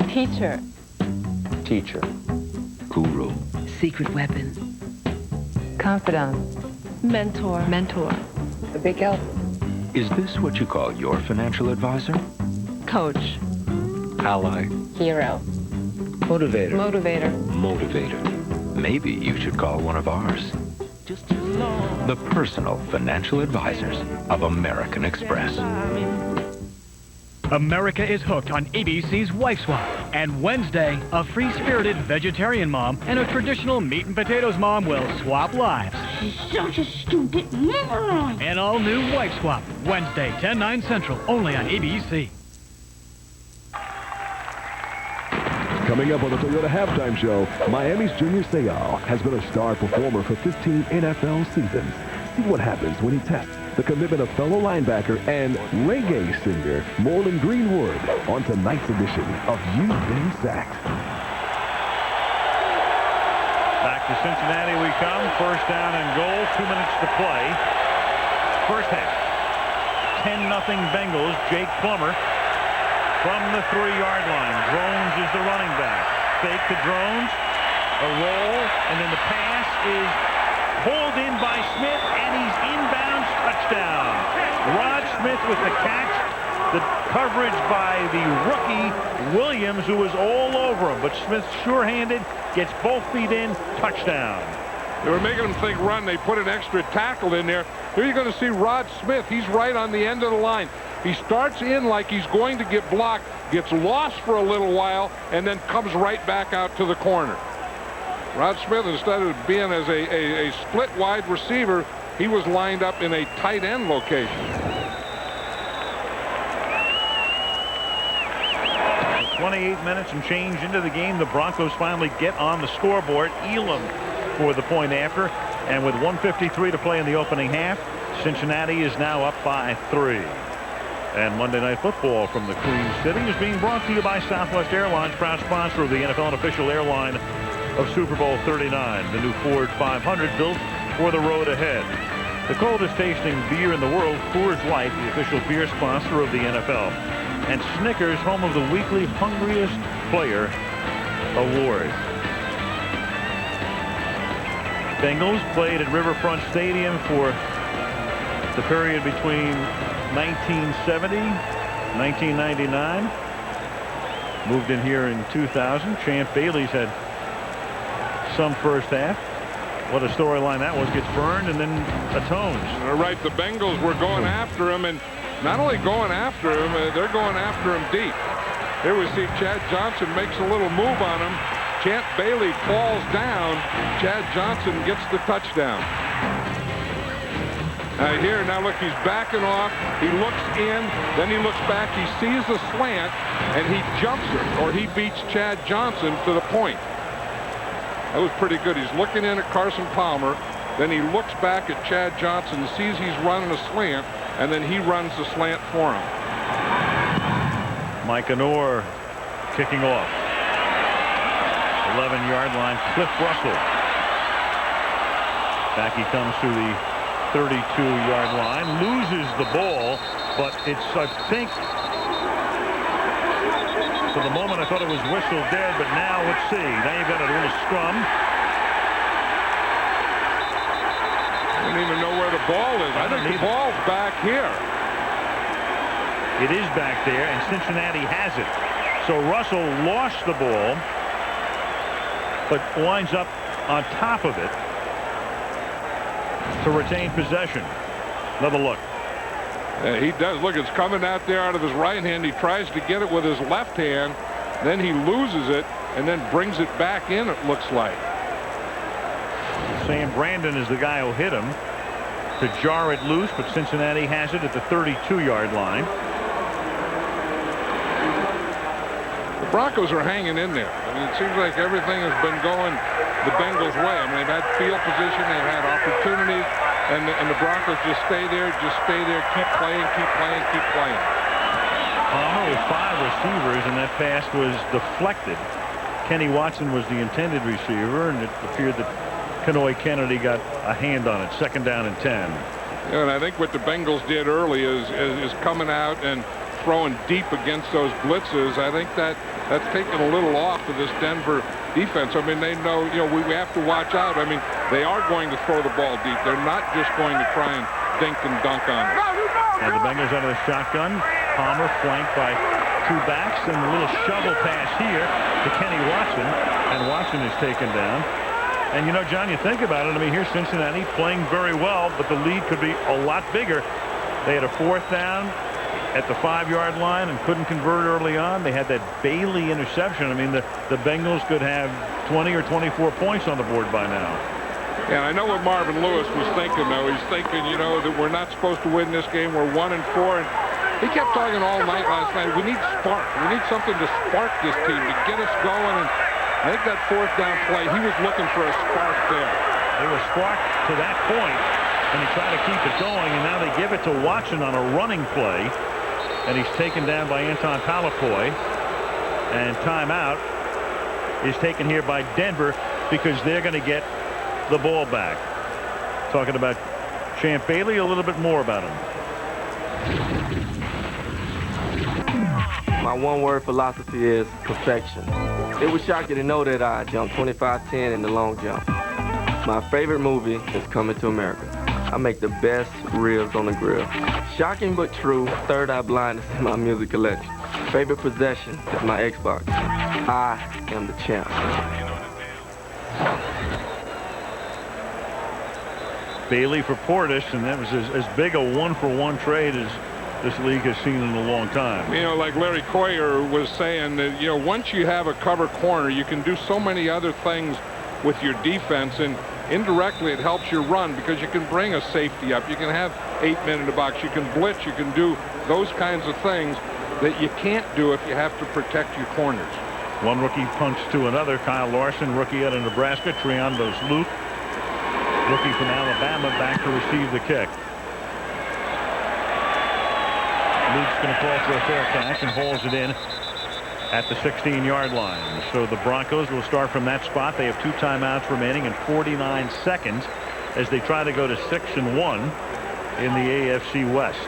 S16: Teacher.
S2: Teacher. Guru.
S12: Secret weapon.
S16: Confidant. Mentor.
S12: Mentor.
S16: A big help.
S2: Is this what you call your financial advisor?
S16: Coach.
S2: Ally.
S16: Hero.
S2: Motivator.
S16: Motivator.
S2: Motivator. Maybe you should call one of ours. The personal financial advisors of American Express.
S23: America is hooked on ABC's Wife Swap. And Wednesday, a free-spirited vegetarian mom and a traditional meat and potatoes mom will swap lives.
S16: She's such a stupid moron.
S23: An all-new Wife Swap. Wednesday, 10/9 Central, only on ABC.
S15: Coming up on the Toyota Halftime Show, Miami's Junior Seau has been a star performer for 15 NFL seasons. See what happens when he tests the commitment of fellow linebacker and reggae singer Morland Greenwood on tonight's edition of You've Been Sacked.
S4: Back to Cincinnati we come. 1st down and goal. 2 minutes to play. First half. 10-0 Bengals. Jake Plummer from the 3-yard line. Drones is the running back. Fake to Drones. A roll. And then the pass is pulled in by Smith, and he's inbounds. Touchdown. Rod Smith with the catch. The coverage by the rookie Williams, who was all over him. But Smith sure-handed, gets both feet in. Touchdown.
S5: They were making him think run. They put an extra tackle in there. Here you're going to see Rod Smith. He's right on the end of the line. He starts in like he's going to get blocked, gets lost for a little while, and then comes right back out to the corner. Rod Smith, instead of being as a split wide receiver, he was lined up in a tight end location.
S4: 28 minutes and change into the game. The Broncos finally get on the scoreboard. Elam for the point after. And with 1:53 to play in the opening half, Cincinnati is now up by 3. And Monday Night Football from the Queen City is being brought to you by Southwest Airlines, proud sponsor of the NFL and official airline of Super Bowl 39, the new Ford 500 built for the road ahead. The coldest tasting beer in the world, Coors Light, the official beer sponsor of the NFL. And Snickers, home of the weekly Hungriest Player Award. Bengals played at Riverfront Stadium for the period between 1970 and 1999. Moved in here in 2000. Champ Bailey's had some first half. What a storyline that was. Gets burned and then atones.
S5: All right, the Bengals were going after him, and not only going after him, they're going after him deep. Here we see Chad Johnson makes a little move on him. Champ Bailey falls down. Chad Johnson gets the touchdown. Here, now look, he's backing off. He looks in, then he looks back. He sees the slant, and he jumps it, or he beats Chad Johnson to the point. That was pretty good. He's looking in at Carson Palmer. Then he looks back at Chad Johnson, sees he's running a slant, and then he runs the slant for him.
S4: Mike Anor kicking off. 11-yard line. Cliff Russell. Back he comes to the 32-yard line. Loses the ball, but it's, I think, for the moment I thought it was whistle dead, but now let's see. Now you've got a little scrum.
S5: I don't even know where the ball is. I think the ball's back here.
S4: It is back there, and Cincinnati has it. So Russell lost the ball, but winds up on top of it to retain possession. Another look.
S5: He does. Look, it's coming out there out of his right hand. He tries to get it with his left hand. Then he loses it and then brings it back in, it looks like.
S4: Sam Brandon is the guy who hit him to jar it loose, but Cincinnati has it at the 32-yard line.
S5: The Broncos are hanging in there. I mean, it seems like everything has been going the Bengals' way. I mean, they've had field position, they've had opportunities, and the Broncos just stay there, keep playing, keep playing, keep playing.
S4: Palmer with 5 receivers, and that pass was deflected. Kenny Watson was the intended receiver, and it appeared that Kenoy Kennedy got a hand on it. 2nd down and 10.
S5: Yeah, and I think what the Bengals did early is coming out and throwing deep against those blitzes. I think that's taken a little off of this Denver defense. I mean, they know, we have to watch out. I mean, they are going to throw the ball deep. They're not just going to try and dink and dunk on it.
S4: And the Bengals out of the shotgun. Palmer flanked by 2 backs, and a little shovel pass here to Kenny Watson, and Watson is taken down. And John, you think about it, I mean, here's Cincinnati playing very well, but the lead could be a lot bigger. They had a 4th down at the 5-yard line and couldn't convert early on. They had that Bailey interception. I mean, the Bengals could have 20 or 24 points on the board by now.
S5: Yeah, I know what Marvin Lewis was thinking, though. He's thinking, that we're not supposed to win this game. We're 1-4. And he kept talking all night last night. We need spark. We need something to spark this team, to get us going. And I think that 4th down play, he was looking for a spark there.
S4: They were sparked to that point, and he tried to keep it going, and now they give it to Watson on a running play. And he's taken down by Anton Talapoy. And timeout is taken here by Denver because they're going to get the ball back. Talking about Champ Bailey, a little bit more about him.
S1: My one-word philosophy is perfection. It would shock you to know that I jumped 25-10 in the long jump. My favorite movie is Coming to America. I make the best ribs on the grill. Shocking but true, third eye blindness in my music collection. Favorite possession is my Xbox. I am the champ.
S4: Bailey for Portis, and that was as big a 1-for-1 trade as this league has seen in a long time.
S5: Like Larry Coyer was saying that, once you have a cover corner, you can do so many other things with your defense, and indirectly it helps your run because you can bring a safety up. You can have 8 men in the box. You can blitz. You can do those kinds of things that you can't do if you have to protect your corners.
S4: One rookie punts to another. Kyle Larson, rookie out of Nebraska. Triandos Luke, rookie from Alabama, back to receive the kick. Luke's going to call for a fair catch and hauls it in at the 16-yard line. So the Broncos will start from that spot. They have 2 timeouts remaining and 49 seconds as they try to go to 6-1 in the AFC West.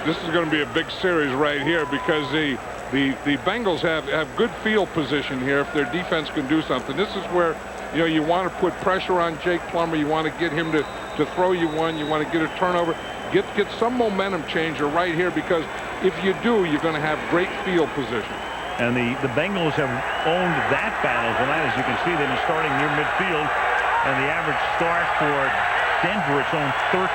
S5: This is going to be a big series right here because the Bengals have good field position here if their defense can do something. This is where, you know, you want to put pressure on Jake Plummer. You want to get him to throw you one. You want to get a turnover. Get some momentum changer right here, because if you do, you're going to have great field position.
S4: And the Bengals have owned that battle tonight. As you can see, they've been starting near midfield, and the average start for Denver, it's on 13.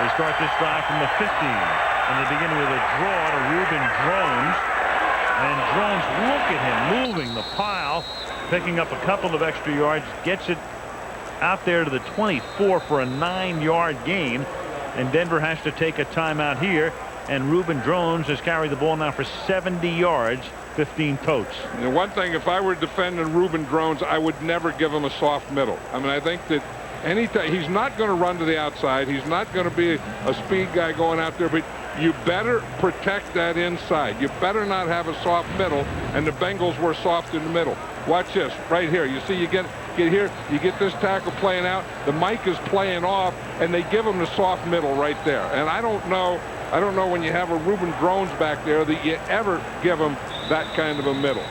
S4: They start this drive from the 15, and they begin with a draw to Reuben Drones. And Drones, look at him moving the pile, picking up a couple of extra yards, gets it out there to the 24 for a 9-yard gain. And Denver has to take a timeout here. And Reuben Drones has carried the ball now for 70 yards, 15 totes.
S5: And one thing, if I were defending Reuben Drones, I would never give him a soft middle. I mean, I think that anytime, he's not going to run to the outside. He's not going to be a speed guy going out there, but you better protect that inside. You better not have a soft middle, and the Bengals were soft in the middle. Watch this right here. You see, you get here, you get this tackle playing out, the Mike is playing off, and they give him the soft middle right there. And I don't know when you have a Reuben Drones back there that you ever give him that kind of a middle.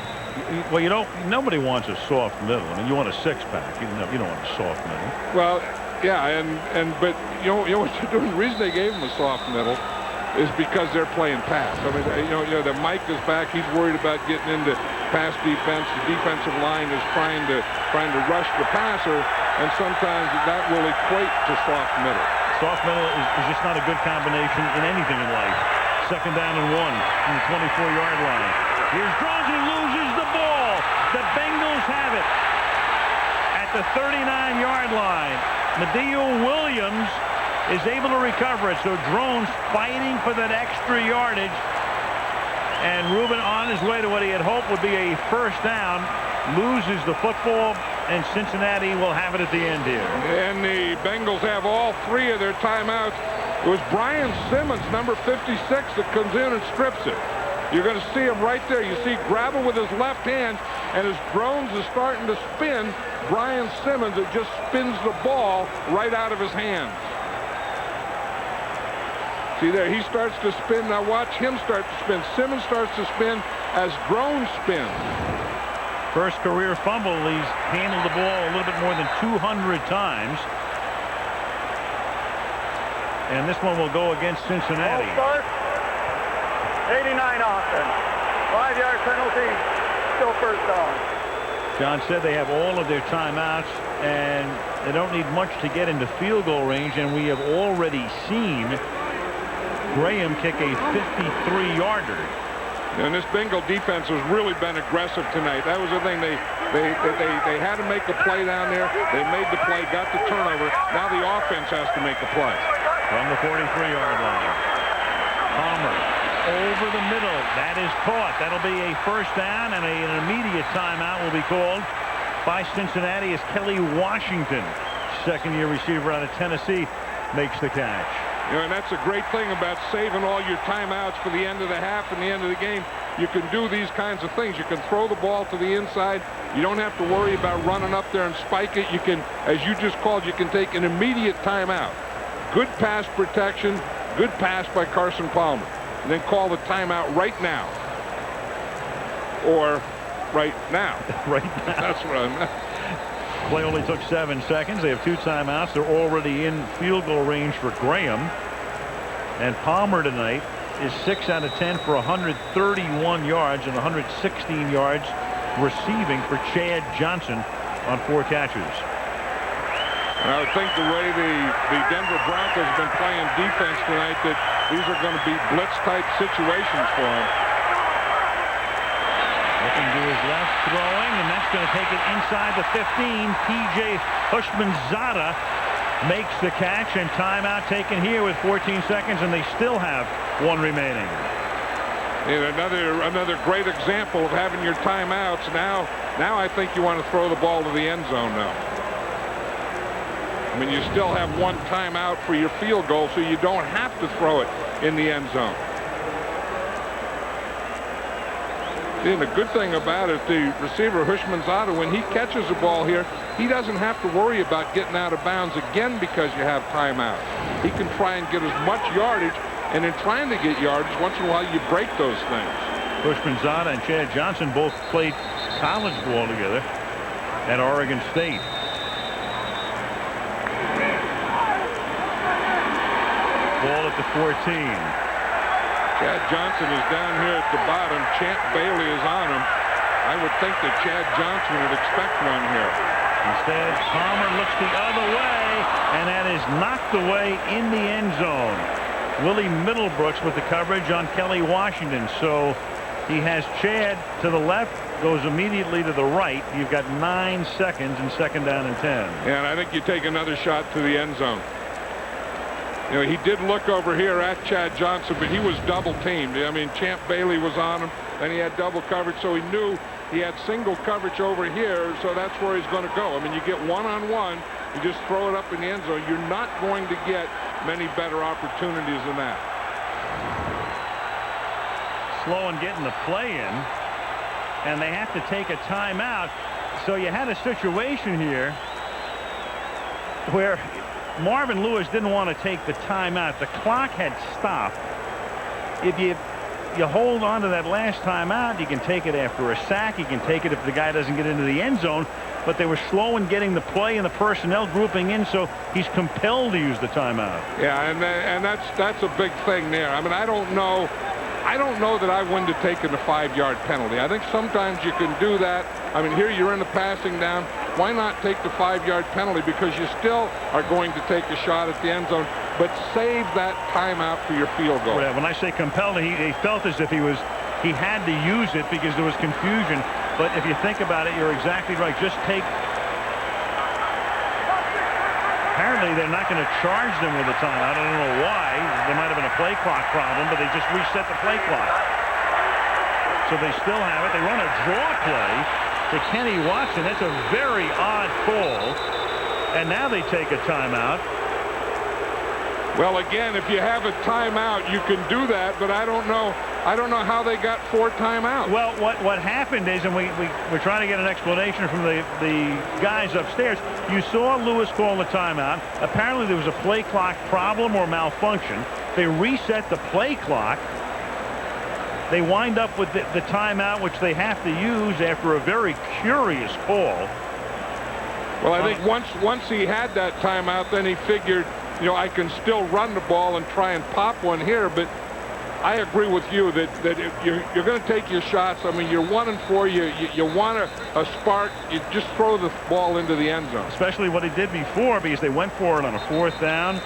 S4: Well, nobody wants a soft middle. I mean, you want a 6-pack. You don't want a soft middle.
S5: Well, yeah, but you know what you're doing. The reason they gave him a soft middle is because they're playing pass. I mean, you know, the Mike is back. He's worried about getting into pass defense. The defensive line is trying to rush the passer, and sometimes that will equate to soft middle.
S4: Soft middle is just not a good combination in anything in life. 2nd down and 1 from the 24-yard line. Here's Drones, who loses the ball. The Bengals have it at the 39-yard line. Medial Williams is able to recover it. So Drones fighting for that extra yardage. And Reuben on his way to what he had hoped would be a 1st down. Loses the football, and Cincinnati will have it at the end here.
S5: And the Bengals have all 3 of their timeouts. It was Brian Simmons, number 56, that comes in and strips it. You're going to see him right there. You see Gravel with his left hand, and as Drones is starting to spin, Brian Simmons, it just spins the ball right out of his hands. See there, he starts to spin. Now watch him start to spin. Simmons starts to spin as Drones spins.
S4: First career fumble. He's handled the ball a little bit more than 200 times. And this one will go against Cincinnati.
S9: Start. 89 offense. 5-yard penalty. Still 1st down.
S4: John said they have all of their timeouts, and they don't need much to get into field goal range. And we have already seen Graham kick a 53-yarder.
S5: And this Bengal defense has really been aggressive tonight. That was the thing. They had to make a play down there. They made the play, got the turnover. Now the offense has to make a play.
S4: From the 43-yard line. Palmer over the middle. That is caught. That'll be a 1st down, and an immediate timeout will be called by Cincinnati as Kelly Washington, 2nd-year receiver out of Tennessee, makes the catch.
S5: You know, and that's a great thing about saving all your timeouts for the end of the half and the end of the game. You can do these kinds of things. You can throw the ball to the inside. You don't have to worry about running up there and spike it. You can, as you just called, you can take an immediate timeout. Good pass protection, good pass by Carson Palmer. And then call the timeout right now. Or right now.
S4: Right now.
S5: That's what I meant.
S4: Play only took 7 seconds. They have 2 timeouts. They're already in field goal range for Graham. And Palmer tonight is 6 out of 10 for 131 yards and 116 yards receiving for Chad Johnson on 4 catches.
S5: And I would think the way the Denver Broncos have been playing defense tonight, that these are going to be blitz-type situations for him.
S4: Looking to his left, throwing, and that's going to take it inside the 15. P.J. Hushmanzada makes the catch, and timeout taken here with 14 seconds, and they still have 1 remaining.
S5: And another great example of having your timeouts. Now I think you want to throw the ball to the end zone now. I mean, you still have 1 timeout for your field goal, so you don't have to throw it in the end zone. And the good thing about it, the receiver, Hushmanzada, when he catches the ball here, he doesn't have to worry about getting out of bounds again because you have timeout. He can try and get as much yardage, and in trying to get yardage, once in a while you break those things.
S4: Hushmanzada and Chad Johnson both played college ball together at Oregon State. Ball at the 14.
S5: Chad Johnson is down here at the bottom. Champ Bailey is on him. I would think that Chad Johnson would expect one here.
S4: Instead, Palmer looks the other way, and that is knocked away in the end zone. Willie Middlebrooks with the coverage on Kelly Washington. So he has Chad to the left, goes immediately to the right. You've got 9 seconds and 2nd down and 10.
S5: Yeah, and I think you take another shot to the end zone. You know, he did look over here at Chad Johnson, but he was double teamed. I mean, Champ Bailey was on him, and he had double coverage, so he knew he had single coverage over here, so that's where he's going to go. I mean, you get one-on-one, you just throw it up in the end zone. You're not going to get many better opportunities than that.
S4: Slow in getting the play in, and they have to take a timeout. So you had a situation here where Marvin Lewis didn't want to take the timeout. The clock had stopped. If you hold on to that last timeout, you can take it after a sack. You can take it if the guy doesn't get into the end zone. But they were slow in getting the play and the personnel grouping in, so he's compelled to use the timeout.
S5: Yeah, and that's a big thing there. I mean, I don't know that I wouldn't have taken the 5-yard penalty. I think sometimes you can do that. I mean, here you're in the passing down. Why not take the 5-yard penalty? Because you still are going to take a shot at the end zone, but save that timeout for your field goal.
S4: When I say compelled, he felt as if he had to use it because there was confusion. But if you think about it, you're exactly right. Just take. Apparently, they're not going to charge them with a timeout. I don't know why. There might have been a play clock problem, but they just reset the play clock. So they still have it. They run a draw play to Kenny Watson. That's a very odd call. And now they take a timeout.
S5: Well, again, if you have a timeout, you can do that, but I don't know how they got 4 timeouts.
S4: Well, what happened is, and we're trying to get an explanation from the guys upstairs. You saw Lewis call the timeout. Apparently there was a play clock problem or malfunction. They reset the play clock. They wind up with the timeout, which they have to use after a very curious call.
S5: Well, I think once he had that timeout, then he figured, you know, I can still run the ball and try and pop one here. But I agree with you that if you're going to take your shots. I mean, you're 1-4. You want a spark. You just throw the ball into the end zone.
S4: Especially what he did before, because they went for it on a 4th down.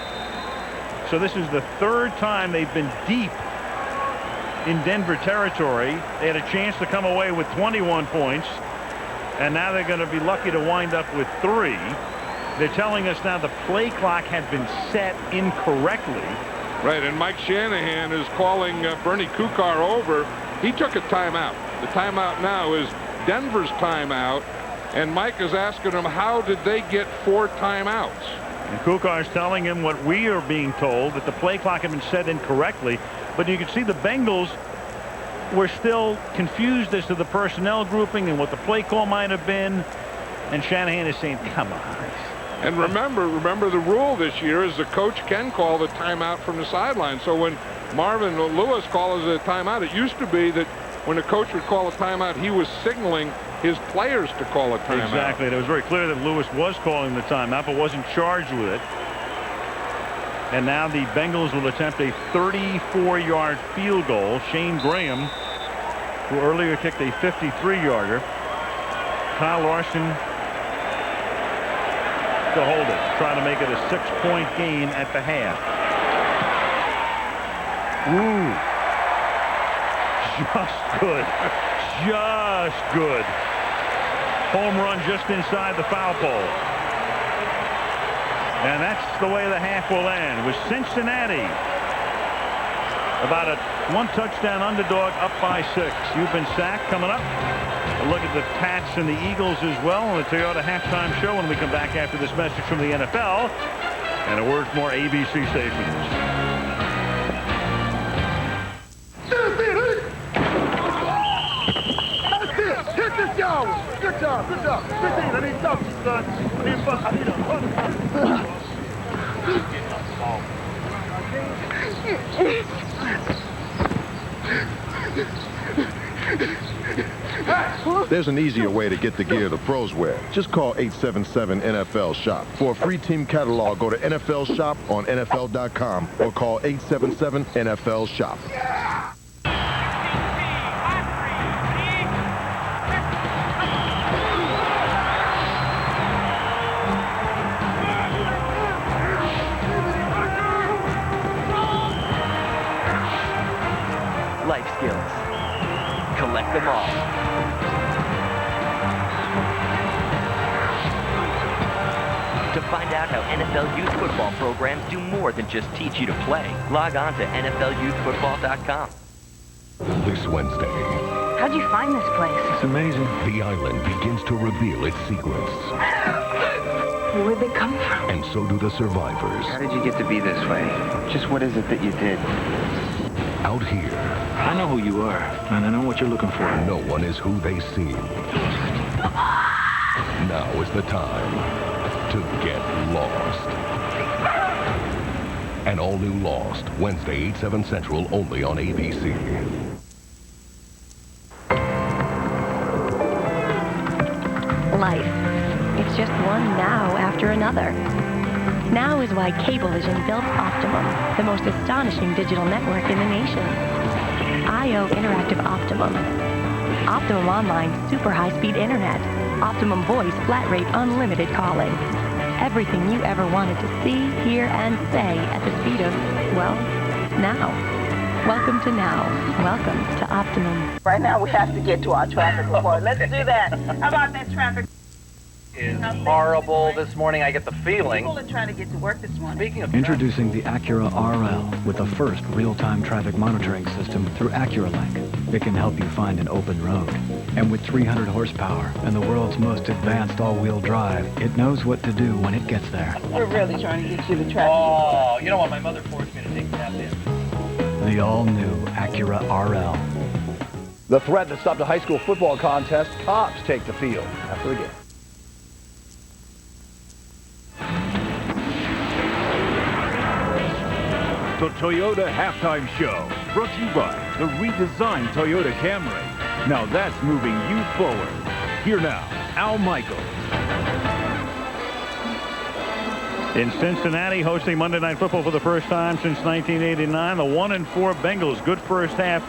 S4: So this is the 3rd time they've been deep in Denver territory. They had a chance to come away with 21 points, and now they're going to be lucky to wind up with 3. They're telling us now the play clock had been set incorrectly.
S5: Right, and Mike Shanahan is calling Bernie Kukar over. He took a timeout. The timeout now is Denver's timeout, and Mike is asking him, how did they get 4 timeouts?
S4: And Kukar's telling him what we are being told, that the play clock had been set incorrectly. But you can see the Bengals were still confused as to the personnel grouping and what the play call might have been. And Shanahan is saying, come on.
S5: And remember the rule this year is the coach can call the timeout from the sideline. So when Marvin Lewis calls a timeout, it used to be that when the coach would call a timeout, he was signaling his players to call a timeout.
S4: Exactly. And it was very clear that Lewis was calling the timeout, but wasn't charged with it. And now the Bengals will attempt a 34-yard field goal. Shane Graham, who earlier kicked a 53-yarder. Kyle Larson to hold it, trying to make it a 6-point game at the half. Ooh. Just good. Just good. Home run just inside the foul pole. And that's the way the half will end, with Cincinnati about a 1-touchdown underdog, up by 6. You've been sacked. Coming up, a look at the Pats and the Eagles as well on the Toyota halftime show when we come back after this message from the NFL and a word from more ABC stations.
S9: Let's just go. Good job. Good job. 15. I need touches, son. I need a
S10: There's an easier way to get the gear the pros wear. Just call 877-NFL-SHOP. For a free team catalog, go to NFL Shop on NFL.com or call 877-NFL-SHOP.
S24: Life skills. Collect them all. To find out how NFL youth football programs do more than just teach you to play, log on to NFLYouthFootball.com.
S13: This Wednesday,
S21: How'd you find this place?
S13: it's amazing. The island begins to reveal its secrets.
S21: Where'd they come from?
S13: And so do the survivors.
S6: How did you get to be this way? Just what is it that you did?
S13: Out here,
S6: I know who you are, and I know what you're looking for.
S13: no one is who they seem. Now is the time to get lost. An all-new Lost, Wednesday, 8/7 Central, only on ABC.
S12: Life. It's just one now after another. Now is why Cablevision built Optimum, the most astonishing digital network in the nation. IO Interactive Optimum. Optimum Online super high-speed internet. Optimum Voice flat rate unlimited calling. Everything you ever wanted to see, hear, and say at the speed of, well, now. Welcome to now. Welcome to Optimum.
S21: Right now we have to get to our traffic report. Let's do that. How about that traffic?
S24: Is horrible this morning. I get the feeling.
S21: People are trying to get to work this morning.
S24: Speaking of
S14: Introducing the Acura RL with the first real-time traffic monitoring system through AcuraLink. It can help you find an open road. And with 300 horsepower and the world's most advanced all-wheel drive, it knows what to do when it gets there.
S21: We're really trying to get you the traffic.
S24: Oh, you know what? My mother forced me to take that in.
S14: The all-new Acura RL.
S17: The threat that stopped a high school football contest, cops take the field after the game.
S19: The Toyota Halftime Show, brought to you by the redesigned Toyota Camry. Now that's moving you forward. Here now, Al Michaels.
S4: In Cincinnati, hosting Monday Night Football for the first time since 1989, the 1-4 Bengals, good first half.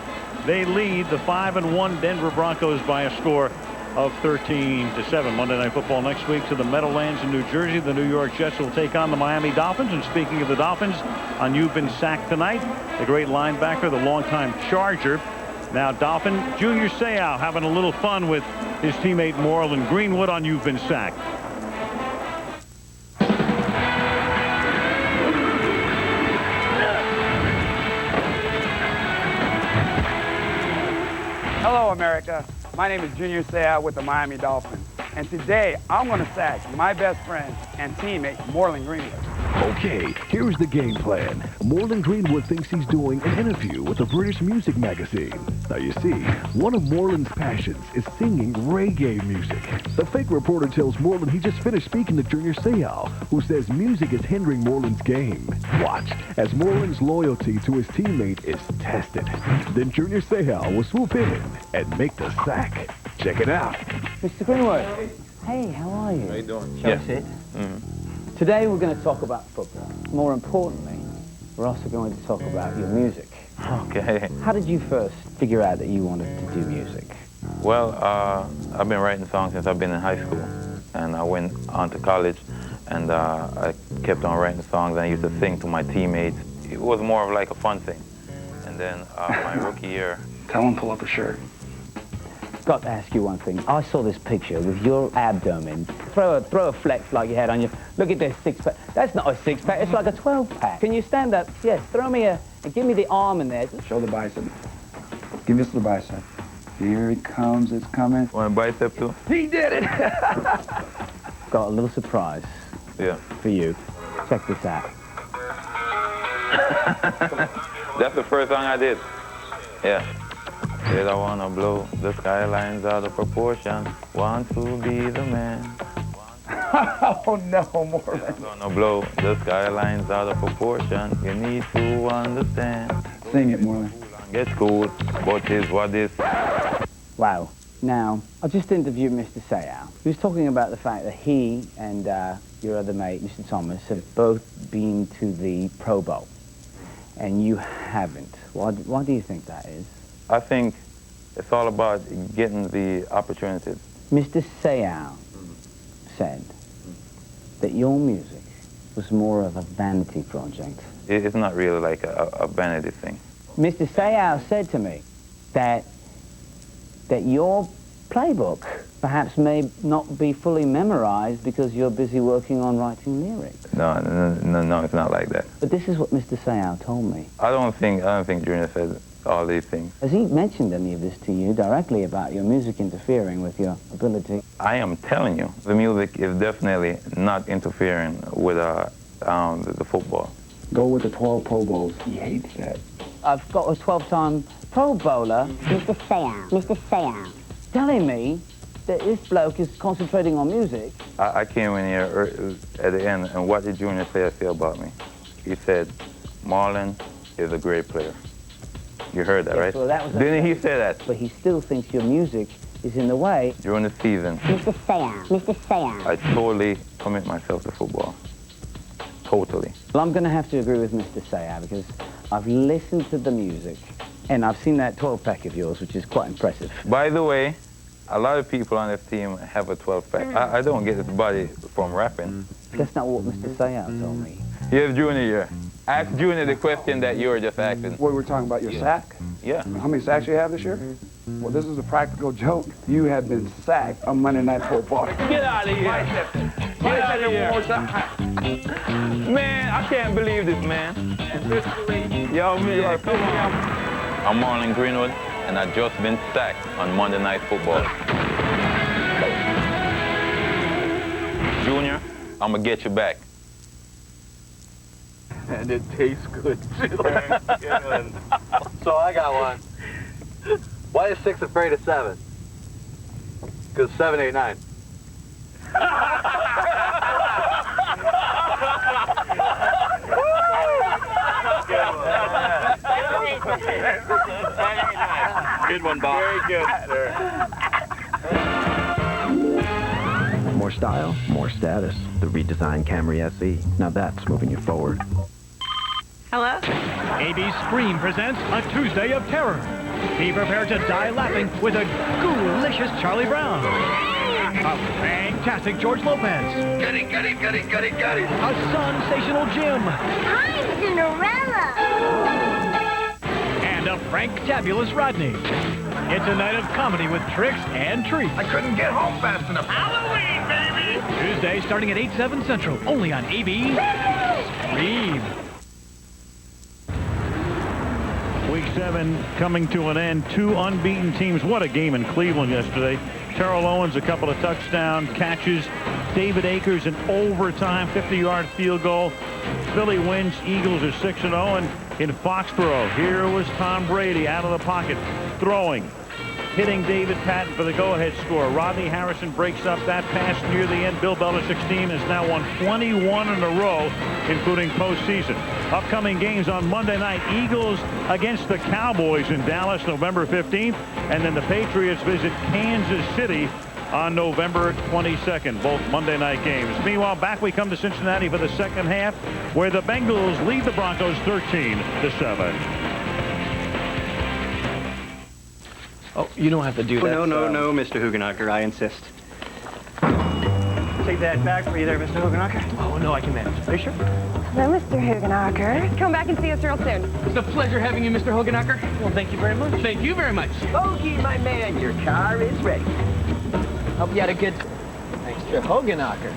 S4: They lead the 5-1 Denver Broncos by a score of 13-7. Monday Night Football next week to the Meadowlands in New Jersey. The New York Jets will take on the Miami Dolphins. And speaking of the Dolphins, on You've Been Sacked tonight, the great linebacker, the longtime Charger, now Dolphin, Junior Seau, having a little fun with his teammate Moreland Greenwood on You've Been Sacked.
S20: Hello, America. My name is Junior Seau with the Miami Dolphins. And today, I'm going to sack my best friend and teammate, Moreland Greenwood.
S15: Okay, here's the game plan. Moreland Greenwood thinks he's doing an interview with a British music magazine. Now you see, one of Moreland's passions is singing reggae music. The fake reporter tells Moreland he just finished speaking to Junior Seau, who says music is hindering Moreland's game. Watch as Moreland's loyalty to his teammate is tested. Then Junior Seau will swoop in and make the sack. Check it out.
S22: Mr. Greenwood. Hey, how are you?
S27: How you doing?
S22: Shall we sit? Today we're going to talk about football. More importantly, we're also going to talk about your music.
S27: Okay.
S22: How did you first figure out that you wanted to do music?
S27: Well, I've been writing songs since I've been in high school. And I went on to college, and I kept on writing songs. I used to sing to my teammates. It was more of like a fun thing. And then my rookie year...
S22: Tell him pull up a shirt. Got to ask you one thing. I saw this picture with your abdomen. Throw a flex like you had on you. Look at this six-pack. That's not a six-pack. It's like a 12-pack. Can you stand up? Yes. Throw me and give me the arm in there. Show the bicep. Give us the bicep. Here it comes. It's coming.
S27: Want a bicep too?
S22: He did it. Got a little surprise.
S27: Yeah.
S22: For you. Check this out.
S27: That's the first song I did. Yeah. Said I wanna blow the skylines out of proportion. Want to be the man.
S20: Oh, no, more.
S27: I'm gonna blow the skylines out of proportion. You need to understand.
S20: Sing it, Moreland.
S27: Get cool, but is what is.
S22: Wow. Now, I just interviewed Mr. Sayal. He was talking about the fact that he and your other mate, Mr. Thomas, have both been to the Pro Bowl, and you haven't. Why do you think that is?
S27: I think it's all about getting the opportunities.
S22: Mr. Sayal said that your music was more of a vanity project.
S27: It's not really like a vanity thing.
S22: Mr. Sayal said to me that your playbook perhaps may not be fully memorized because you're busy working on writing lyrics.
S27: No, it's not like that.
S22: But this is what Mr. Sayal told me.
S27: I don't think Junior said all these things.
S22: Has he mentioned any of this to you directly about your music interfering with your ability?
S27: I am telling you, the music is definitely not interfering with the football.
S20: Go with the 12 Pro Bowls. He hates that.
S22: I've got a 12-time Pro Bowler,
S21: Mr. Sayal. Mr. Sayal.
S22: telling me that this bloke is concentrating on music.
S27: I came in here at the end, and what did Junior say about me? He said, Marlon is a great player. You heard that,
S22: Yes,
S27: right?
S22: well, that was
S27: Didn't he say that?
S22: But he still thinks your music is in the way.
S27: During the season,
S21: Mr. Sayal. Mr. Sayal.
S27: I totally commit myself to football. Totally.
S22: Well, I'm going to have to agree with Mr. Sayal because I've listened to the music and I've seen that 12-pack of yours, which is quite impressive.
S27: By the way, a lot of people on this team have a 12-pack. I don't get this body from rapping.
S22: That's not what Mr. Sayal told me.
S27: Here's Junior here. Ask Junior the question that you were just asking.
S20: What, we're talking about your sack?
S27: Yeah.
S20: How many sacks you have this year? Well, this is a practical joke. You have been sacked on Monday Night Football.
S27: Get out of here. Get out of here.
S20: One more time.
S27: Man, I can't believe this, man. Yo, man, come on. I'm Marlon Greenwood, and I've just been sacked on Monday Night Football. Junior, I'm going to get you back.
S1: And it tastes good, too. So I got one. Why is 6 afraid of 7? Because 7 ain't 9.
S3: Good one, Bob.
S1: Very good, sir.
S7: More style, more status. The redesigned Camry SE. Now that's moving you forward.
S23: Hello? AB's Scream presents A Tuesday of Terror. Be prepared to die laughing with a ghoulicious Charlie Brown. A fantastic George Lopez.
S3: Got it, got it, got it, got it, got it.
S23: A sensational Jim.
S21: I'm Cinderella.
S23: And a Frank-tabulous Rodney. It's a night of comedy with tricks and treats.
S3: I couldn't get home fast enough. Halloween, baby!
S23: Tuesday starting at 8/7 Central, only on AB Scream.
S4: Week 7 coming to an end. 2 unbeaten teams. What a game in Cleveland yesterday. Terrell Owens, a couple of touchdown catches. David Akers, an overtime 50-yard field goal. Philly wins. Eagles are 6-0. And in Foxborough, here was Tom Brady out of the pocket, throwing, hitting David Patton for the go-ahead score. Rodney Harrison breaks up that pass near the end. Bill Belichick's team has now won 21 in a row, including postseason. Upcoming games on Monday night, Eagles against the Cowboys in Dallas, November 15th, and then the Patriots visit Kansas City on November 22nd, both Monday night games. Meanwhile, back we come to Cincinnati for the second half, where the Bengals lead the Broncos 13-7.
S8: Oh, you don't have to do that.
S11: No, Mr. Hugenacker, I insist. Take that back for you there, Mr. Hugenacker.
S23: Oh, no, I can manage. Are you sure?
S18: Hello, Mr. Hugenacker. Come back and see us real soon.
S23: It's a pleasure having you, Mr. Hugenacker. Well, thank you very much. Thank you very much.
S11: Bogey, my man, your car is ready. Hope you had a good... Mr. Hugenacker.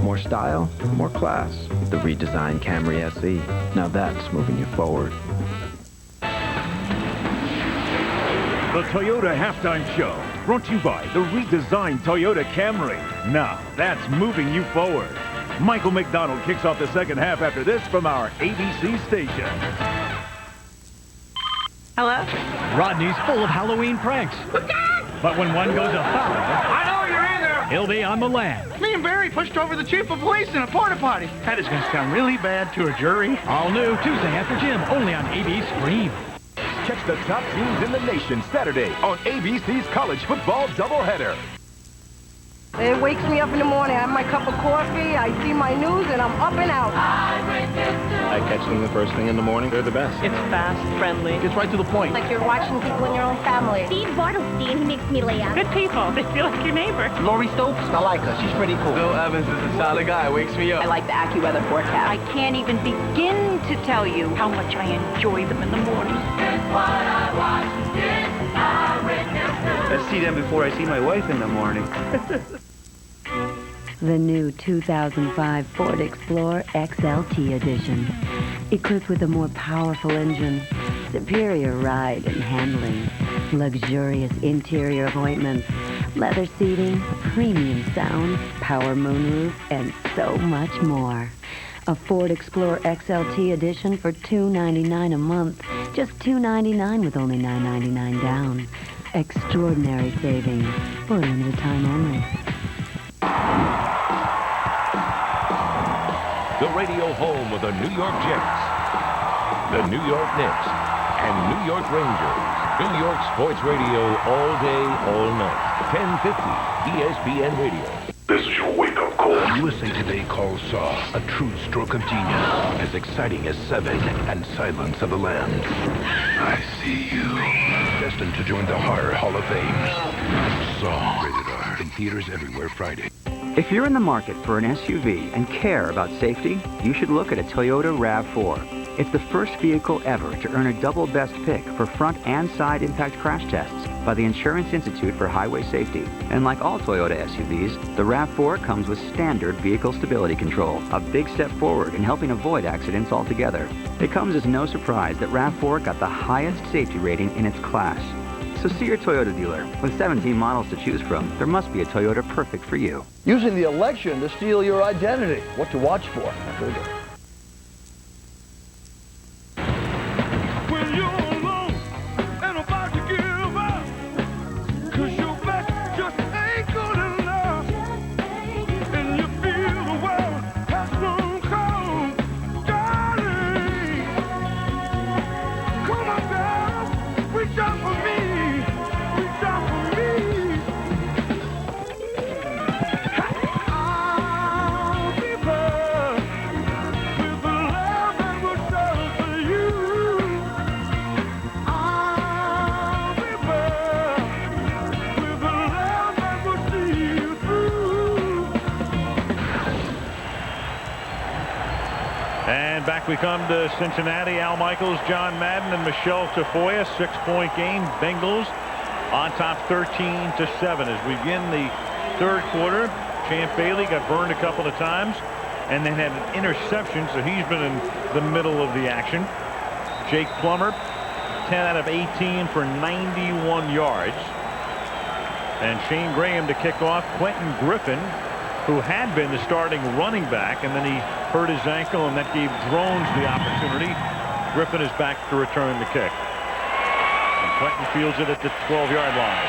S7: More style, more class. The redesigned Camry SE. Now that's moving you forward.
S19: The Toyota Halftime Show, brought to you by the redesigned Toyota Camry. Now, that's moving you forward. Michael McDonald kicks off the second half after this from our ABC station.
S23: Hello? Rodney's full of Halloween pranks. But when one goes afoul,
S3: I know you're in there.
S23: he'll be on the lam.
S3: Me and Barry pushed over the chief of police in a porta potty. That is going to sound really bad to a jury.
S23: All new Tuesday after gym, only on AB Scream.
S15: Catch the top teams in the nation Saturday on ABC's College Football Doubleheader.
S2: It wakes me up in the morning. I have my cup of coffee, I see my news, and I'm up and out.
S8: I catch them the first thing in the morning. They're the best.
S11: It's fast, friendly.
S8: Gets right to the point.
S2: Like you're watching people in your own family.
S12: Steve Bartlestein, he makes me laugh.
S18: Good people. They feel like your neighbor.
S11: Lori Stokes, I like her. She's pretty cool.
S8: Bill Evans is a solid guy. Wakes me up.
S18: I like the AccuWeather forecast. I can't even begin to tell you how much I enjoy them in the morning.
S11: I see them before I see my wife in the morning.
S5: The new 2005 Ford Explorer XLT Edition. Equipped with a more powerful engine, superior ride and handling, luxurious interior appointments, leather seating, premium sound, power moonroof, and so much more. A Ford Explorer XLT Edition for $299 a month. Just $299 with only $999 down. Extraordinary savings for a limited time only.
S15: The radio home of the New York Jets, the New York Knicks, and New York Rangers. New York Sports Radio all day, all night. 1050 ESPN Radio.
S13: This is your wake-up call. USA Today calls Saw a true stroke of genius, as exciting as Seven and Silence of the Lambs. I see you. Destined to join the Horror Hall of Fame. Saw. Rated R. In theaters everywhere Friday.
S9: If you're in the market for an SUV and care about safety, you should look at a Toyota RAV4. It's the first vehicle ever to earn a double best pick for front and side impact crash tests by the Insurance Institute for Highway Safety. And like all Toyota SUVs, the RAV4 comes with standard vehicle stability control, a big step forward in helping avoid accidents altogether. It comes as no surprise that RAV4 got the highest safety rating in its class. So see your Toyota dealer. With 17 models to choose from, there must be a Toyota perfect for you.
S17: Using the election to steal your identity. What to watch for.
S3: When you're alone and about to give up, 'cause your back just ain't good enough, and you feel the world has grown cold, darling, come on down, reach out for me.
S4: And back we come to Cincinnati. Al Michaels, John Madden, and Michelle Tafoya. 6-point game. Bengals on top 13-7 as we begin the third quarter. Champ Bailey got burned a couple of times and then had an interception, so he's been in the middle of the action. Jake Plummer, 10 out of 18 for 91 yards. And Shane Graham to kick off. Quentin Griffin, who had been the starting running back, and then he hurt his ankle, and that gave Drones the opportunity. Griffin is back to return the kick. And Quentin fields it at the 12-yard line.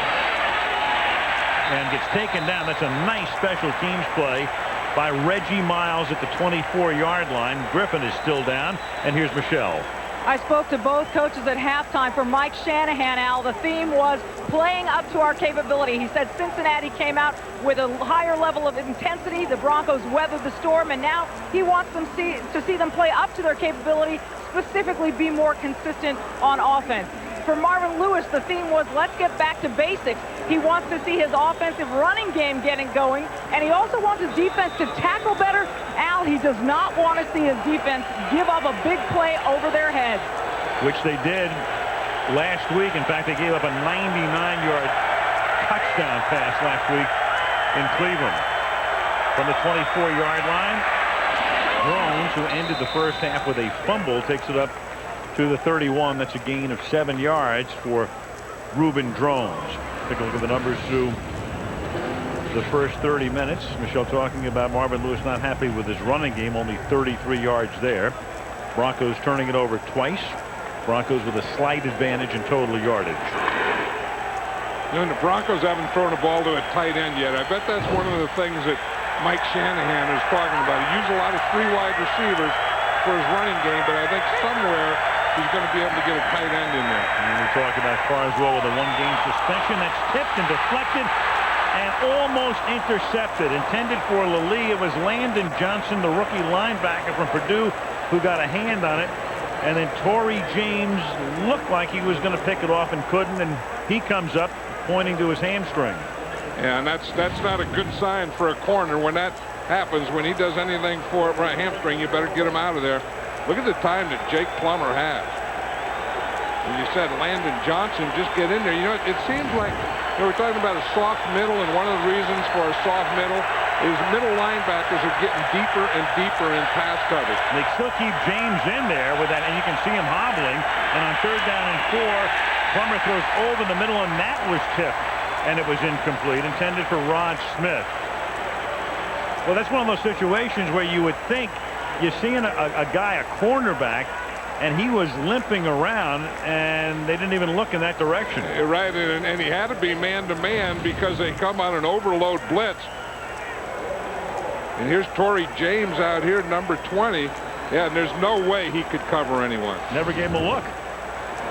S4: And gets taken down. That's a nice special teams play by Reggie Miles at the 24-yard line. Griffin is still down, and here's Michelle.
S10: I spoke to both coaches at halftime. For Mike Shanahan, Al, the theme was playing up to our capability. He said Cincinnati came out with a higher level of intensity. The Broncos weathered the storm, and now he wants them to see them play up to their capability, specifically be more consistent on offense. For Marvin Lewis, the theme was let's get back to basics. He wants to see his offensive running game getting going, and he also wants his defense to tackle better. Al, he does not want to see his defense give up a big play over their heads.
S4: Which they did last week. In fact, they gave up a 99-yard touchdown pass last week in Cleveland. From the 24-yard line, Drones, who ended the first half with a fumble, takes it up to the 31. That's a gain of 7 yards for Reuben Drones. Take a look at the numbers through the first 30 minutes. Michelle talking about Marvin Lewis not happy with his running game, only 33 yards there. Broncos turning it over twice. Broncos with a slight advantage in total yardage.
S3: You know, the Broncos haven't thrown a ball to a tight end yet. I bet that's one of the things that Mike Shanahan is talking about. He used a lot of 3 wide receivers for his running game, but I think somewhere he's going to be able to get a tight end in there.
S4: And we talk about Carswell with a 1-game suspension. That's tipped and deflected and almost intercepted. Intended for Lally. It was Landon Johnson, the rookie linebacker from Purdue, who got a hand on it. And then Torrey James looked like he was going to pick it off and couldn't, and he comes up pointing to his hamstring.
S3: Yeah, and that's not a good sign for a corner when that happens. When he does anything for a hamstring, you better get him out of there. Look at the time that Jake Plummer has. And you said Landon Johnson, just get in there. You know, it seems like we're talking about a soft middle, and one of the reasons for a soft middle is middle linebackers are getting deeper and deeper in pass coverage.
S4: They still keep James in there with that, and you can see him hobbling. And on 3rd down and 4, Plummer throws over the middle, and that was tipped, and it was incomplete, intended for Rod Smith. Well, that's one of those situations where you would think you're seeing a guy, a cornerback, and he was limping around, and they didn't even look in that direction.
S3: Right, and he had to be man-to-man because they come on an overload blitz. And here's Torrey James out here, number 20. Yeah, and there's no way he could cover anyone.
S4: Never gave him a look.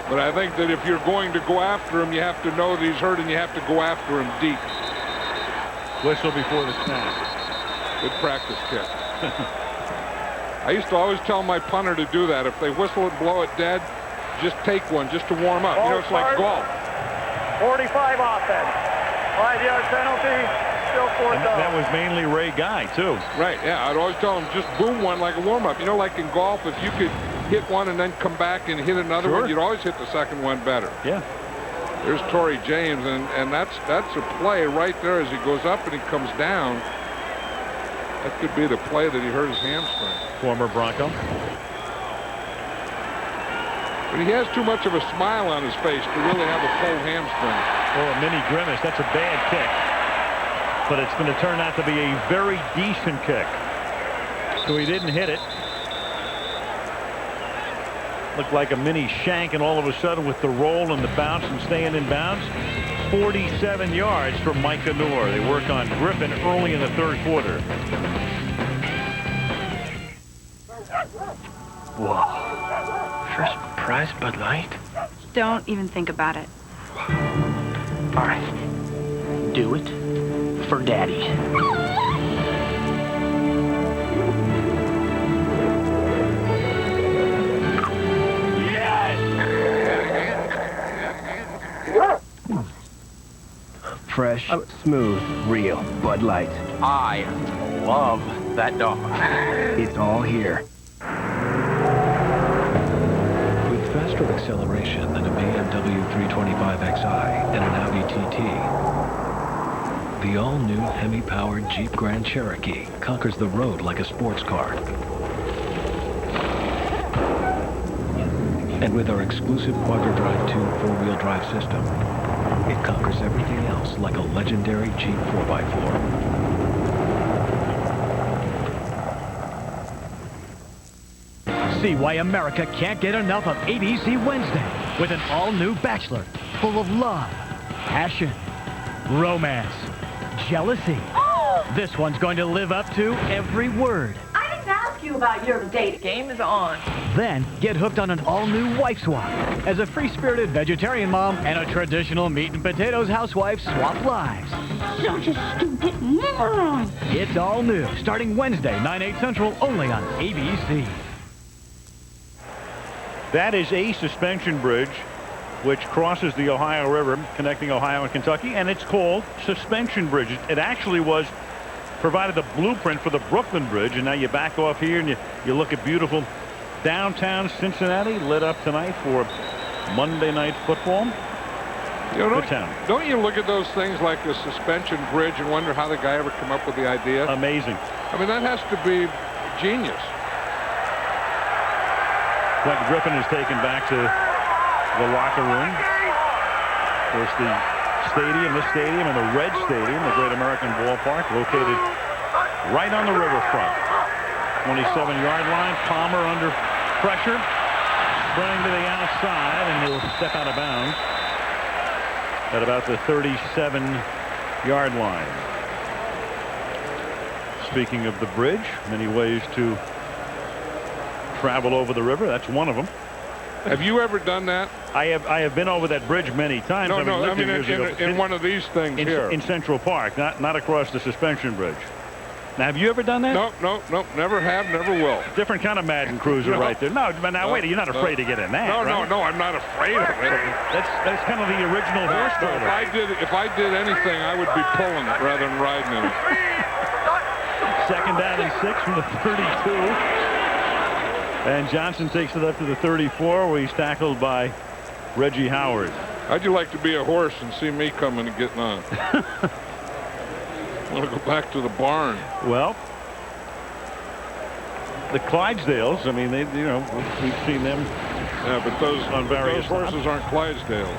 S3: But I think that if you're going to go after him, you have to know that he's hurt, and you have to go after him deep.
S4: Whistle before the snap.
S3: Good practice kick. I used to always tell my punter to do that. If they whistle and blow it dead, just take one just to warm up. You know, it's like golf.
S6: 45 offense. 5-yard penalty. Still 4th down.
S4: That was mainly Ray Guy, too.
S3: Right, yeah. I'd always tell him just boom one like a warm-up. You know, like in golf, if you could hit one and then come back and hit another one, you'd always hit the second one better.
S4: Yeah.
S3: There's Torrey James, and that's a play right there as he goes up and he comes down. That could be the play that he hurt his hamstring.
S4: Former Bronco.
S3: But he has too much of a smile on his face to really have a full hamstring.
S4: Or a mini grimace. That's a bad kick. But it's going to turn out to be a very decent kick. So he didn't hit it. Looked like a mini shank, and all of a sudden with the roll and the bounce and staying in bounds, 47 yards for Micah Noor. They work on Griffin early in the 3rd quarter.
S11: Whoa. First prize Bud Light?
S18: Don't even think about it.
S11: All right. Do it for Daddy. Fresh, smooth, real Bud Light. I love that dog. It's all here.
S15: With faster acceleration than a BMW 325xi and an Audi TT, the all-new Hemi-powered Jeep Grand Cherokee conquers the road like a sports car. And with our exclusive Quadra-Drive 2 4-wheel drive system, it conquers everything else like a legendary Jeep 4x4.
S23: See why America can't get enough of ABC Wednesday with an all-new Bachelor full of love, passion, romance, jealousy. This one's going to live up to every word.
S14: I didn't ask you about your date. Game is on.
S23: Then get hooked on an all-new wife swap as a free-spirited vegetarian mom and a traditional meat and potatoes housewife swap lives.
S14: Such a stupid moron.
S23: It's all new, starting Wednesday, 9/8 Central, only on ABC.
S4: That is a suspension bridge which crosses the Ohio River, connecting Ohio and Kentucky, and it's called Suspension Bridge. It actually was provided the blueprint for the Brooklyn Bridge, and now you back off here and you look at beautiful downtown Cincinnati, lit up tonight for Monday Night Football.
S3: You know, don't you look at those things like the suspension bridge and wonder how the guy ever came up with the idea?
S4: Amazing.
S3: I mean, that has to be genius.
S4: Quentin Griffin is taken back to the locker room. Of course, the stadium, this stadium, and the Red Stadium, the Great American Ballpark, located right on the riverfront. 27-yard line. Palmer under pressure. Running to the outside, and he'll step out of bounds at about the 37-yard line. Speaking of the bridge, many ways to travel over the river. That's one of them.
S3: Have you ever done that?
S4: I have been over that bridge many times.
S3: No, I mean in one of these things here.
S4: In Central Park, not across the suspension bridge. Now, have you ever done that?
S3: No, never have, never will.
S4: Different kind of Madden cruiser right there. No, but now wait, you're not afraid to get in that,
S3: No,
S4: right?
S3: no, I'm not afraid of it.
S4: That's kind of the original horse trailer.
S3: If I did anything, I would be pulling it rather than riding in it.
S4: Second down and 6 from the 32. And Johnson takes it up to the 34, where he's tackled by Reggie Howard.
S3: How'd you like to be a horse and see me coming and getting on? I want to go back to the barn.
S4: Well, the Clydesdales, I mean, we've seen them.
S3: Yeah, but those horses aren't Clydesdales.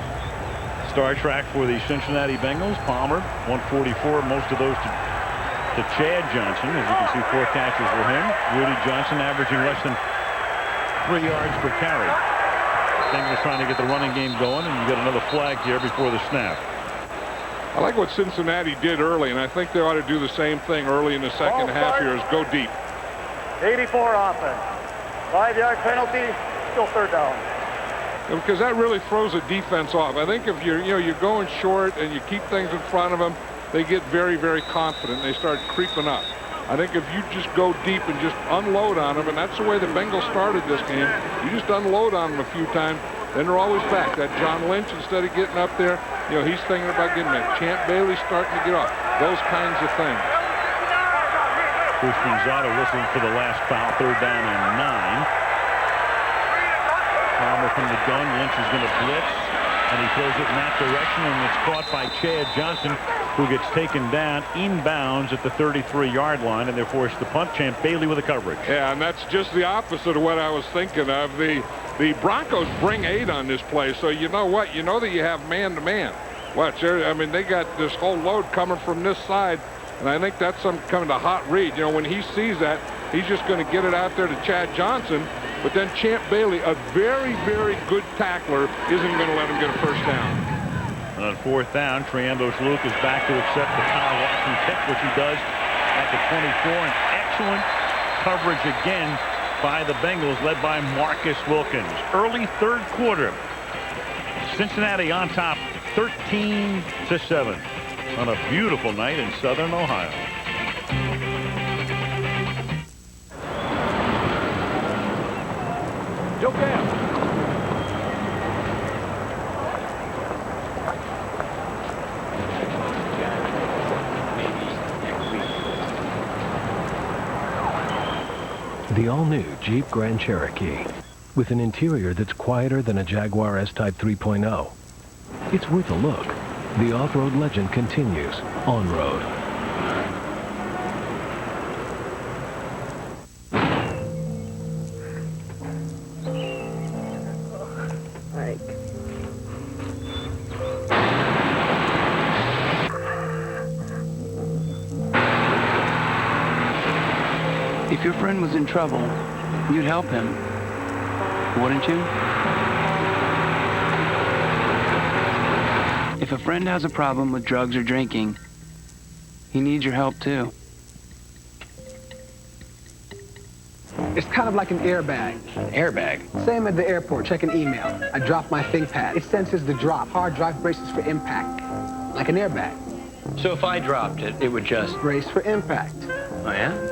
S4: Star track for the Cincinnati Bengals. Palmer, 144, most of those to Chad Johnson. As you can see, 4 catches for him. Rudy Johnson averaging less than 3 yards per carry. Bengals trying to get the running game going, and you get another flag here before the snap.
S3: I like what Cincinnati did early, and I think they ought to do the same thing early in the second half here, is go deep.
S6: 84 offense. 5-yard penalty, still third down.
S3: Because that really throws a defense off. I think if you're going short and you keep things in front of them, they get very, very confident. They start creeping up. I think if you just go deep and just unload on them, and that's the way the Bengals started this game, you just unload on them a few times, then they're always back. That John Lynch, instead of getting up there, he's thinking about getting that. Champ Bailey starting to get up. Those kinds of things.
S4: Bruce Gonzaga whistling for the last foul. Third down and 9. Palmer from the gun. Lynch is going to blitz, and he throws it in that direction, and it's caught by Chad Johnson, who gets taken down inbounds at the 33-yard line, and they're forced to punt. Champ Bailey with the coverage.
S3: Yeah, and that's just the opposite of what I was thinking of. The Broncos bring 8 on this play, so you know what? You know that you have man-to-man. Watch there. I mean, they got this whole load coming from this side, and I think that's some kind of a hot read. When he sees that, he's just going to get it out there to Chad Johnson, but then Champ Bailey, a very, very good tackler, isn't going to let him get a first down.
S4: And on 4th down, Triandos Luke is back to accept the Kyle Watson kick, which he does at the 24. An excellent coverage again by the Bengals, led by Marcus Wilkins. Early third quarter, Cincinnati on top, 13-7, on a beautiful night in Southern Ohio.
S3: Joe Cam.
S15: The all-new Jeep Grand Cherokee, with an interior that's quieter than a Jaguar S-Type 3.0. It's worth a look. The off-road legend continues on-road.
S16: If your friend was in trouble, you'd help him, wouldn't you? If a friend has a problem with drugs or drinking, he needs your help too.
S20: It's kind of like an airbag.
S16: Airbag?
S20: Same at the airport, check an email. I drop my ThinkPad. It senses the drop. Hard drive braces for impact. Like an airbag.
S16: So if I dropped it, it would just...
S20: Brace for impact.
S16: Oh, yeah?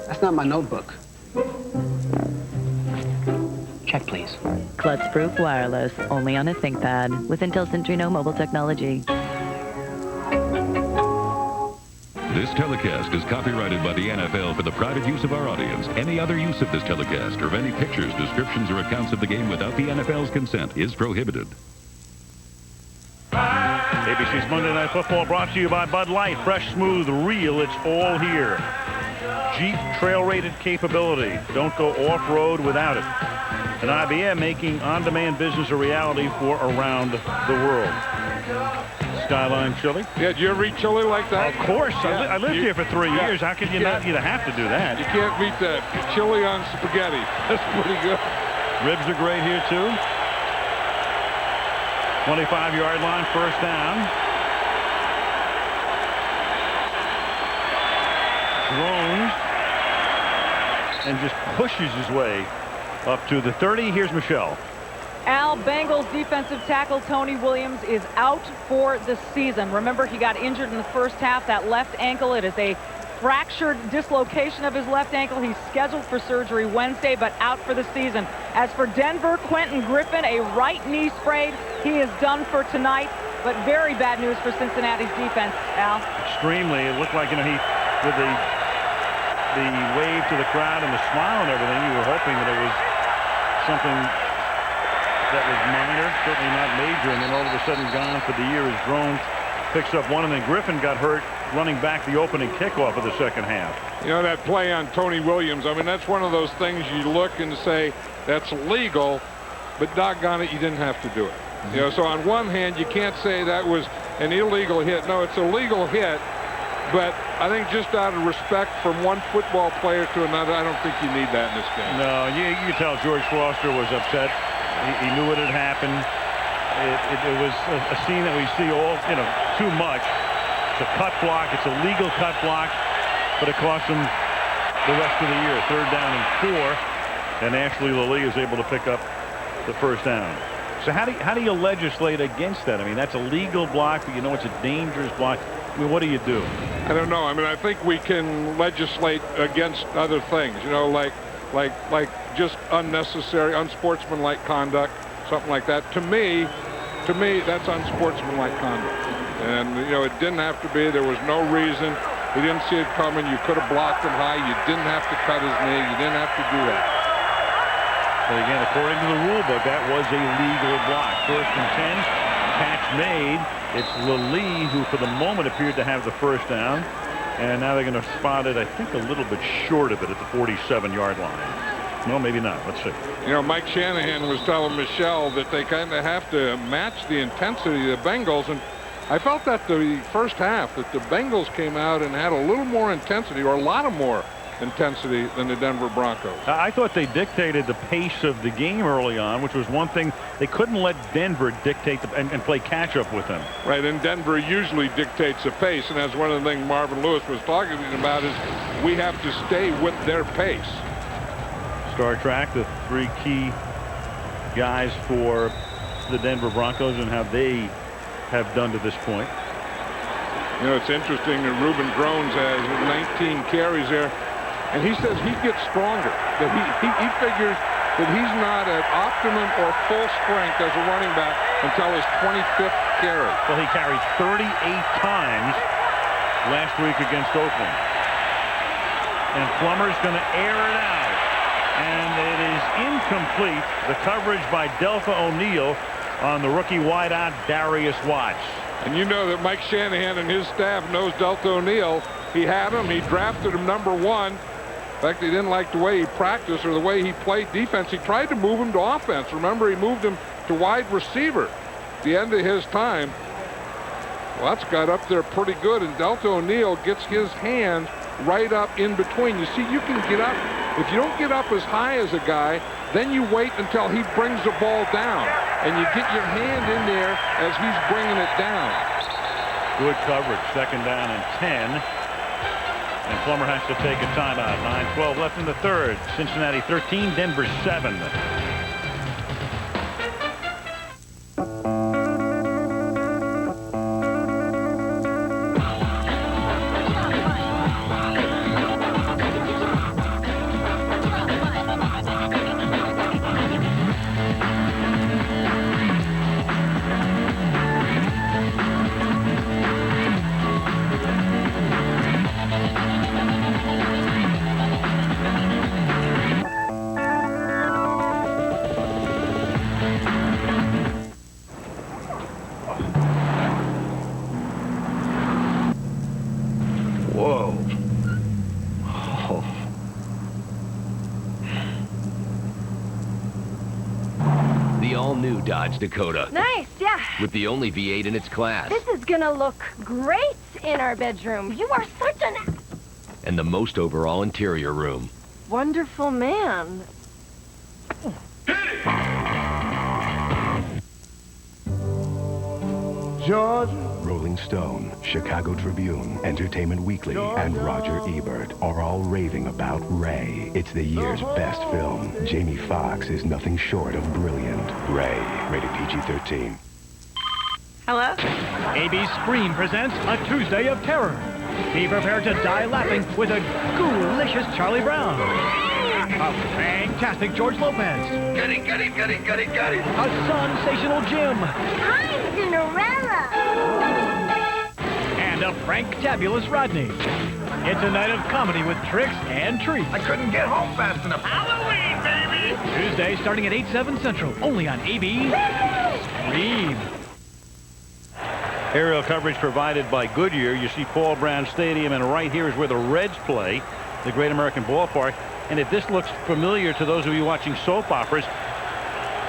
S20: That's not my notebook.
S16: Check, please.
S22: Klutz-proof wireless, only on a ThinkPad, with Intel Centrino mobile technology.
S24: This telecast is copyrighted by the NFL for the private use of our audience. Any other use of this telecast or of any pictures, descriptions, or accounts of the game without the NFL's consent is prohibited.
S4: ABC's Monday Night Football brought to you by Bud Light. Fresh, smooth, real, it's all here. Jeep trail-rated capability. Don't go off-road without it. And IBM making on-demand business a reality for around the world. Skyline chili.
S1: Yeah, did you ever eat chili like that?
S4: Of course. Yeah. I lived here for 3 years. How could you not? You'd have to do that.
S1: You can't beat that. Chili on spaghetti. That's pretty good.
S4: Ribs are great here, too. 25-yard line, first down. Drones. And just pushes his way up to the 30. Here's Michelle.
S10: Al, Bengals defensive tackle Tony Williams is out for the season. Remember, he got injured in the first half, that left ankle. It is a fractured dislocation of his left ankle. He's scheduled for surgery Wednesday, but out for the season. As for Denver, Quentin Griffin, a right knee sprayed. He is done for tonight, but very bad news for Cincinnati's defense, Al.
S4: Extremely. It looked like, he, with the wave to the crowd and the smile and everything, you were hoping that it was something that was minor, certainly not major, and then all of a sudden gone for the year as Drone picks up one, and then Griffin got hurt running back the opening kickoff of the second half.
S1: You know, that play on Tony Williams, I mean, that's one of those things you look and say that's legal, but doggone it, you didn't have to do it. You know, so on one hand, you can't say that was an illegal hit. No, it's a legal hit, but I think just out of respect from one football player to another, I don't think you need that in this game.
S4: No, you can tell George Foster was upset. He knew what had happened. It was a scene that we see too much. It's a cut block. It's a legal cut block, but it cost him the rest of the year. 3rd down and 4, and Ashley Lilly is able to pick up the first down. So how do you legislate against that? I mean, that's a legal block, but you know it's a dangerous block. I mean, what do you do?
S1: I don't know. I mean, I think we can legislate against other things, you know, like just unnecessary, unsportsmanlike conduct, something like that. To me, that's unsportsmanlike conduct. And, you know, it didn't have to be. There was no reason. He didn't see it coming. You could have blocked him high. You didn't have to cut his knee. You didn't have to do that.
S4: But again, according to the rule book, that was a legal block. 1st and 10, catch made. It's Lilly who, for the moment, appeared to have the first down. And now they're going to spot it, I think, a little bit short of it at the 47-yard line. No, maybe not. Let's see.
S1: You know, Mike Shanahan was telling Michelle that they kind of have to match the intensity of the Bengals. And I felt that the first half, that the Bengals came out and had a little more intensity, or a lot of more intensity than the Denver Broncos.
S4: I thought they dictated the pace of the game early on, which was one thing. They couldn't let Denver dictate and play catch-up with them.
S1: Right, and Denver usually dictates the pace, and that's one of the things Marvin Lewis was talking about is we have to stay with their pace.
S4: Star Trek, the 3 key guys for the Denver Broncos and how they have done to this point.
S1: You know, it's interesting that Reuben Drones has 19 carries there. And he says he gets stronger, that he figures that he's not at optimum or full strength as a running back until his 25th carry.
S4: Well, he carried 38 times last week against Oakland. And Plummer's going to air it out. And it is incomplete. The coverage by Delta O'Neal on the rookie wideout Darius Watts.
S1: And you know that Mike Shanahan and his staff knows Delta O'Neal. He had him. He drafted him #1. In fact, he didn't like the way he practiced or the way he played defense. He tried to move him to offense. Remember, he moved him to wide receiver at the end of his time. Watts got up there pretty good, and Delta O'Neal gets his hands right up in between. You see, you can get up. If you don't get up as high as a guy, then you wait until he brings the ball down, and you get your hand in there as he's bringing it down.
S4: Good coverage. 2nd down and 10. And Plummer has to take a timeout. 9:12 left in the 3rd. Cincinnati 13, Denver 7.
S2: all-new Dodge Dakota.
S7: Nice, yeah.
S2: With the only V8 in its class.
S7: This is gonna look great in our bedroom. You are such an
S2: And the most overall interior room.
S7: wonderful man.
S15: Georgia. Rolling Stone, Chicago Tribune, Entertainment Weekly, and Roger Ebert are all raving about Ray. It's the year's best film. Jamie Foxx is nothing short of brilliant. Ray, rated PG-13.
S10: Hello?
S23: AB Scream presents A Tuesday of Terror. Be prepared to die laughing with a ghoulicious Charlie Brown. A fantastic George Lopez.
S3: Got it.
S23: A sensational Jim.
S14: I'm Cinderella.
S23: And a Frank-tabulous Rodney. It's a night of comedy with tricks and treats.
S3: I couldn't get home fast enough. Halloween, baby!
S23: Tuesday starting at 8/7 Central, only on AB Scream.
S4: Aerial coverage provided by Goodyear. You see Paul Brown Stadium, and right here is where the Reds play, the Great American Ballpark. And if this looks familiar to those of you watching soap operas,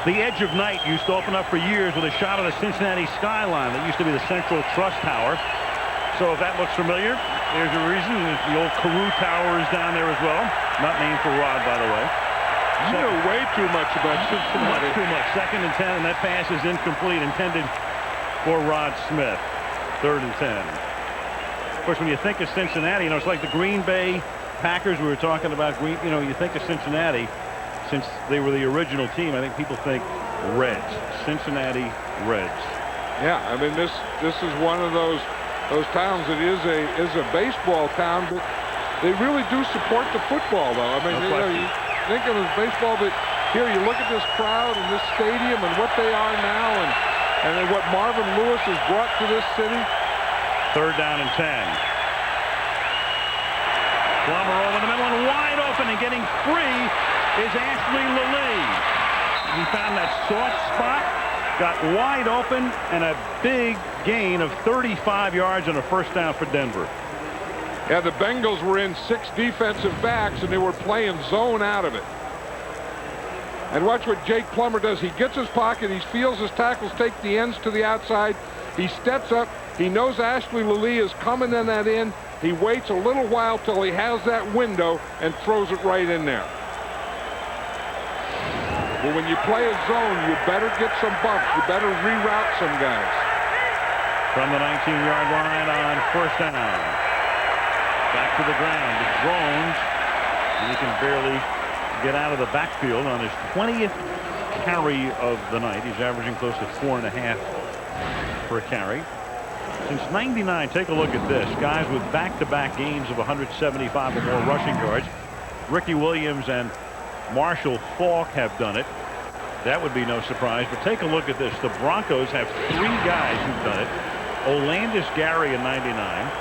S4: the Edge of Night used to open up for years with a shot of the Cincinnati skyline that used to be the Central Trust Tower. So if that looks familiar, there's a reason. The old Carew Tower is down there as well. Not named for Rod, by the way.
S1: You know way too much about Cincinnati.
S4: Too much. 2nd and 10, and that pass is incomplete, intended for Rod Smith. 3rd and 10. Of course, when you think of Cincinnati, you know, it's like the Green Bay Packers. We were talking about Green. You know, you think of Cincinnati, since they were the original team. I think people think Reds, Cincinnati Reds.
S1: Yeah, I mean this is one of those towns that is a baseball town, but they really do support the football, though. I mean, you think of it as baseball, but here you look at this crowd and this stadium and what they are now, and then what Marvin Lewis has brought to this city.
S4: 3rd down and 10. Plummer over the middle and wide open, and getting free is Ashley Lilly. He found that soft spot, got wide open, and a big gain of 35 yards and a 1st down for Denver.
S1: Yeah, the Bengals were in 6 defensive backs, and they were playing zone out of it. And watch what Jake Plummer does. He gets his pocket. He feels his tackles take the ends to the outside. He steps up. He knows Ashley Lilly is coming in that end. He waits a little while till he has that window and throws it right in there. But when you play a zone, you better get some bumps. You better reroute some guys.
S4: From the 19-yard line on 1st down. Back to the ground. It drones. And he can barely get out of the backfield on his 20th carry of the night. He's averaging close to 4.5 per carry. Since '99, take a look at this. Guys with back-to-back games of 175 or more rushing yards. Ricky Williams and Marshall Faulk have done it. That would be no surprise. But take a look at this. The Broncos have 3 guys who've done it. Olandis Gary in '99,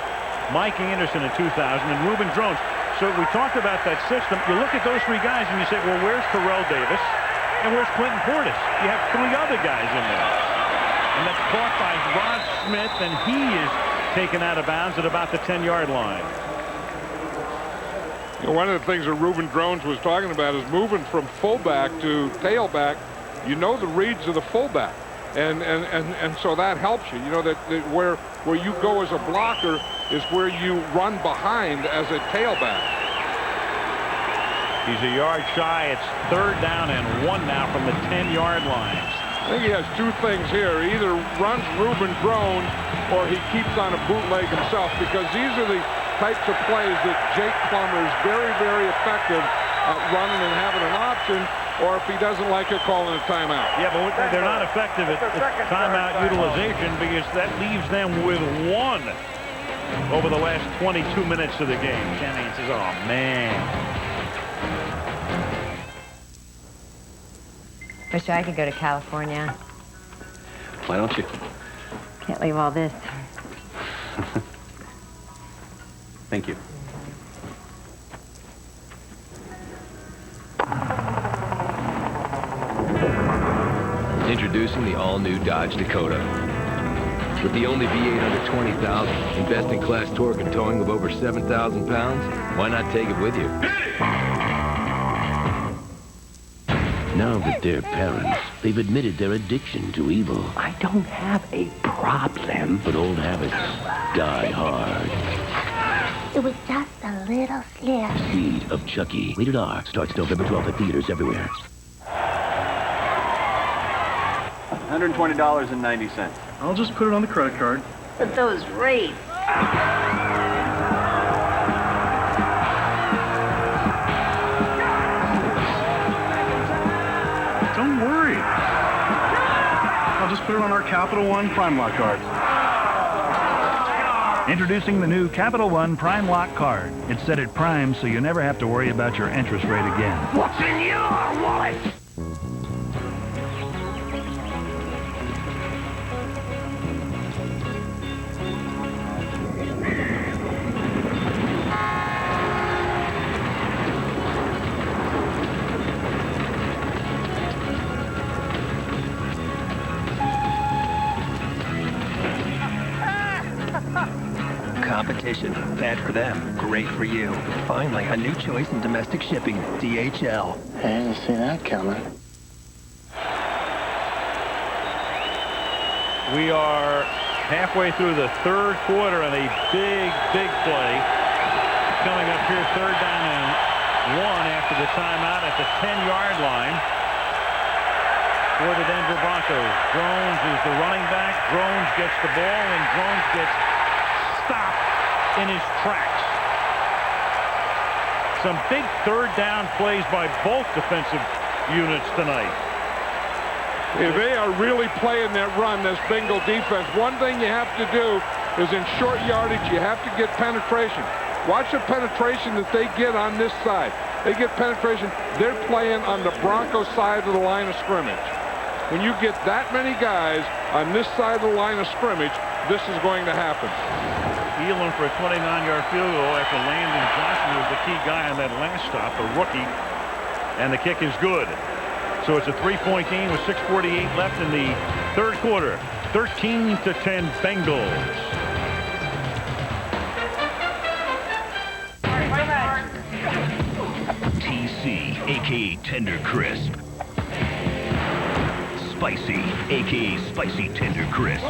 S4: Mike Anderson in 2000, and Reuben Drones. So we talked about that system. You look at those 3 guys and you say, well, where's Terrell Davis and where's Clinton Portis? You have 3 other guys in there. And that's caught by Rod Smith, and he is taken out of bounds at about the 10-yard line.
S1: You know, one of the things that Reuben Drones was talking about is moving from fullback to tailback. You know the reads of the fullback, and so that helps you. You know that where you go as a blocker is where you run behind as a tailback.
S4: He's a yard shy. It's 3rd down and 1 now from the 10-yard line.
S1: I think he has 2 things here. He either runs Reuben Drones or he keeps on a bootleg himself, because these are the types of plays that Jake Plummer is very, very effective at running and having an option, or if he doesn't like it, calling a timeout.
S4: Yeah, but they're not effective at timeout utilization, because that leaves them with 1 over the last 22 minutes of the game. Shanahan says, oh, man.
S19: Wish I could go to California.
S8: Why don't you?
S19: Can't leave all this.
S8: Thank you.
S2: Introducing the all-new Dodge Dakota. With the only V8 under 20,000 and best-in-class torque and towing of over 7,000 pounds, why not take it with you?
S5: Now that they're parents, they've admitted their addiction to evil.
S11: I don't have a problem.
S5: But old habits die hard.
S14: It was just a little slip.
S5: Seed of Chucky. Rated R. Starts November 12th at theaters everywhere.
S8: $120.90.
S11: I'll just put it on the credit card.
S18: But those rates.
S11: Don't worry. I'll just put it on our Capital One Prime Lock card.
S23: Introducing the new Capital One Prime Lock card. It's set at prime so you never have to worry about your interest rate again.
S11: What's in your wallet?
S12: Competition. Bad for them. Great for you. Finally, a new choice in domestic shipping. DHL.
S11: I didn't see that coming.
S23: We are halfway through the third quarter and a big play coming up here. 3rd down and 1 after the timeout at the 10-yard line for the Denver Broncos. Jones is the running back. Jones gets the ball and Jones gets stopped in his tracks. Some big 3rd down plays by both defensive units tonight.
S1: If they are really playing that run, this Bengal defense, one thing you have to do is in short yardage, you have to get penetration. Watch the penetration that they get on this side. They get penetration. They're playing on the Broncos side of the line of scrimmage. When you get that many guys on this side of the line of scrimmage, this is going to happen.
S23: Elam for a 29-yard field goal after Landon Johnson was the key guy on that last stop, a rookie. And the kick is good. So it's a 3-point game with 6:48 left in the third quarter. 13-10 Bengals.
S13: TC, a.k.a. Tender Crisp. Spicy, a.k.a. Spicy Tender Crisp.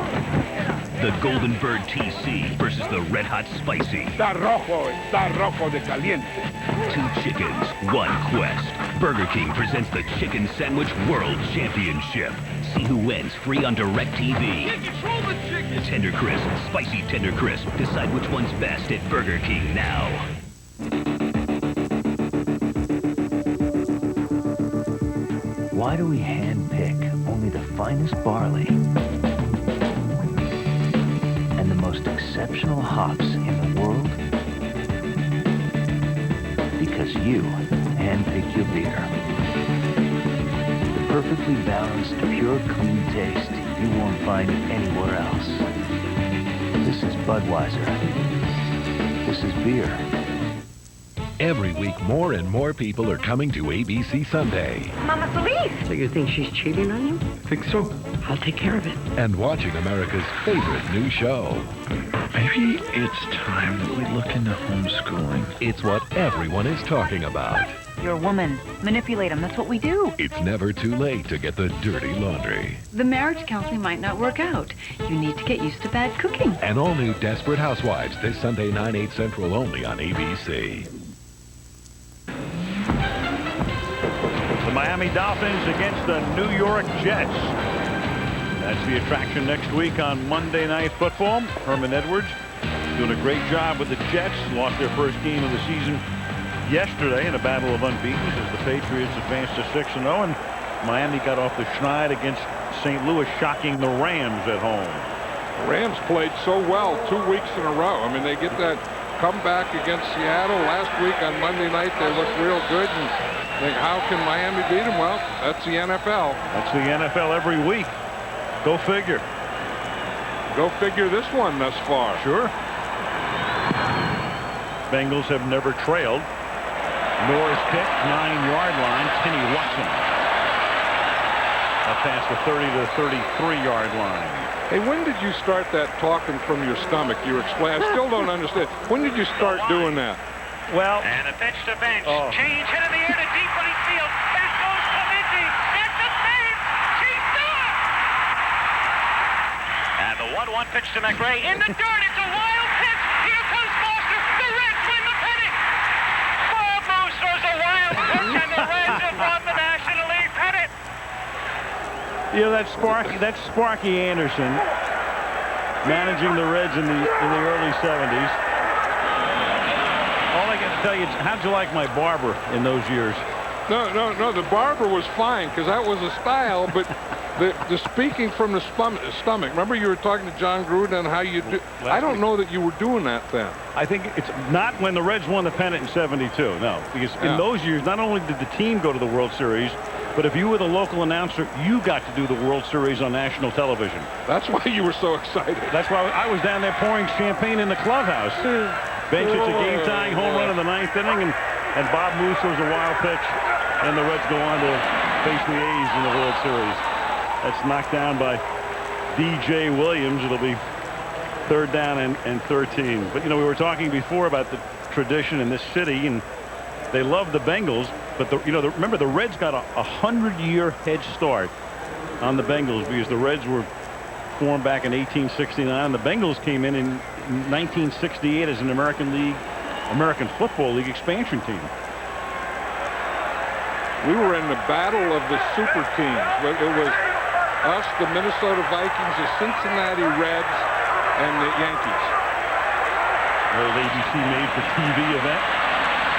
S13: The Golden Bird TC versus the Red Hot Spicy.
S3: Está rojo de caliente.
S13: 2 chickens, 1 quest. Burger King presents the Chicken Sandwich World Championship. See who wins free on DirecTV. Tender Crisp, Spicy Tender Crisp. Decide which one's best at Burger King now.
S9: Why do we hand-pick only the finest barley and the most exceptional hops in the world? Because you hand-pick your beer. The perfectly balanced, pure, clean taste you won't find anywhere else. This is Budweiser. This is beer.
S24: Every week, more and more people are coming to ABC Sunday
S18: Mama Feliz.
S11: So you think she's cheating on you? I think so. I'll take care of it.
S24: and watching America's favorite new show.
S21: Maybe it's time that we look into homeschooling.
S24: It's what everyone is talking about.
S18: You're a woman. Manipulate them. That's what we do.
S24: It's never too late to get the dirty laundry.
S18: The marriage counseling might not work out. You need to get used to bad cooking.
S24: An all-new Desperate Housewives this Sunday, 9/8 Central, only on ABC.
S23: The Miami Dolphins against the New York Jets. That's the attraction next week on Monday Night Football. Herman Edwards doing a great job with the Jets. Lost their first game of the season yesterday in a battle of unbeatens as the Patriots advanced to 6-0, and Miami got off the schneid against St. Louis, shocking the Rams at home.
S1: The Rams played so well 2 weeks in a row. I mean, they get that comeback against Seattle last week on Monday night. They looked real good, and think, how can Miami beat them? Well, that's the NFL.
S23: That's the NFL every week. Go figure.
S1: Go figure this one thus far.
S23: Sure. Bengals have never trailed. Norris kick, 9-yard line. Kenny Watson. A pass the 30 to 33-yard line.
S1: Hey, when did you start that talking from your stomach? You explain. I still don't understand. When did you start doing that?
S23: Well,
S25: and a pitch to bench. Change hit in the air to deep right field. That goes to Minty.
S6: 1-1 pitch to McRae. In the dirt, it's a wild pitch. Here comes Foster. The Reds win the pennant. Bob Moose throws a wild pitch, and the Reds have won the National League pennant.
S4: You know, that's Sparky Anderson managing the Reds in the early 70s. All I got to tell you is, how'd you like my barber in those years?
S1: No, the barber was fine because that was a style, but the speaking from the stomach. Remember you were talking to John Gruden on how you do. I don't know that you were doing that then.
S4: I think it's not when the Reds won the pennant in '72. No, because in those years, not only did the team go to the World Series, but if you were the local announcer, you got to do the World Series on national television.
S1: That's why you were so excited.
S4: That's why I was down there pouring champagne in the clubhouse. Bench hits a game-tying home run in the 9th inning, and Bob Moose throws a wild pitch, and the Reds go on to face the A's in the World Series. That's knocked down by D.J. Williams. It'll be 3rd down and 13. But, you know, we were talking before about the tradition in this city, and they love the Bengals. But, remember, the Reds got a 100-year head start on the Bengals because the Reds were formed back in 1869, and the Bengals came in 1968 as an American Football League expansion team.
S1: We were in the battle of the super teams. It was us, the Minnesota Vikings, the Cincinnati Reds, and the Yankees.
S4: Old ABC made for TV event.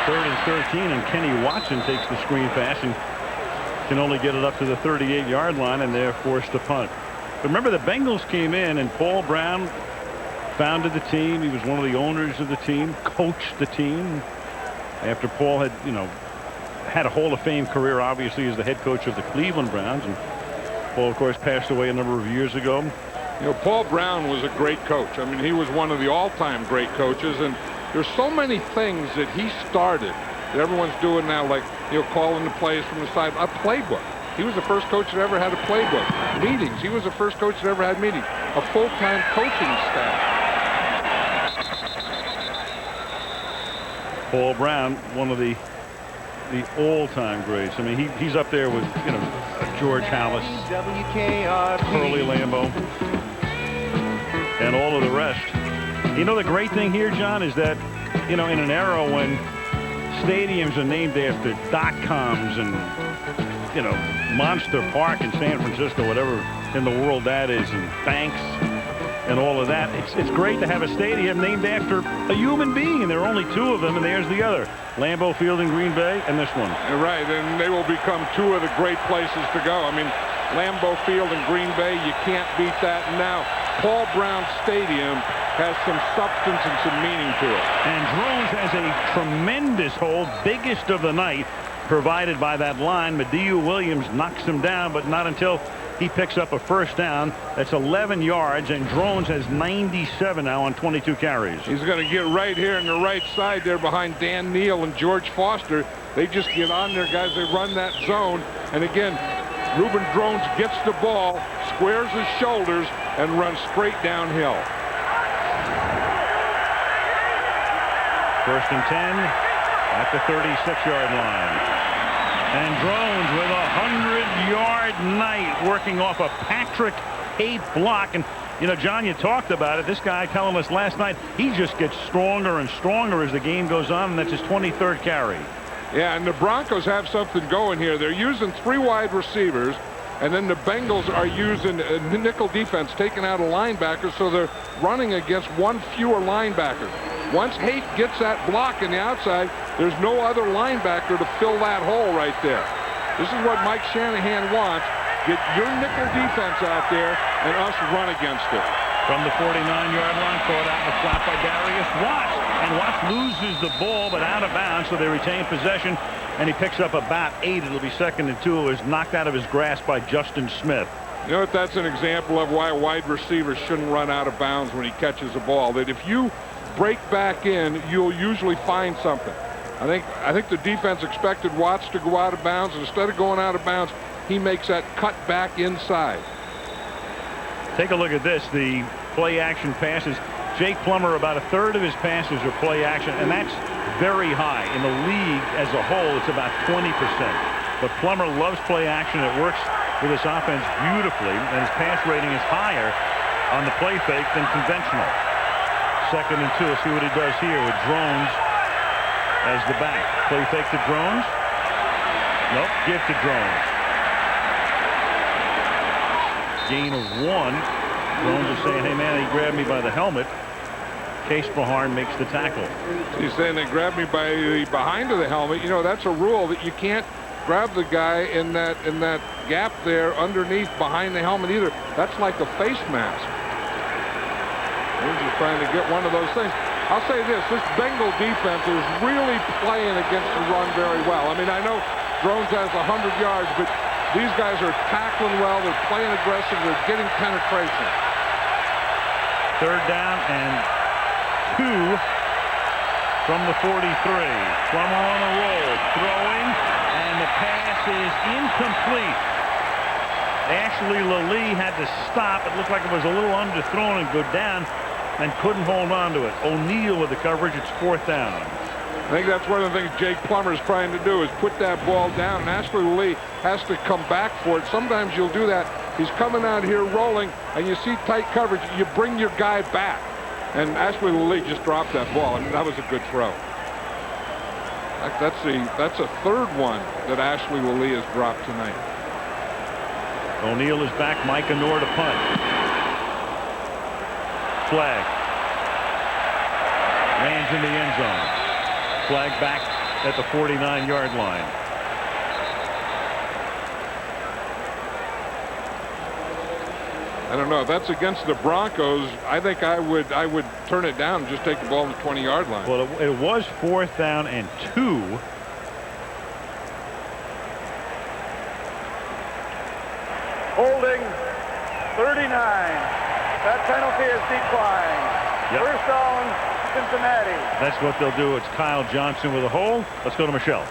S4: 3rd and 13, and Kenny Watson takes the screen pass and can only get it up to the 38-yard line, and they're forced to punt. But remember, the Bengals came in, and Paul Brown founded the team. He was one of the owners of the team, coached the team after Paul had, had a Hall of Fame career, obviously, as the head coach of the Cleveland Browns. And Paul, of course, passed away a number of years ago.
S1: You know, Paul Brown was a great coach. I mean, he was one of the all-time great coaches, and there's so many things that he started that everyone's doing now, like, calling the plays from the side. A playbook. He was the first coach that ever had a playbook. Meetings. He was the first coach that ever had meetings. A full-time coaching staff.
S4: Paul Brown, one of the all-time greats. I mean, he's up there with, George Halas, Curly Lambeau, and all of the rest. You know, the great thing here, John, is that, in an era when stadiums are named after .coms and, Monster Park in San Francisco, whatever in the world that is, and banks and all of that, it's great to have a stadium named after a human being, and there are only 2 of them, and there's the other. Lambeau Field in Green Bay, and this one.
S1: You're right, and they will become 2 of the great places to go. I mean, Lambeau Field in Green Bay, you can't beat that. And now, Paul Brown Stadium has some substance and some meaning to it.
S4: And Drones has a tremendous hold, biggest of the night, provided by that line. Mediu Williams knocks him down, but not until he picks up a 1st down. That's 11 yards, and Drones has 97 now on 22 carries.
S1: He's going to get right here on the right side there behind Dan Neal and George Foster. They just get on there, guys. They run that zone. And again, Reuben Drones gets the ball, squares his shoulders, and runs straight downhill.
S4: 1st and 10 at the 36-yard line. And Drones with a 100-yard night working off a Patrick Haight block. And, John, you talked about it. This guy telling us last night, he just gets stronger and stronger as the game goes on, and that's his 23rd carry.
S1: Yeah, and the Broncos have something going here. They're using 3 wide receivers, and then the Bengals are using a nickel defense, taking out a linebacker, so they're running against 1 fewer linebacker. Once Haight gets that block in the outside, there's no other linebacker to fill that hole right there. This is what Mike Shanahan wants. Get your nickel defense out there and us run against it.
S4: From the 49-yard line, caught out in the slot by Darius Watts. And Watts loses the ball, but out of bounds, so they retain possession. And he picks up about 8. It'll be 2nd and 2. It was knocked out of his grasp by Justin Smith.
S1: You know what? That's an example of why a wide receiver shouldn't run out of bounds when he catches a ball. That if you break back in, you'll usually find something. I think the defense expected Watts to go out of bounds, and instead of going out of bounds, he makes that cut back inside.
S4: Take a look at this. The play action passes. Jake Plummer, about 1/3 of his passes are play action, and that's very high. In the league as a whole, it's about 20%. But Plummer loves play action. It works with this offense beautifully, and his pass rating is higher on the play fake than conventional. 2nd and 2. Let's see what he does here with Drones as the back. Play fake to Drones. Nope, give to Drones. Gain of 1. Drones is saying, hey man, he grabbed me by the helmet. Case Bahar makes the tackle.
S1: He's saying they grabbed me by the behind of the helmet. You know, that's a rule that you can't grab the guy in that gap there underneath behind the helmet either. That's like a face mask. He's just trying to get one of those things. I'll say this Bengal defense is really playing against the run very well. I mean, I know Drones has 100 yards, but these guys are tackling well. They're playing aggressive. They're getting penetration.
S4: 3rd down and 2 from the 43. Plummer on a roll, throwing, and the pass is incomplete. Ashley Lally had to stop. It looked like it was a little underthrown and go down, and couldn't hold on to it. O'Neal with the coverage. It's 4th down.
S1: I think that's one of the things Jake Plummer is trying to do, is put that ball down. And Ashley Lally has to come back for it. Sometimes you'll do that. He's coming out here rolling, and you see tight coverage. You bring your guy back. And Ashley Lally just dropped that ball. I mean, that was a good throw. That's a 3rd one that Ashley Lally has dropped tonight.
S4: O'Neal is back. Micah Nord to punt. Flag. Lands in the end zone. Flag back at the 49-yard line.
S1: I don't know if that's against the Broncos. I think I would turn it down and just take the ball on the 20-yard line.
S4: Well, it was 4th down and 2.
S16: Holding 39. That penalty is declined.
S4: Yep.
S16: 1st down, Cincinnati.
S4: That's what they'll do. It's Kyle Johnson with a hold. Let's go to Michelle.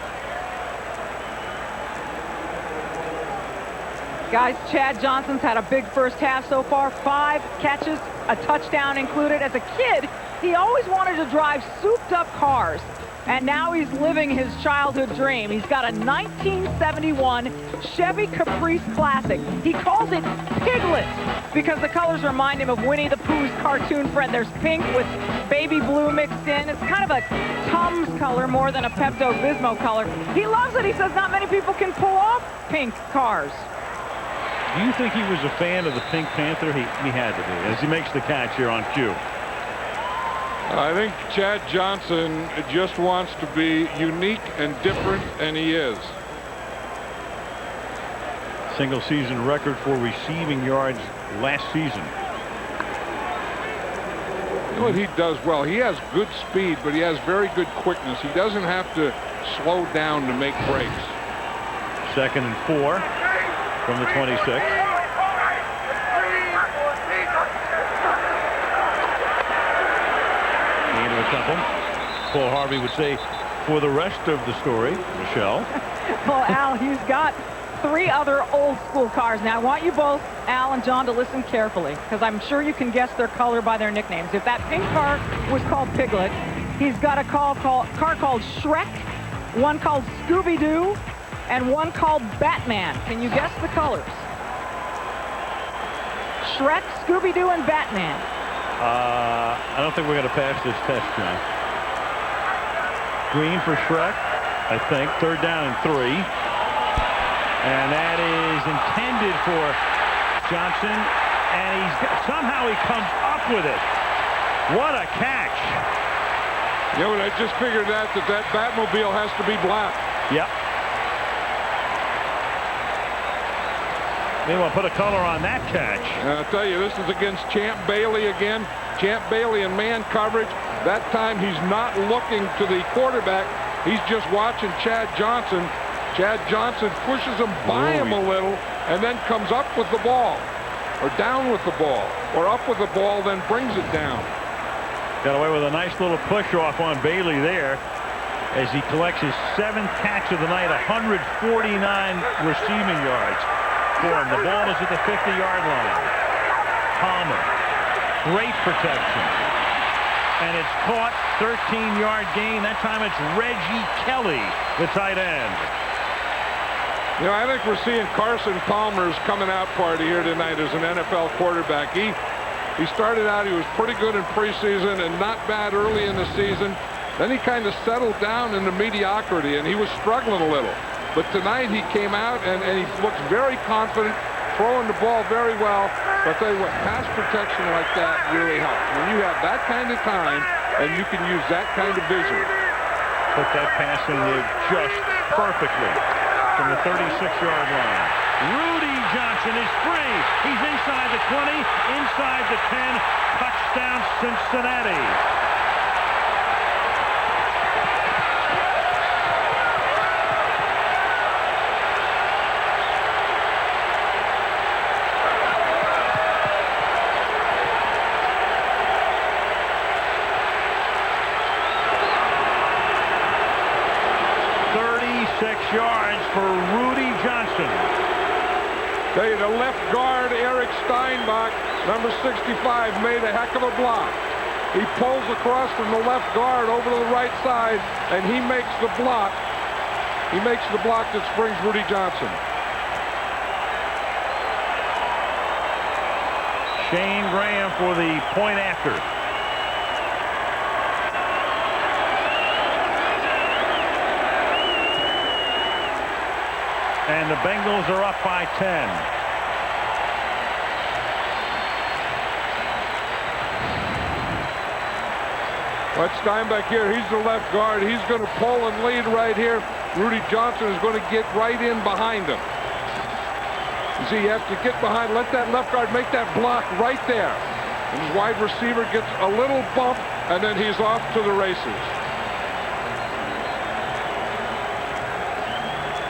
S10: Guys, Chad Johnson's had a big first half so far. 5 catches, a touchdown included. As a kid, he always wanted to drive souped-up cars. And now he's living his childhood dream. He's got a 1971 Chevy Caprice Classic. He calls it Piglet because the colors remind him of Winnie the Pooh's cartoon friend. There's pink with baby blue mixed in. It's kind of a Tums color more than a Pepto-Bismol color. He loves it. He says not many people can pull off pink cars.
S4: Do you think he was a fan of the Pink Panther? He had to be, as he makes the catch here on cue.
S1: I think Chad Johnson just wants to be unique and different, and he is.
S4: Single season record for receiving yards last season.
S1: You know what he does well? He has good speed, but he has very good quickness. He doesn't have to slow down to make breaks.
S4: 2nd and 4 from the 26. A couple. Paul Harvey would say for the rest of the story, Michelle.
S10: Well, Al, he's got 3 other old school cars. Now, I want you both, Al and John, to listen carefully because I'm sure you can guess their color by their nicknames. If that pink car was called Piglet, he's got a car called Shrek, one called Scooby-Doo, and one called Batman. Can you guess the colors? Shrek, Scooby-Doo, and Batman.
S4: I don't think we're going to pass this test, John. Green for Shrek, I think. 3rd down and 3. And that is intended for Johnson. And somehow he comes up with it. What a catch.
S1: You know, I just figured out that Batmobile has to be black.
S4: Yep. Maybe we'll put a color on that catch.
S1: I'll tell you, this is against Champ Bailey again. Champ Bailey in man coverage. That time he's not looking to the quarterback. He's just watching Chad Johnson. Chad Johnson pushes him by him a little and then comes up with the ball. Or down with the ball. Or up with the ball, then brings it down.
S4: Got away with a nice little push off on Bailey there as he collects his 7th catch of the night, 149 receiving yards. The ball is at the 50-yard line. Palmer, great protection. And it's caught, 13-yard gain. That time it's Reggie Kelly, the tight end.
S1: You know, I think we're seeing Carson Palmer's coming out party here tonight as an NFL quarterback. He started out, he was pretty good in preseason and not bad early in the season. Then he kind of settled down into mediocrity, and he was struggling a little. But tonight he came out, and he looks very confident, throwing the ball very well. But I'll tell you what, pass protection like that really helps. When you have that kind of time, and you can use that kind of vision.
S4: Put that pass in there just perfectly from the 36-yard line. Rudy Johnson is free. He's inside the 20, inside the 10. Touchdown, Cincinnati. Yards for Rudy Johnson.
S1: The left guard, Eric Steinbach, number 65, made a heck of a block. He pulls across from the left guard over to the right side, and he makes the block. He makes the block that springs Rudy Johnson.
S4: Shane Graham for the point after. And the Bengals are up by 10.
S1: Watch Steinbach here. He's the left guard. He's going to pull and lead right here. Rudy Johnson is going to get right in behind him. You see, you have to get behind. Let that left guard make that block right there. And his wide receiver gets a little bump, and then he's off to the races.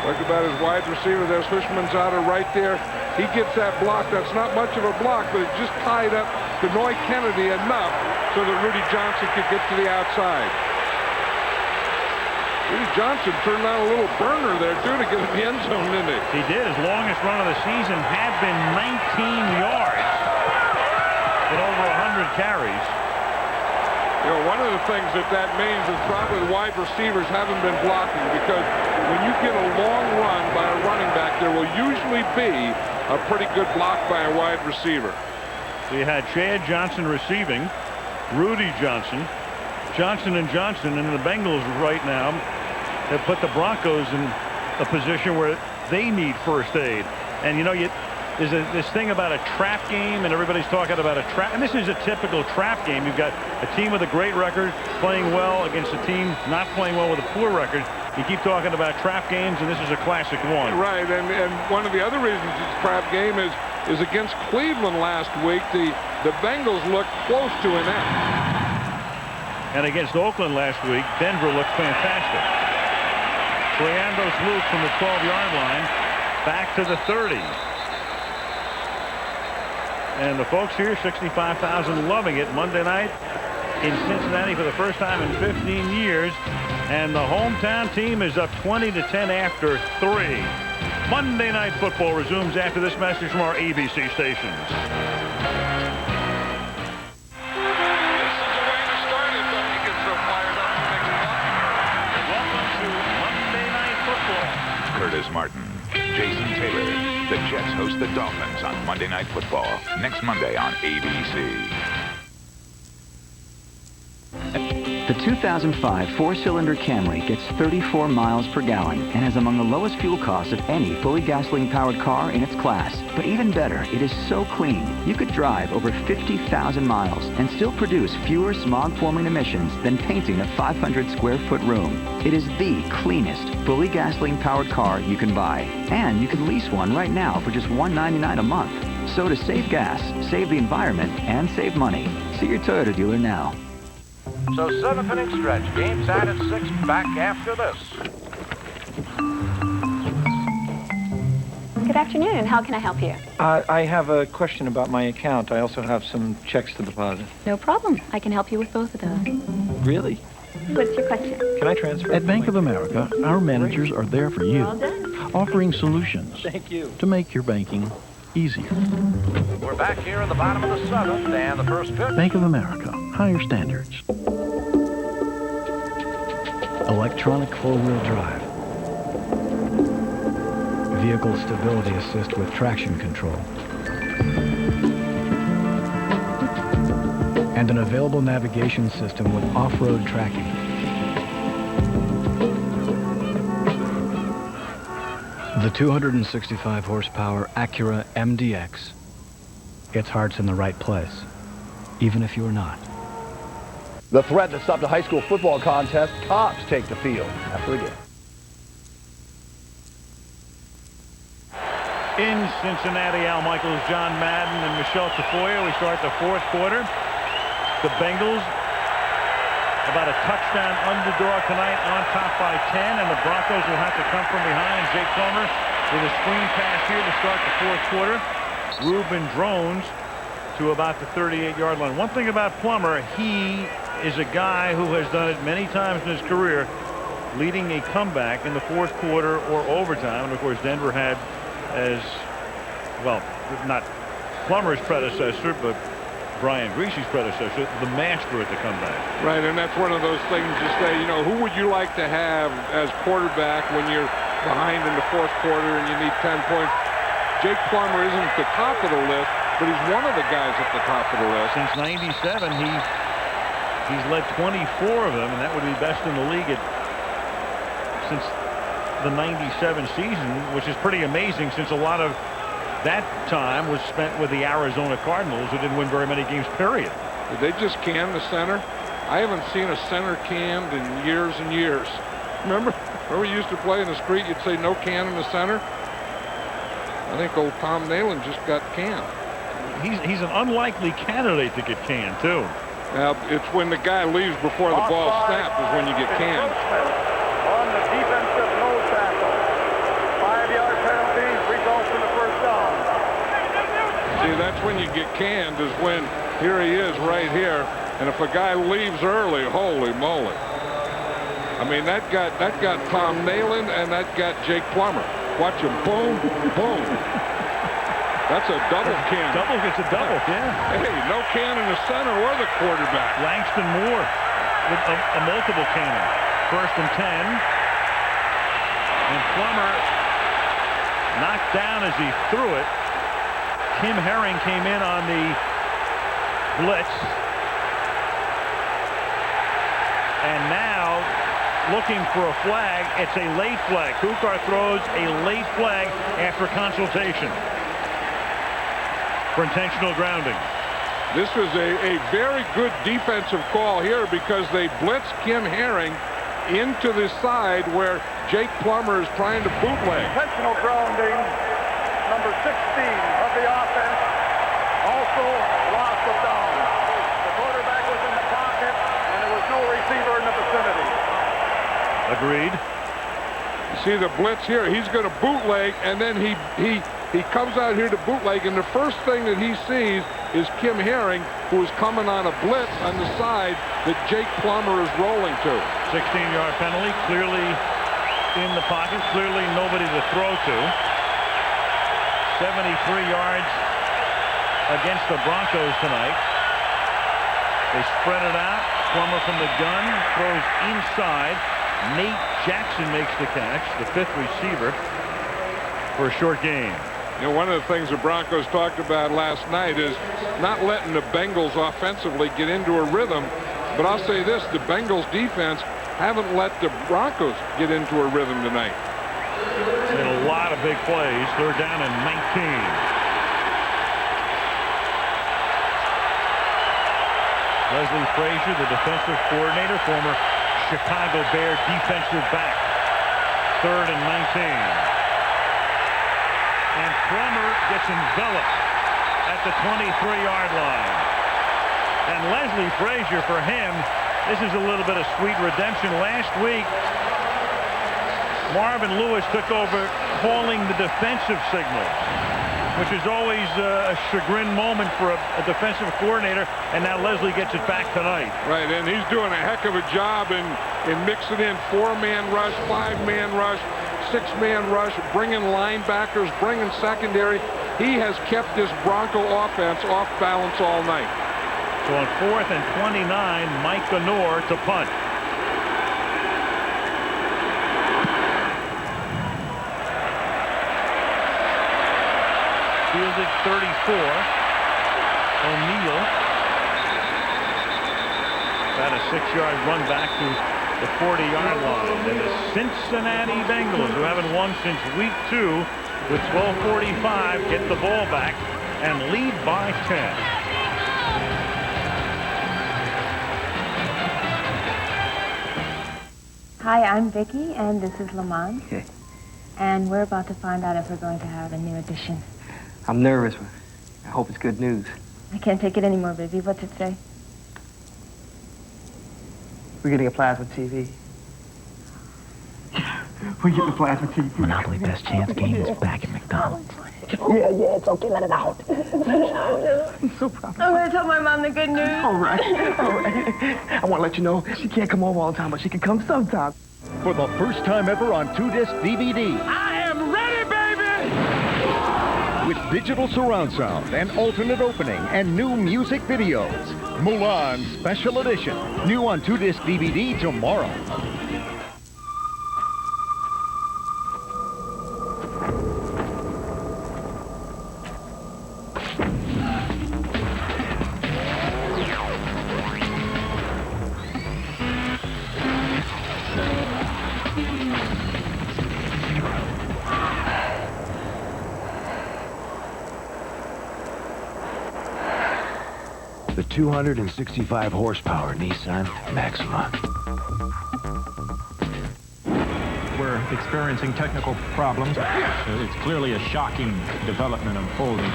S1: Look about his wide receiver. There's Fishman's-Otter right there. He gets that block. That's not much of a block, but it just tied up Benoit Kennedy enough so that Rudy Johnson could get to the outside. Rudy Johnson turned out a little burner there, too, to get in the end zone, didn't he?
S4: He did. His longest run of the season had been 19 yards in over 100 carries.
S1: You know, one of the things that means is probably the wide receivers haven't been blocking, because when you get a long run by a running back, there will usually be a pretty good block by a wide receiver.
S4: So you had Chad Johnson receiving, Rudy Johnson, Johnson and Johnson, and the Bengals right now have put the Broncos in a position where they need first aid. And you know, there's this thing about a trap game, and everybody's talking about a trap. And this is a typical trap game. You've got a team with a great record playing well against a team not playing well with a poor record. You keep talking about trap games, and this is a classic one.
S1: Right, and one of the other reasons it's a trap game is against Cleveland last week. The Bengals looked close to an end.
S4: And against Oakland last week, Denver looked fantastic. Leandros Luke from the 12-yard line back to the 30. And the folks here, 65,000, loving it Monday night in Cincinnati for the first time in 15 years. And the hometown team is up 20-10 after 3. Monday Night Football resumes after this message from our ABC stations.
S7: Welcome to Monday Night Football. Curtis Martin, Jason Taylor. The Jets host the Dolphins on Monday Night Football next Monday on ABC.
S9: The 2005 four-cylinder Camry gets 34 miles per gallon and has among the lowest fuel costs of any fully gasoline-powered car in its class. But even better, it is so clean, you could drive over 50,000 miles and still produce fewer smog-forming emissions than painting a 500-square-foot room. It is the cleanest, fully gasoline-powered car you can buy. And you can lease one right now for just $199 a month. So to save gas, save the environment, and save money, see your Toyota dealer now.
S17: So 7th inning stretch. Game tied at 6. Back after this.
S20: Good afternoon. How can I help you?
S11: I have a question about my account. I also have some checks to deposit.
S20: No problem. I can help you with both of those.
S11: Really?
S20: What's your question?
S11: Can I transfer?
S22: At Bank of America, our managers are there for you,
S20: Well done.
S22: offering solutions
S11: Thank you.
S22: to make your banking easier.
S17: We're back here in the bottom of the 7th, and the first pitch.
S22: Bank of America, higher standards.
S25: Electronic four-wheel drive. Vehicle stability assist with traction control. and an available navigation system with off-road tracking. The 265 horsepower Acura MDX. Its heart's in the right place, even if you're not.
S2: The threat that stopped a high school football contest, cops take the field after the game.
S23: In Cincinnati, Al Michaels, John Madden, and Michelle Tafoya. We start the fourth quarter. The Bengals about a touchdown underdog tonight, on top by 10, and the Broncos will have to come from behind. Jake Palmer with a screen pass here to start the fourth quarter. Reuben drones to about the 38-yard line. One thing about Plummer, he is a guy who has done it many times in his career, leading a comeback in the fourth quarter or overtime. And of course, Denver had, as well, not Plummer's predecessor, but Brian Greasy's predecessor, the master at the comeback.
S1: Right, and that's one of those things you say, you know, who would you like to have as quarterback when you're behind in the fourth quarter and you need 10 points? Jake Plummer isn't at the top of the list, but he's one of the guys at the top of the list.
S23: Since '97, he's led 24 of them, and that would be best in the league since the '97 season, which is pretty amazing since a lot of that time was spent with the Arizona Cardinals, who didn't win very many games, period.
S1: Did they just can the center? I haven't seen a center canned in years and years. Remember we used to play in the street, you'd say no can in the center? I think old Tom Nalen just got canned.
S23: He's an unlikely candidate to get canned, too.
S1: Now, it's when the guy leaves before the ball snaps is when you get canned.
S16: On the defensive nose tackle. 5-yard penalty results in the first down.
S1: See, that's when you get canned, is when here he is right here, and if a guy leaves early, holy moly. I mean, that got Tom Nalen and that got Jake Plummer. Watch him, boom, boom. That's a double can.
S23: Double gets a double, yeah.
S1: Hey, no can in the center or the quarterback.
S23: Langston Moore with a multiple cannon. First and 10. And Plummer knocked down as he threw it. Kim Herring came in on the blitz. And now, looking for a flag, it's a late flag. Kukar throws a late flag after consultation for intentional grounding.
S1: This was a very good defensive call here because they blitzed Kim Herring into the side where Jake Plummer is trying to bootleg.
S16: Intentional grounding, number 16 of the offense, also loss of down. The quarterback was in the pocket, and there was no receiver in the vicinity.
S23: Agreed.
S1: You see the blitz here. He's going to bootleg, and then he comes out here to bootleg, and the first thing that he sees is Kim Herring, who is coming on a blitz on the side that Jake Plummer is rolling to.
S23: 16-yard penalty, clearly in the pocket, clearly nobody to throw to. 73 yards against the Broncos tonight. They spread it out. Plummer from the gun throws inside. Nate Jackson makes the catch, the fifth receiver, for a short gain.
S1: You know, one of the things the Broncos talked about last night is not letting the Bengals offensively get into a rhythm. But I'll say this, the Bengals defense haven't let the Broncos get into a rhythm tonight.
S23: And a lot of big plays. They're down in 19. Leslie Frazier, the defensive coordinator, former Chicago Bear defensive back. 3rd and 19. And Plummer gets enveloped at the 23-yard line. And Leslie Frazier, for him, this is a little bit of sweet redemption. Last week, Marvin Lewis took over calling the defensive signals, which is always a chagrin moment for a defensive coordinator, and now Leslie gets it back tonight.
S1: Right, and he's doing a heck of a job in mixing in 4-man rush, 5-man rush, 6-man rush, bringing linebackers, bringing secondary. He has kept this Bronco offense off balance all night.
S23: So on 4th and 29, Mike Ganor to punt. Fielded 34. O'Neal
S4: About a 6-yard run back to the 40-yard line. And the Cincinnati Bengals, who haven't won since week 2, with 12:45, get the ball back and lead by 10.
S5: Hi, I'm Vicky, and this is Lamont. And we're about to find out if we're going to have a new addition.
S8: I'm nervous, but I hope it's good news.
S5: I can't take it anymore, baby. What's it say?
S8: We're getting a plasma TV. We're getting a plasma TV.
S12: Monopoly Best Chance game is back at McDonald's.
S8: Yeah, it's okay. Let it out. Let it out. I'm so proud.
S5: I'm going to tell my mom the good news.
S8: All right. I want to let you know she can't come over all the time, but she can come sometime.
S14: For the first time ever on 2-disc DVD.
S3: I am ready, baby!
S14: With digital surround sound and alternate opening and new music videos. Mulan Special Edition. New on 2-disc DVD tomorrow.
S15: The 265 horsepower Nissan Maxima.
S19: We're experiencing technical problems. It's clearly a shocking development unfolding.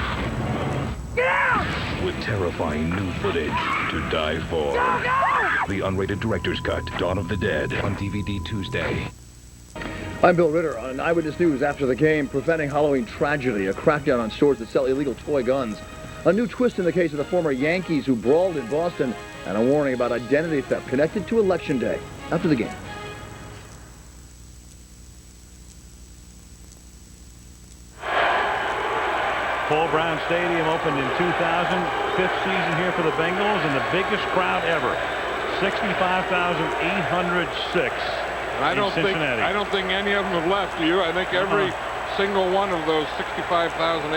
S3: Get out!
S15: With terrifying new footage to die for.
S3: Go, go!
S15: The unrated director's cut, Dawn of the Dead, on DVD Tuesday.
S2: I'm Bill Ritter on Eyewitness News. After the game, preventing Halloween tragedy, a crackdown on stores that sell illegal toy guns. A new twist in the case of the former Yankees who brawled in Boston, and a warning about identity theft connected to Election Day. After the game.
S4: Paul Brown Stadium opened in 2000, 5th season here for the Bengals, and the biggest crowd ever, 65,806
S1: I don't think any of them have left, do you? I think every single one of those 65,806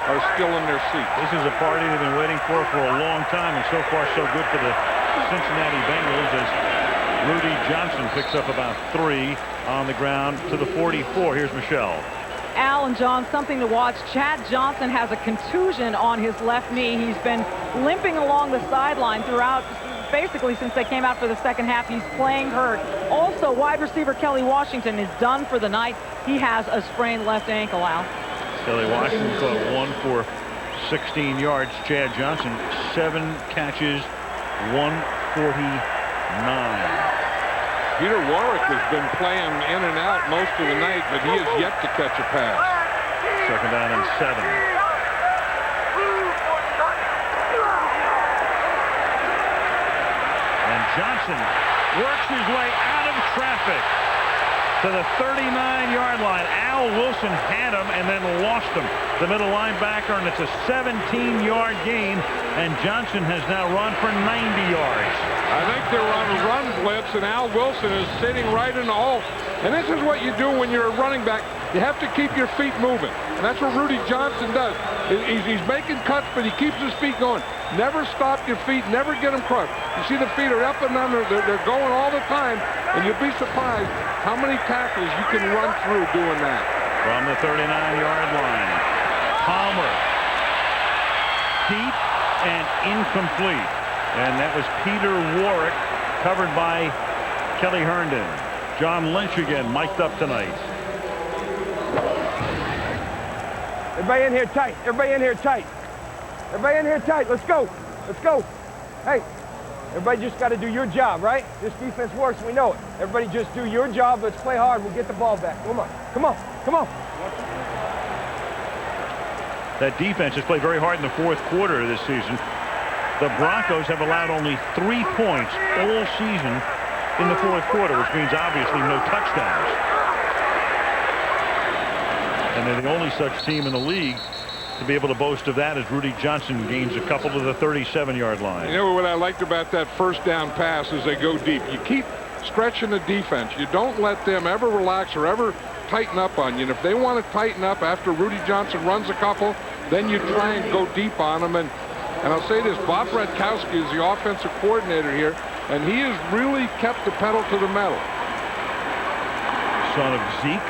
S1: are still in their seats.
S4: This is a party they've been waiting for a long time, and so far so good for the Cincinnati Bengals as Rudy Johnson picks up about 3 on the ground to the 44. Here's Michelle.
S10: Al and John, something to watch. Chad Johnson has a contusion on his left knee. He's been limping along the sideline throughout, basically since they came out for the second half. He's playing hurt. Also, wide receiver Kelly Washington is done for the night. He has a sprained left ankle, Al.
S4: Kelly Washington caught 1 for 16 yards. Chad Johnson, 7 catches, 149.
S1: Peter Warwick has been playing in and out most of the night, but he has yet to catch a pass.
S4: Second down and 7. And Johnson works his way out of traffic to the 39-yard line. Al Wilson had him and then lost him. The middle linebacker, and it's a 17-yard gain, and Johnson has now run for 90 yards.
S1: I think they were on a run blitz, and Al Wilson is sitting right in the hole. And this is what you do when you're a running back. You have to keep your feet moving. And that's what Rudy Johnson does. He's making cuts, but he keeps his feet going. Never stop your feet. Never get them crushed. You see the feet are up and under. They're going all the time, and you'll be surprised how many tackles you can run through doing that.
S4: From the 39-yard line, Palmer, deep and incomplete. And that was Peter Warwick, covered by Kelly Herndon. John Lynch again, mic'd up tonight.
S26: Everybody in here tight. Everybody in here tight. Everybody in here tight. Let's go. Let's go. Hey, everybody just got to do your job, right? This defense works. We know it. Everybody just do your job. Let's play hard. We'll get the ball back. Come on. Come on. Come on.
S4: That defense has played very hard in the 4th quarter of this season. The Broncos have allowed only 3 points all season in the 4th quarter, which means obviously no touchdowns. And they're the only such team in the league to be able to boast of that as Rudy Johnson gains a couple to the 37-yard line.
S1: You know what I liked about that first down pass is they go deep. You keep stretching the defense. You don't let them ever relax or ever tighten up on you. And if they want to tighten up after Rudy Johnson runs a couple, then you try and go deep on them. And And I'll say this, Bob Bratkowski is the offensive coordinator here, and he has really kept the pedal to the metal.
S4: Son of Zeke.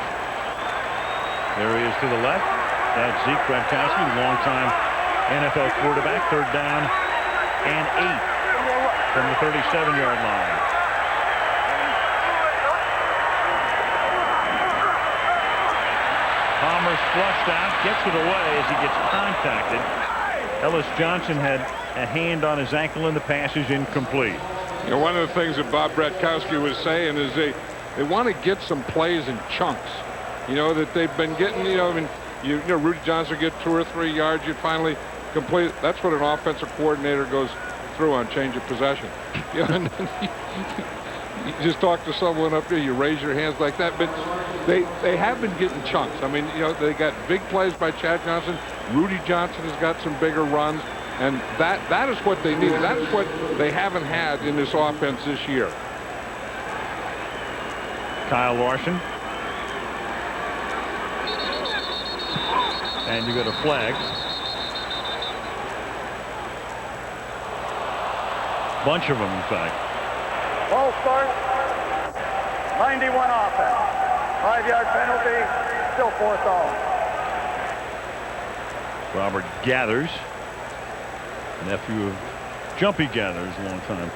S4: There he is to the left. That's Zeke Bratkowski, longtime NFL quarterback. 3rd down and 8 from the 37-yard line. Palmer's flushed out, gets it away as he gets contacted. Ellis Johnson had a hand on his ankle, and the pass is incomplete.
S1: You know, one of the things that Bob Bratkowski was saying is they want to get some plays in chunks. You know, that they've been getting, you know, I mean, you know, Rudy Johnson get 2 or 3 yards, you finally complete. That's what an offensive coordinator goes through on change of possession. You know, and then you just talk to someone up there, you raise your hands like that. But they have been getting chunks. I mean, you know, they got big plays by Chad Johnson. Rudy Johnson has got some bigger runs. And that is what they need. That's what they haven't had in this offense this year.
S4: Kyle Larson. And you got a flag. Bunch of them, in fact.
S16: Ball start. 91 offense. 5-yard penalty. Still 4th down.
S4: Robert Gathers, nephew of Jumpy Gathers, longtime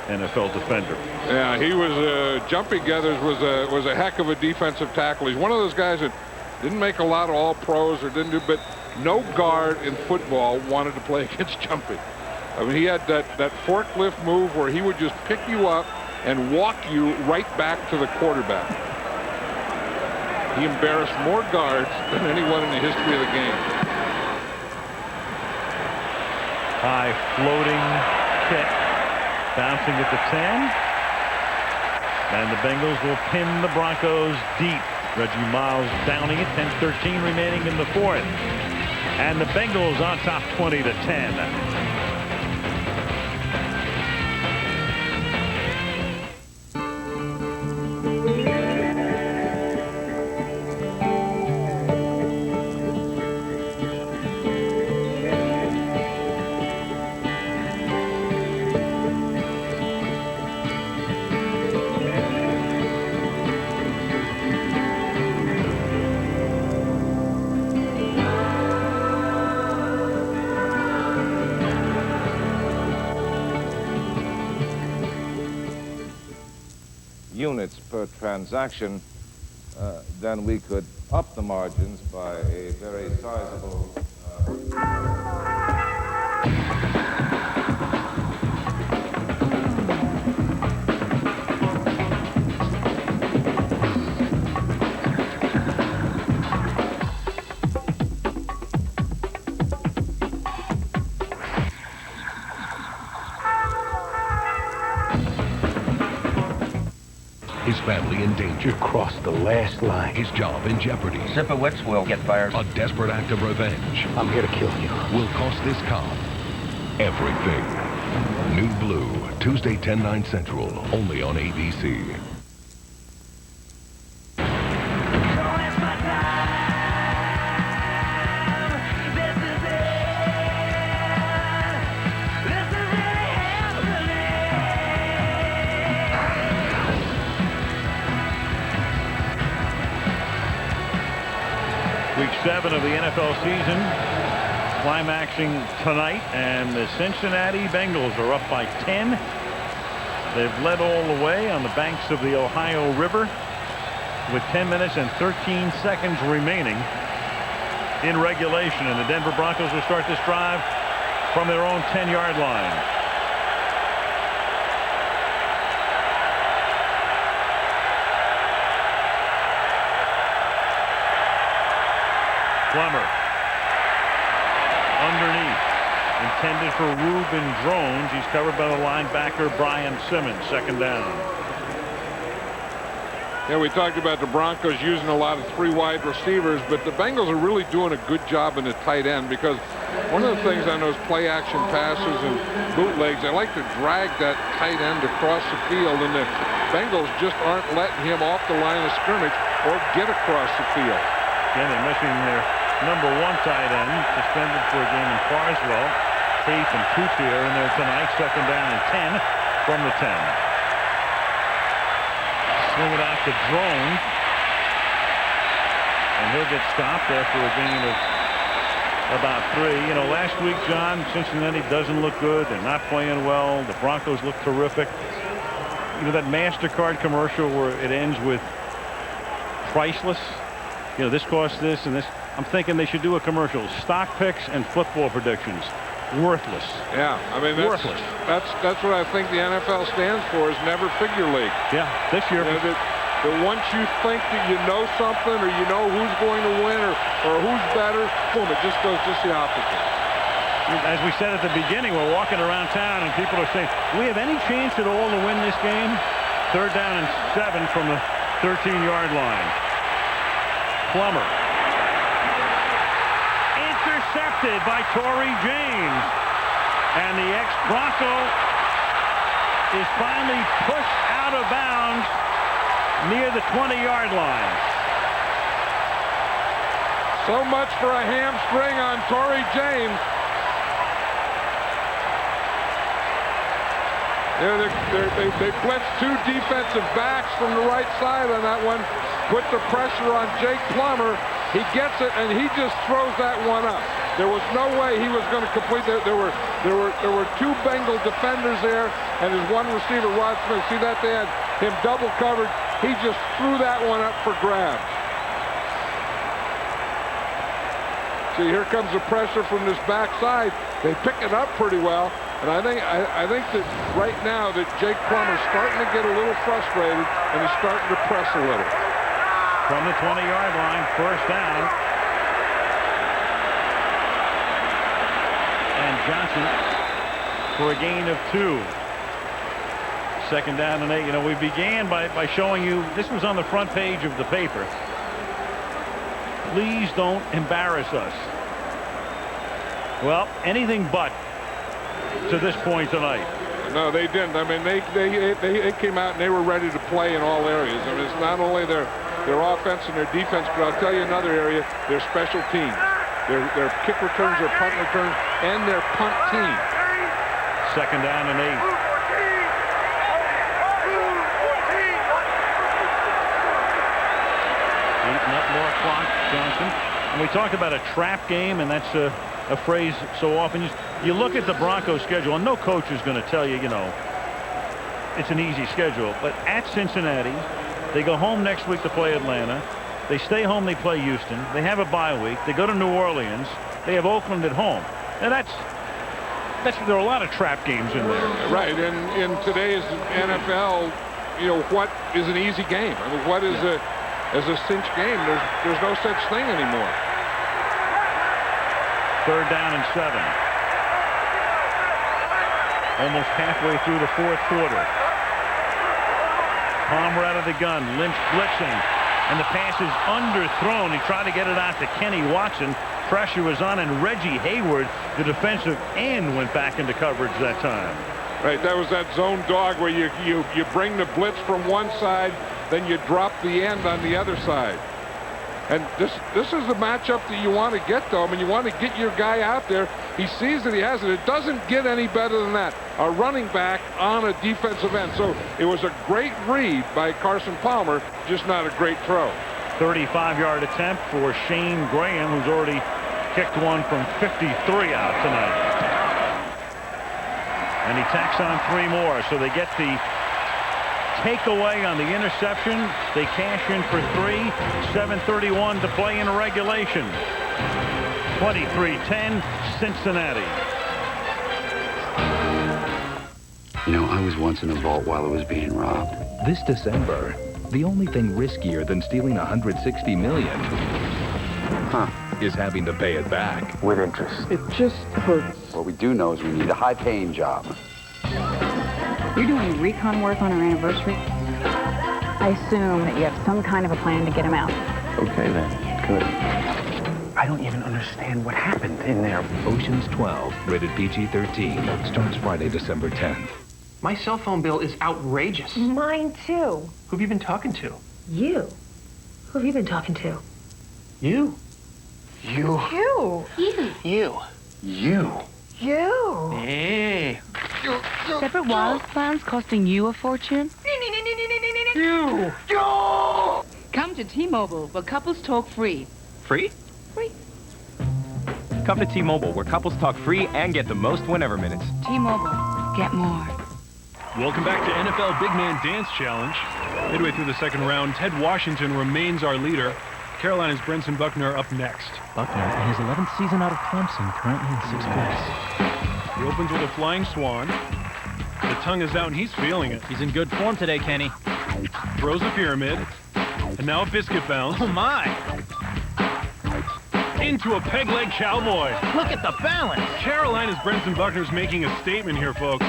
S4: NFL defender.
S1: Yeah, he was Jumpy Gathers was a heck of a defensive tackle. He's one of those guys that didn't make a lot of all pros or didn't do, but no guard in football wanted to play against Jumpy. I mean, he had that forklift move where he would just pick you up and walk you right back to the quarterback. He embarrassed more guards than anyone in the history of the game.
S4: High floating kick, bouncing at the 10. And the Bengals will pin the Broncos deep. Reggie Miles downing it, 10-13 remaining in the 4th. And the Bengals on top 20-10.
S6: Units per transaction, then we could up the margins by a very sizable
S15: His family in danger.
S12: Crossed the last line.
S15: His job in jeopardy.
S12: Sipowicz will get fired.
S15: A desperate act of revenge.
S12: I'm here to kill you.
S15: Will cost this cop everything. New Blue, Tuesday 10/9 Central, only on ABC.
S4: Week 7 of the NFL season climaxing tonight, and the Cincinnati Bengals are up by 10. They've led all the way on the banks of the Ohio River with 10 minutes and 13 seconds remaining in regulation, and the Denver Broncos will start this drive from their own 10-yard line. Plummer underneath, intended for Reuben Drones. He's covered by the linebacker Brian Simmons. 2nd down.
S1: Yeah, we talked about the Broncos using a lot of 3 wide receivers, but the Bengals are really doing a good job in the tight end, because one of the things on those play action passes and bootlegs, they like to drag that tight end across the field, and the Bengals just aren't letting him off the line of scrimmage or get across the field.
S4: Again, they're missing their #1 tight end, suspended for a game in Carswell. Faith and Tucci are in there tonight. Second down and 10 from the 10. Swing it out to Drone. And he'll get stopped after a gain of about 3. You know, last week, John, Cincinnati doesn't look good. They're not playing well. The Broncos look terrific. You know, that MasterCard commercial where it ends with priceless. You know, this costs this and this. I'm thinking they should do a commercial. Stock picks and football predictions. Worthless.
S1: Yeah, I mean,
S4: worthless.
S1: That's what I think the NFL stands for, is never figure league.
S4: Yeah, this year.
S1: You know, that once you think that you know something or you know who's going to win or who's better, boom, it just goes just the opposite.
S4: As we said at the beginning, we're walking around town and people are saying, do we have any chance at all to win this game? Third down and 7 from the 13-yard line. Plummer. Intercepted by Torrey James. And the ex-Bronco is finally pushed out of bounds near the 20-yard line.
S1: So much for a hamstring on Torrey James. They blitzed 2 defensive backs from the right side on that one. Put the pressure on Jake Plummer. He gets it, and he just throws that one up. There was no way he was going to complete that. There were 2 Bengal defenders there, and his one receiver, Rod Smith. See that? They had him double covered. He just threw that one up for grabs. See, here comes the pressure from this backside. They pick it up pretty well, and I think that right now that Jake Plummer's starting to get a little frustrated, and he's starting to press a little.
S4: From the 20-yard line, first down. And Johnson for a gain of 2. Second down and 8. You know, we began by showing you, this was on the front page of the paper. Please don't embarrass us. Well, anything but to this point tonight.
S1: No, they didn't. I mean, they came out and they were ready to play in all areas. I mean, it's not only their offense and their defense, but I'll tell you another area, their special teams. Their kick returns, their punt returns, and their punt team.
S4: Second down and 8. Eating up more clock, Johnson. And we talked about a trap game, and that's a phrase so often used. You look at the Broncos schedule, and no coach is going to tell you, you know, it's an easy schedule. But at Cincinnati, they go home next week to play Atlanta. They stay home, they play Houston. They have a bye week. They go to New Orleans. They have Oakland at home. And there are a lot of trap games in there.
S1: Right, and in today's NFL, you know, what is an easy game? I mean, what is a cinch game? There's no such thing anymore.
S4: Third down and 7. Almost halfway through the 4th quarter. Palmer out of the gun. Lynch blitzing. And the pass is underthrown. He tried to get it out to Kenny Watson. Pressure was on, and Reggie Hayward, the defensive end, went back into coverage that time.
S1: Right, that was that zone dog where you bring the blitz from one side, then you drop the end on the other side. And this is the matchup that you want to get, though. I mean, you want to get your guy out there. He sees that he has it. It doesn't get any better than that. A running back on a defensive end. So it was a great read by Carson Palmer, just not a great throw.
S4: 35-yard attempt for Shane Graham, who's already kicked one from 53 out tonight. And he tacks on 3 more, so they get the takeaway on the interception. They cash in for 3. 7:31 to play in regulation. 23-10, Cincinnati.
S7: You know, I was once in a vault while it was being robbed.
S9: This December, the only thing riskier than stealing $160 million is having to pay it back.
S7: With interest.
S9: It just hurts.
S7: What we do know is we need a high-paying job.
S13: You're doing recon work on our anniversary? I assume that you have some kind of a plan to get him out.
S7: Okay, then. Good.
S11: I don't even understand what happened in there.
S9: Ocean's 12, rated PG-13, starts Friday, December 10th.
S11: My cell phone bill is outrageous.
S13: Mine too.
S11: Who have you been talking to?
S13: You. Who have you been talking to?
S11: You. You.
S13: You.
S11: You. You.
S17: You.
S12: Hey.
S17: Separate wireless plans costing you a fortune?
S12: You.
S17: Come to T-Mobile, where couples talk free.
S12: Free?
S17: Free.
S12: Come to T-Mobile, where couples talk free and get the most whenever minutes.
S17: T-Mobile. Get more.
S18: Welcome back to NFL Big Man Dance Challenge. Midway through the second round, Ted Washington remains our leader. Carolina's Brenson Buckner up next.
S20: Buckner in his 11th season out of Clemson, currently in 6th place.
S18: He opens with a flying swan. The tongue is out and he's feeling it.
S20: He's in good form today, Kenny.
S18: Throws the pyramid. And now a biscuit bounce.
S20: Oh, my.
S18: Into a peg leg cowboy.
S20: Look at the balance.
S18: Carolina's Brenson Buckner's making a statement here, folks.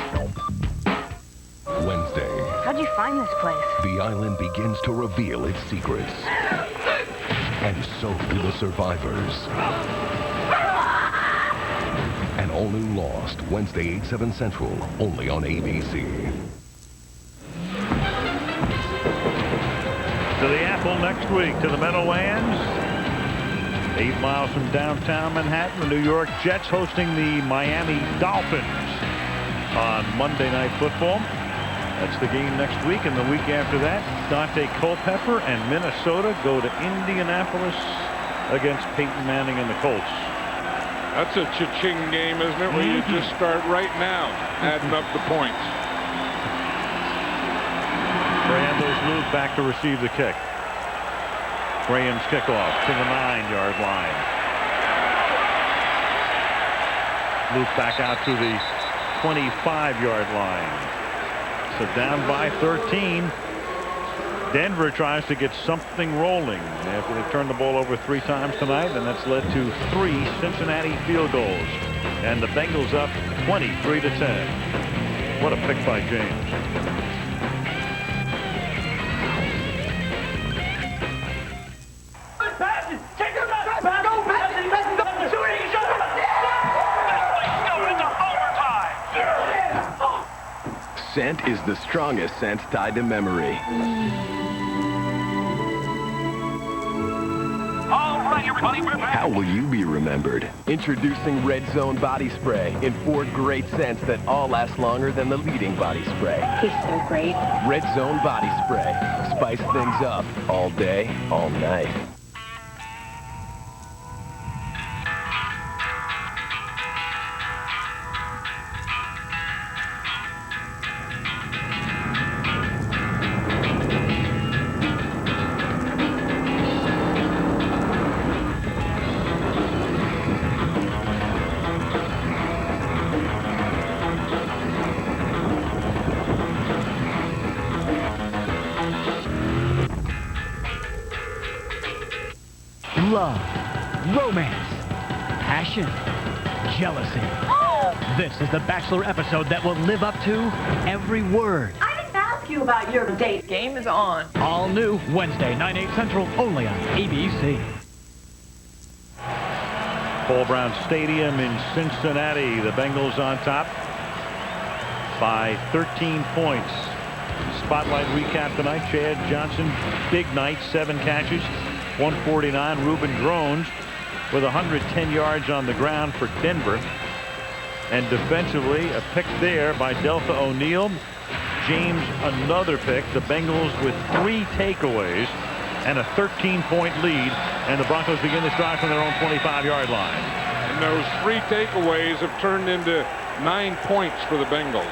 S15: Wednesday,
S13: How'd you find this place?
S15: the island begins to reveal its secrets. And so do the survivors. An all-new Lost, Wednesday, 8, 7 Central, only on ABC.
S4: To the Apple next week, to the Meadowlands. 8 miles from downtown Manhattan, the New York Jets hosting the Miami Dolphins on Monday Night Football. That's the game next week, and the week after that, Dante Culpepper and Minnesota go to Indianapolis against Peyton Manning and the Colts.
S1: That's a cha-ching game, isn't it? Where you just start right now adding up the points.
S4: Brando's moved back to receive the kick. Graham's kickoff to the 9-yard line. Moved back out to the 25-yard line. So down by 13. Denver tries to get something rolling after they turned the ball over 3 times tonight, and that's led to 3 Cincinnati field goals. And the Bengals up 23-10. What a pick by James.
S11: Scent is the strongest scent tied to memory.
S3: All right, everybody, we're back.
S11: How will you be remembered? Introducing Red Zone Body Spray in 4 great scents that all last longer than the leading body spray.
S13: Tastes so great.
S11: Red Zone Body Spray. Spice things up all day, all night.
S23: Love, romance, passion, jealousy. This is the Bachelor episode that will live up to every word.
S10: I didn't ask you about your date. Game is on.
S23: All new Wednesday, 9, 8 Central, only on ABC.
S4: Paul Brown Stadium in Cincinnati. The Bengals on top by 13 points. Spotlight recap tonight. Chad Johnson, big night, 7 catches. 149. Reuben Drones with 110 yards on the ground for Denver. And defensively, a pick there by Deltha O'Neal. James, another pick. The Bengals with 3 takeaways and a 13-point lead. And the Broncos begin this drive from their own 25-yard line.
S1: And those 3 takeaways have turned into 9 points for the Bengals.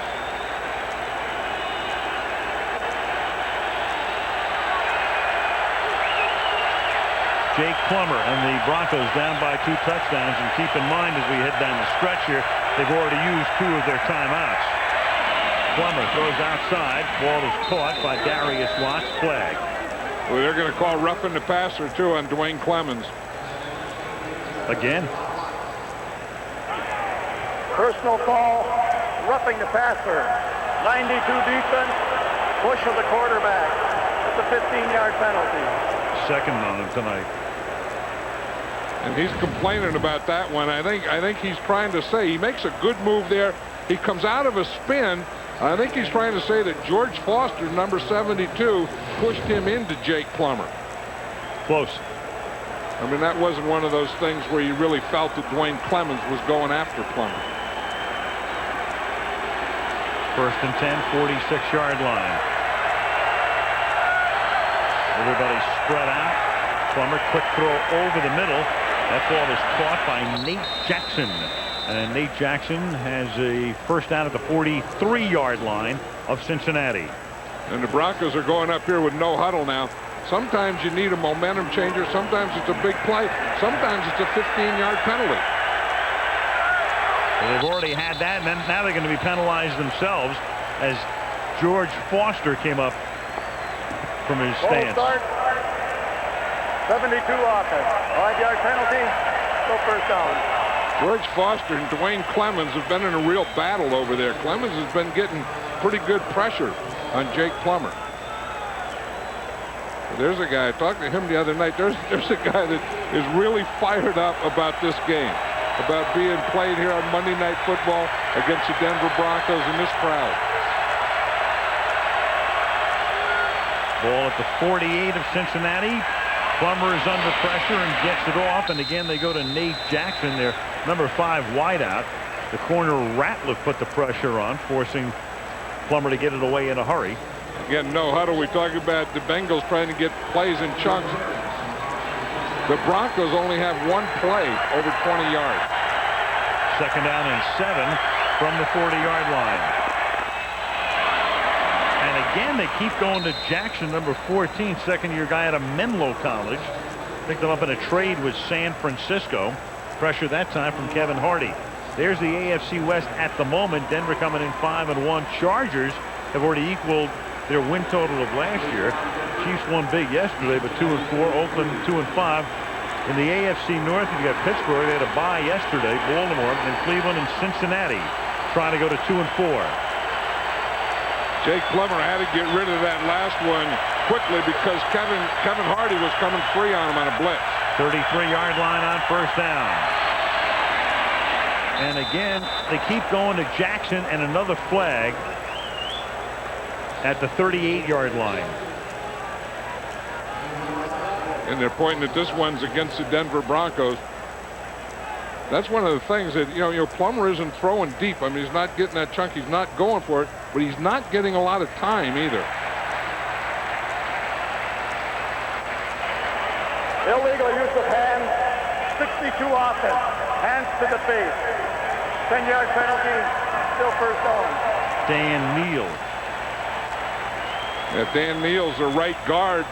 S4: Jake Plummer and the Broncos down by 2 touchdowns. And keep in mind as we head down the stretch here, they've already used 2 of their timeouts. Plummer throws outside. Ball is caught by Darius Watts. Flag.
S1: Well, they're going to call roughing the passer, too, on Dwayne Clemens.
S4: Again.
S16: Personal foul, roughing the passer. 92 defense, push of the quarterback. That's a 15-yard penalty.
S4: Second on him tonight.
S1: And he's complaining about that one. I think he's trying to say he makes a good move there. He comes out of a spin. I think he's trying to say that George Foster, number 72, pushed him into Jake Plummer.
S4: Close.
S1: I mean, that wasn't one of those things where you really felt that Dwayne Clemens was going after Plummer.
S4: First and 10, 46-yard line. Everybody spread out. Plummer, quick throw over the middle. That ball is caught by Nate Jackson. And Nate Jackson has a first down at the 43-yard line of Cincinnati.
S1: And the Broncos are going up here with no huddle now. Sometimes you need a momentum changer. Sometimes it's a big play. Sometimes it's a 15-yard penalty.
S4: Well, they've already had that, and then now they're going to be penalized themselves as George Foster came up from his stance.
S16: Start. 72 offense. 5-yard penalty. No first down.
S1: George Foster and Dwayne Clemens have been in a real battle over there. Clemens has been getting pretty good pressure on Jake Plummer. There's a guy, I talked to him the other night. There's a guy that is really fired up about this game, about being played here on Monday Night Football against the Denver Broncos and this crowd.
S4: Ball at the 48 of Cincinnati. Plummer is under pressure and gets it off. And again, they go to Nate Jackson, their number 5 wideout. The corner Ratliff put the pressure on, forcing Plummer to get it away in a hurry.
S1: Again, no huddle. We talk about the Bengals trying to get plays in chunks. The Broncos only have one play over 20 yards.
S4: Second down and 7 from the 40-yard line. And again, they keep going to Jackson, number 14, second-year guy out of Menlo College. Picked him up in a trade with San Francisco. Pressure that time from Kevin Hardy. There's the AFC West at the moment. Denver coming in 5-1. Chargers have already equaled their win total of last year. Chiefs won big yesterday, but 2-4. Oakland 2-5. In the AFC North, you got Pittsburgh. They had a bye yesterday. Baltimore and Cleveland and Cincinnati trying to go to 2-4.
S1: Jake Plummer had to get rid of that last one quickly because Kevin Hardy was coming free on him on a blitz.
S4: 33-yard line on first down. And again, they keep going to Jackson and another flag at the 38-yard line.
S1: And they're pointing that this one's against the Denver Broncos. That's one of the things that, you know, Plummer isn't throwing deep. I mean, he's not getting that chunk. He's not going for it, but he's not getting a lot of time either.
S16: Illegal use of hands. 62 offense. Hands to the face. 10-yard penalty. Still first down.
S4: Dan Neal.
S1: Yeah, Dan Neal's the right guard.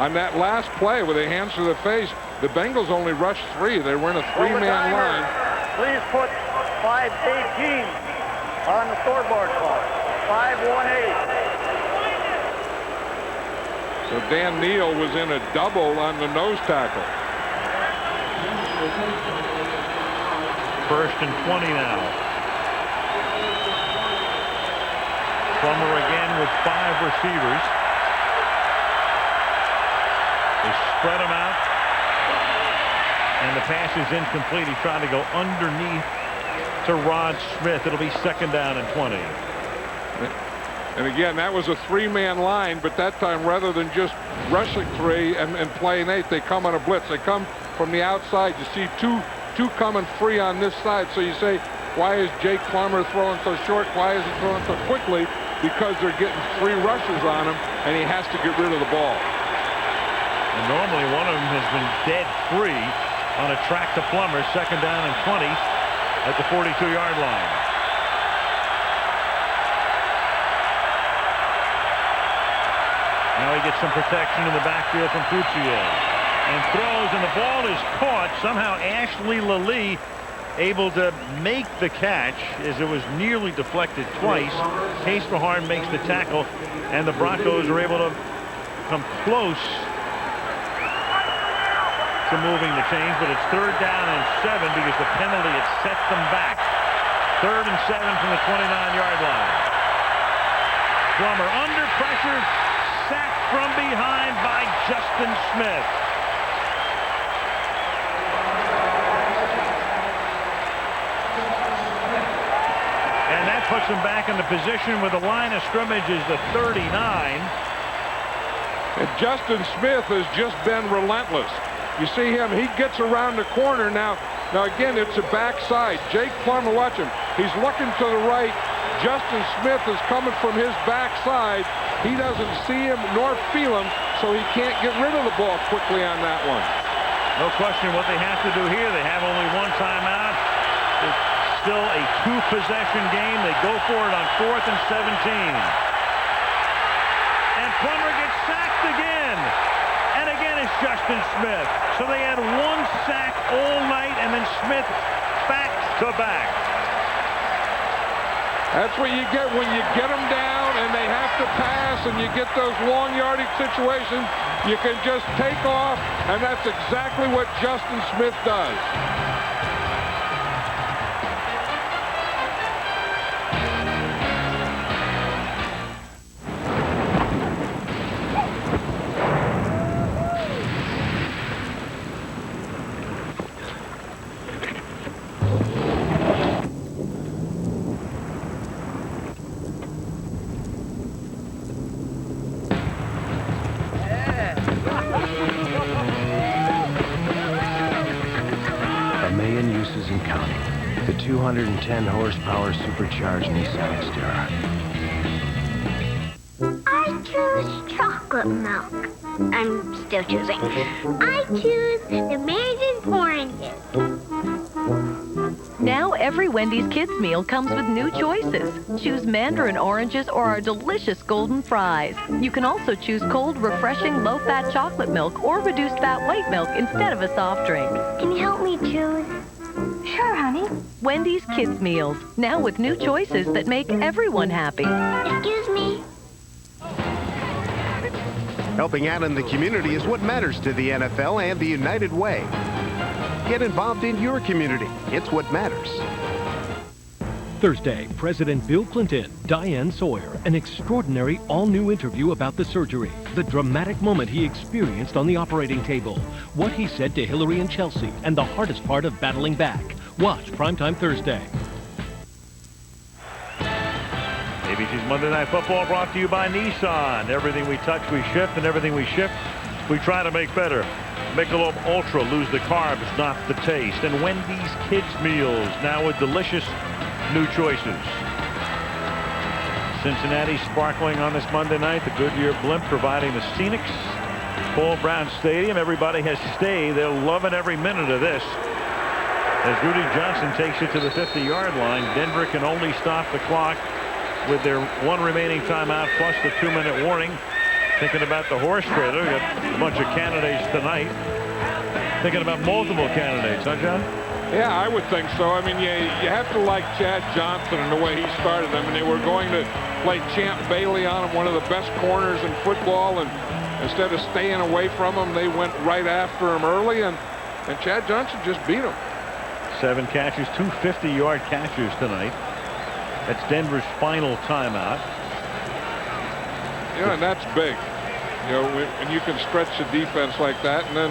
S1: On that last play with the hands to the face, the Bengals only rushed 3. They were in a 3-man line.
S16: Please put 5-18 on the scoreboard clock. 5-1-8.
S1: So Dan Neal was in a double on the nose tackle.
S4: First and 20 now. Plummer again with 5 receivers. They spread them out. And the pass is incomplete. He's trying to go underneath to Rod Smith. It'll be second down and 20.
S1: And again, that was a 3-man line, but that time rather than just rushing 3 and playing 8, they come on a blitz. They come from the outside. You see two coming free on this side. So you say, why is Jake Plummer throwing so short? Why is he throwing so quickly? Because they're getting 3 rushes on him, and he has to get rid of the ball.
S4: And normally one of them has been dead free on a track to Plummer. Second down and 20 at the 42-yard line. Now he gets some protection in the backfield from Coutier. And throws, and the ball is caught. Somehow Ashley Lally able to make the catch as it was nearly deflected twice. Case Mahar makes the tackle, and the Broncos are able to come close to moving the chains, but it's third down and 7 because the penalty had set them back. Third and 7 from the 29-yard line. Plummer under pressure, sacked from behind by Justin Smith. And that puts him back in the position where the line of scrimmage is the 39.
S1: And Justin Smith has just been relentless. You see him, he gets around the corner now. Now again, it's a backside. Jake Plummer, watch him. He's looking to the right. Justin Smith is coming from his backside. He doesn't see him nor feel him, so he can't get rid of the ball quickly on that one.
S4: No question what they have to do here. They have only one timeout. It's still a two-possession game. They go for it on 4th and 17. And Plummer gets sacked again. And again it's Justin Smith. So they had one sack all night, and then Smith back-to-back.
S1: That's what you get when you get them down and they have to pass and you get those long yardage situations. You can just take off, and that's exactly what Justin Smith does.
S11: And counting. The 210 horsepower supercharged Nissan Xterra.
S5: I choose chocolate milk. I'm still choosing. I choose the Mandarin oranges.
S8: Now every Wendy's Kids meal comes with new choices. Choose mandarin oranges or our delicious golden fries. You can also choose cold, refreshing, low-fat chocolate milk or reduced fat white milk instead of a soft drink.
S5: Can you help me choose? Sure, honey.
S8: Wendy's Kids meals, now with new choices that make everyone happy.
S5: Excuse me.
S21: Helping out in the community is what matters to the NFL and the United Way. Get involved in your community. It's what matters.
S22: Thursday, President Bill Clinton, Diane Sawyer, an extraordinary all-new interview about the surgery, the dramatic moment he experienced on the operating table, what he said to Hillary and Chelsea, and the hardest part of battling back. Watch Primetime Thursday.
S4: ABC's Monday Night Football brought to you by Nissan. Everything we touch, we shift, and everything we shift, we try to make better. Michelob Ultra, lose the carbs, not the taste. And Wendy's Kids Meals, now with delicious new choices. Cincinnati sparkling on this Monday night. The Goodyear blimp providing the scenics. Paul Brown Stadium. Everybody has stayed. They're loving every minute of this. As Rudy Johnson takes it to the 50-yard line, Denver can only stop the clock with their one remaining timeout plus the 2-minute warning. Thinking about the horse trailer. Got a bunch of candidates tonight. Thinking about multiple candidates, huh, John?
S1: Yeah, I would think so. I mean, you have to like Chad Johnson and the way he started them, and they were going to play Champ Bailey on him, one of the best corners in football, and instead of staying away from him, they went right after him early, and Chad Johnson just beat him.
S4: 7 catches, 2 50-yard catches tonight. That's Denver's final timeout.
S1: Yeah, and that's big. You know, and you can stretch the defense like that, and then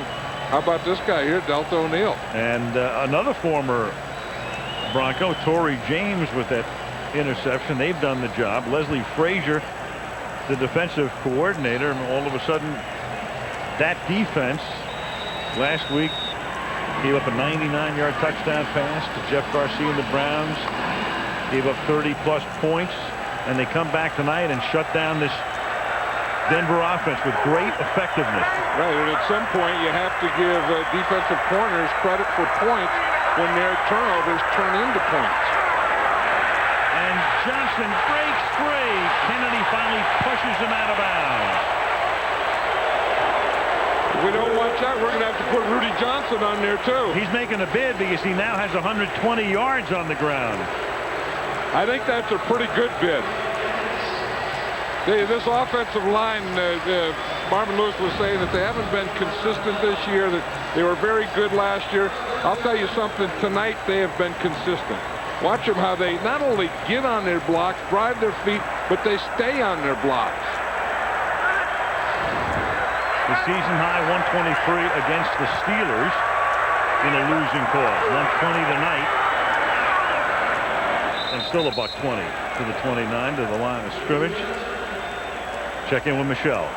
S1: how about this guy here, Delta O'Neal?
S4: And another former Bronco, Torrey James, with that interception. They've done the job. Leslie Frazier, the defensive coordinator, and all of a sudden, that defense last week gave up a 99-yard touchdown pass to Jeff Garcia and the Browns. Gave up 30-plus points, and they come back tonight and shut down this Denver offense with great effectiveness.
S1: Right, and at some point you have to give defensive corners credit for points when their turnovers turn into points.
S4: And Johnson breaks free. Kennedy finally pushes him out of bounds.
S1: If we don't watch out, we're going to have to put Rudy Johnson on there too.
S4: He's making a bid because he now has 120 yards on the ground.
S1: I think that's a pretty good bid. This offensive line, Marvin Lewis was saying that they haven't been consistent this year, that they were very good last year. I'll tell you something, tonight they have been consistent. Watch them how they not only get on their blocks, drive their feet, but they stay on their blocks.
S4: The season high 123 against the Steelers in a losing cause. 120 tonight. And still a $120 to the 29 to the line of scrimmage. Check in with Michelle.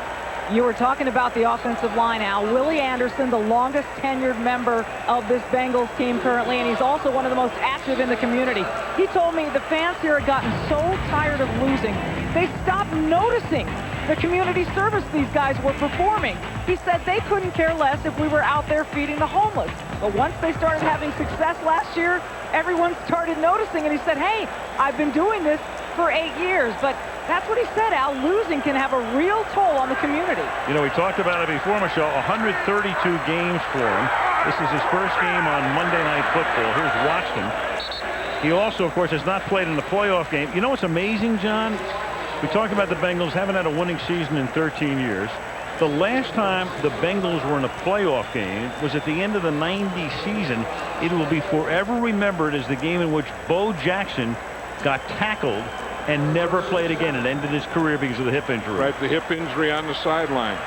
S10: You were talking about the offensive line, Al. Willie Anderson, the longest tenured member of this Bengals team currently, and he's also one of the most active in the community. He told me the fans here had gotten so tired of losing, they stopped noticing the community service these guys were performing. He said they couldn't care less if we were out there feeding the homeless. But once they started having success last year, everyone started noticing, and he said, hey, I've been doing this for 8 years. But that's what he said, Al. Losing can have a real toll on the community.
S4: You know, we talked about it before, Michelle. 132 games for him. This is his first game on Monday Night Football. Here's Watson. He also, of course, has not played in the playoff game. You know what's amazing, John? We talked about the Bengals haven't had a winning season in 13 years. The last time the Bengals were in a playoff game was at the end of the 90 season. It will be forever remembered as the game in which Bo Jackson got tackled and never played again. It ended his career because of the hip injury.
S1: Right, the hip injury on the sideline.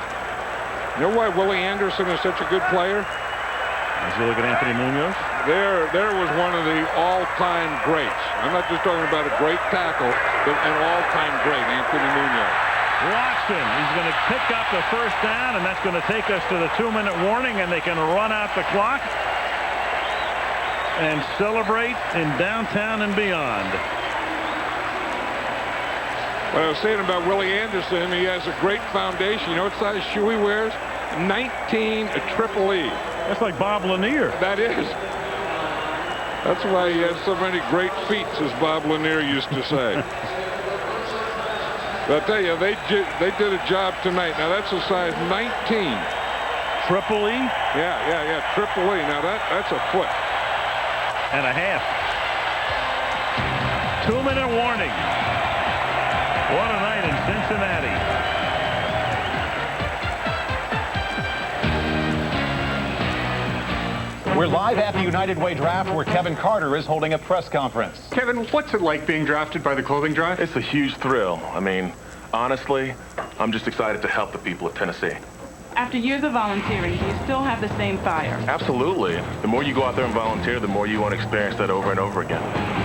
S1: You know why Willie Anderson is such a good player?
S4: As you look at Anthony Munoz?
S1: There was one of the all-time greats. I'm not just talking about a great tackle, but an all-time great, Anthony Munoz.
S4: Watson, he's going to pick up the first down, and that's going to take us to the 2-minute warning, and they can run out the clock and celebrate in downtown and beyond.
S1: What I was saying about Willie Anderson, he has a great foundation. You know what size shoe he wears? 19 Triple E.
S4: That's like Bob Lanier.
S1: That is. That's why he has so many great feet, as Bob Lanier used to say. But I tell you, they did a job tonight. Now that's a size 19.
S4: Triple E?
S1: Yeah. Triple E. Now that's a foot
S4: and a half. 2-minute warning. What a night in Cincinnati.
S2: We're live at the United Way draft where Kevin Carter is holding a press conference.
S14: Kevin, what's it like being drafted by the clothing drive?
S19: It's a huge thrill. I mean, honestly, I'm just excited to help the people of Tennessee.
S17: After years of volunteering, do you still have the same fire?
S19: Absolutely. The more you go out there and volunteer, the more you want to experience that over and over again.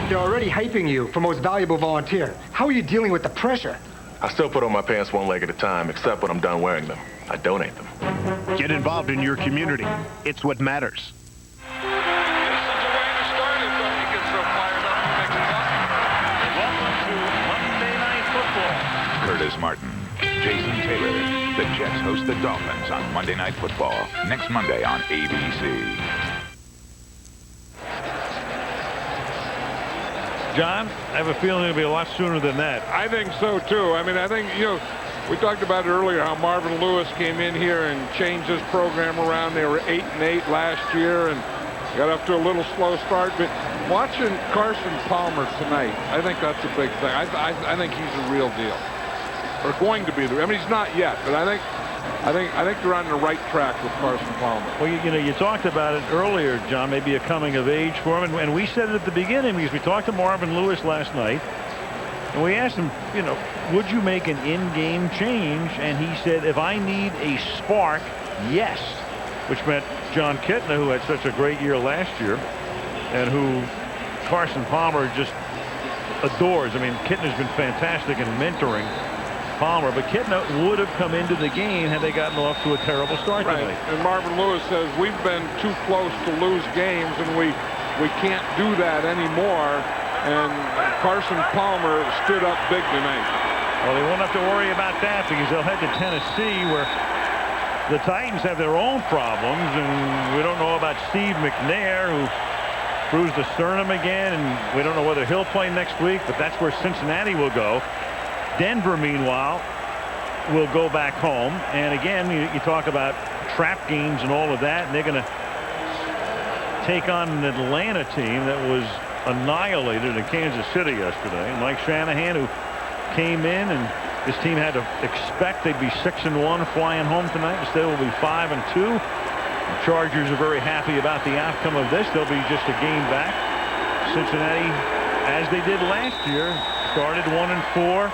S24: They're already hyping you for most valuable volunteer. How are you dealing with the pressure?
S19: I still put on my pants one leg at a time, except when I'm done wearing them. I donate them.
S21: Get involved in your community. It's what matters.
S25: Curtis Martin, Jason Taylor. The Jets host the Dolphins on Monday Night Football. Next Monday on ABC.
S4: John, I have a feeling it'll be a lot sooner than that.
S1: I think so, too. I mean, I think, you know, we talked about it earlier, how Marvin Lewis came in here and changed his program around. They were 8-8 last year and got off to a little slow start. But watching Carson Palmer tonight, I think that's a big thing. I think he's a real deal. Or going to be. I mean, he's not yet, but I think they're on the right track with Carson Palmer.
S4: Well, you know, you talked about it earlier, John, maybe a coming of age for him, and we said it at the beginning because we talked to Marvin Lewis last night, and we asked him, you know, would you make an in-game change? And he said, if I need a spark, yes, which meant John Kitna, who had such a great year last year, and who Carson Palmer just adores. I mean, Kitna's been fantastic in mentoring Palmer, but Kitna would have come into the game had they gotten off to a terrible start tonight.
S1: And Marvin Lewis says we've been too close to lose games, and we can't do that anymore. And Carson Palmer stood up big tonight.
S4: Well, they won't have to worry about that because they'll head to Tennessee, where the Titans have their own problems, and we don't know about Steve McNair, who bruised the sternum again, and we don't know whether he'll play next week, but that's where Cincinnati will go. Denver, meanwhile, will go back home. And again, you talk about trap games and all of that, and they're going to take on an Atlanta team that was annihilated in Kansas City yesterday. Mike Shanahan, who came in, and this team had to expect they'd be 6-1 flying home tonight. Instead, will be 5-2. The Chargers are very happy about the outcome of this. They'll be just a game back. Cincinnati, as they did last year, started 1-4.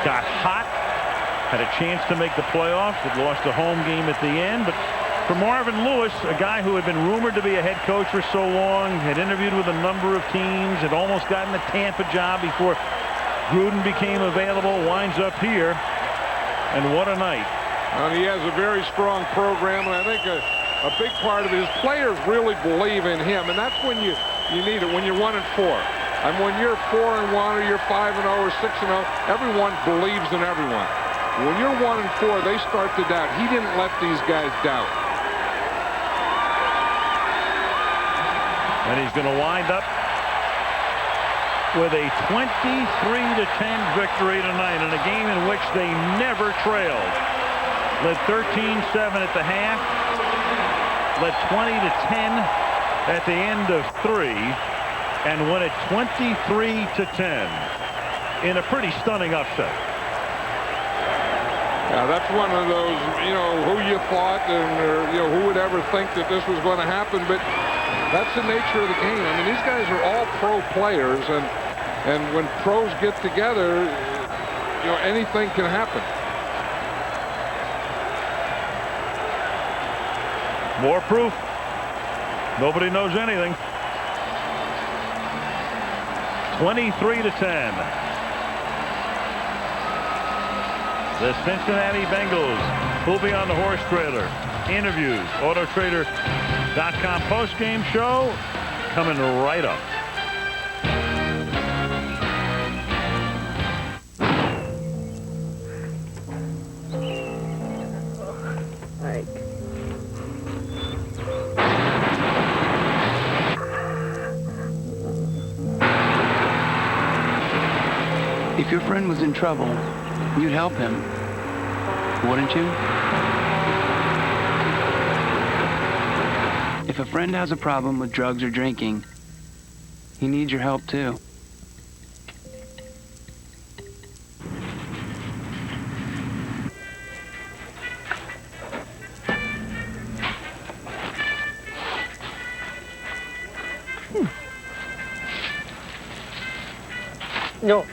S4: Got hot, had a chance to make the playoffs, but lost a home game at the end. But for Marvin Lewis, a guy who had been rumored to be a head coach for so long, had interviewed with a number of teams, had almost gotten the Tampa job before Gruden became available, winds up here. And what a night.
S1: And he has a very strong program, and I think a big part of it is players really believe in him, and that's when you need it, when you're 1-4. And when you're 4-1 or you're 5-0 or 6-0, everyone believes in everyone. When you're 1-4, they start to doubt. He didn't let these guys doubt.
S4: And he's going to wind up with a 23-10 victory tonight in a game in which they never trailed. Led 13-7 at the half. Led 20-10 at the end of 3. And won it 23-10 in a pretty stunning upset.
S1: Yeah, that's one of those, who you thought and, who would ever think that this was going to happen. But that's the nature of the game. I mean, these guys are all pro players, and when pros get together, anything can happen.
S4: More proof. Nobody knows anything. 23-10. The Cincinnati Bengals will be on the horse trailer. Interviews, Autotrader.com post-game show coming right up.
S6: If your friend was in trouble, you'd help him, wouldn't you? If a friend has a problem with drugs or drinking, he needs your help too.
S7: No.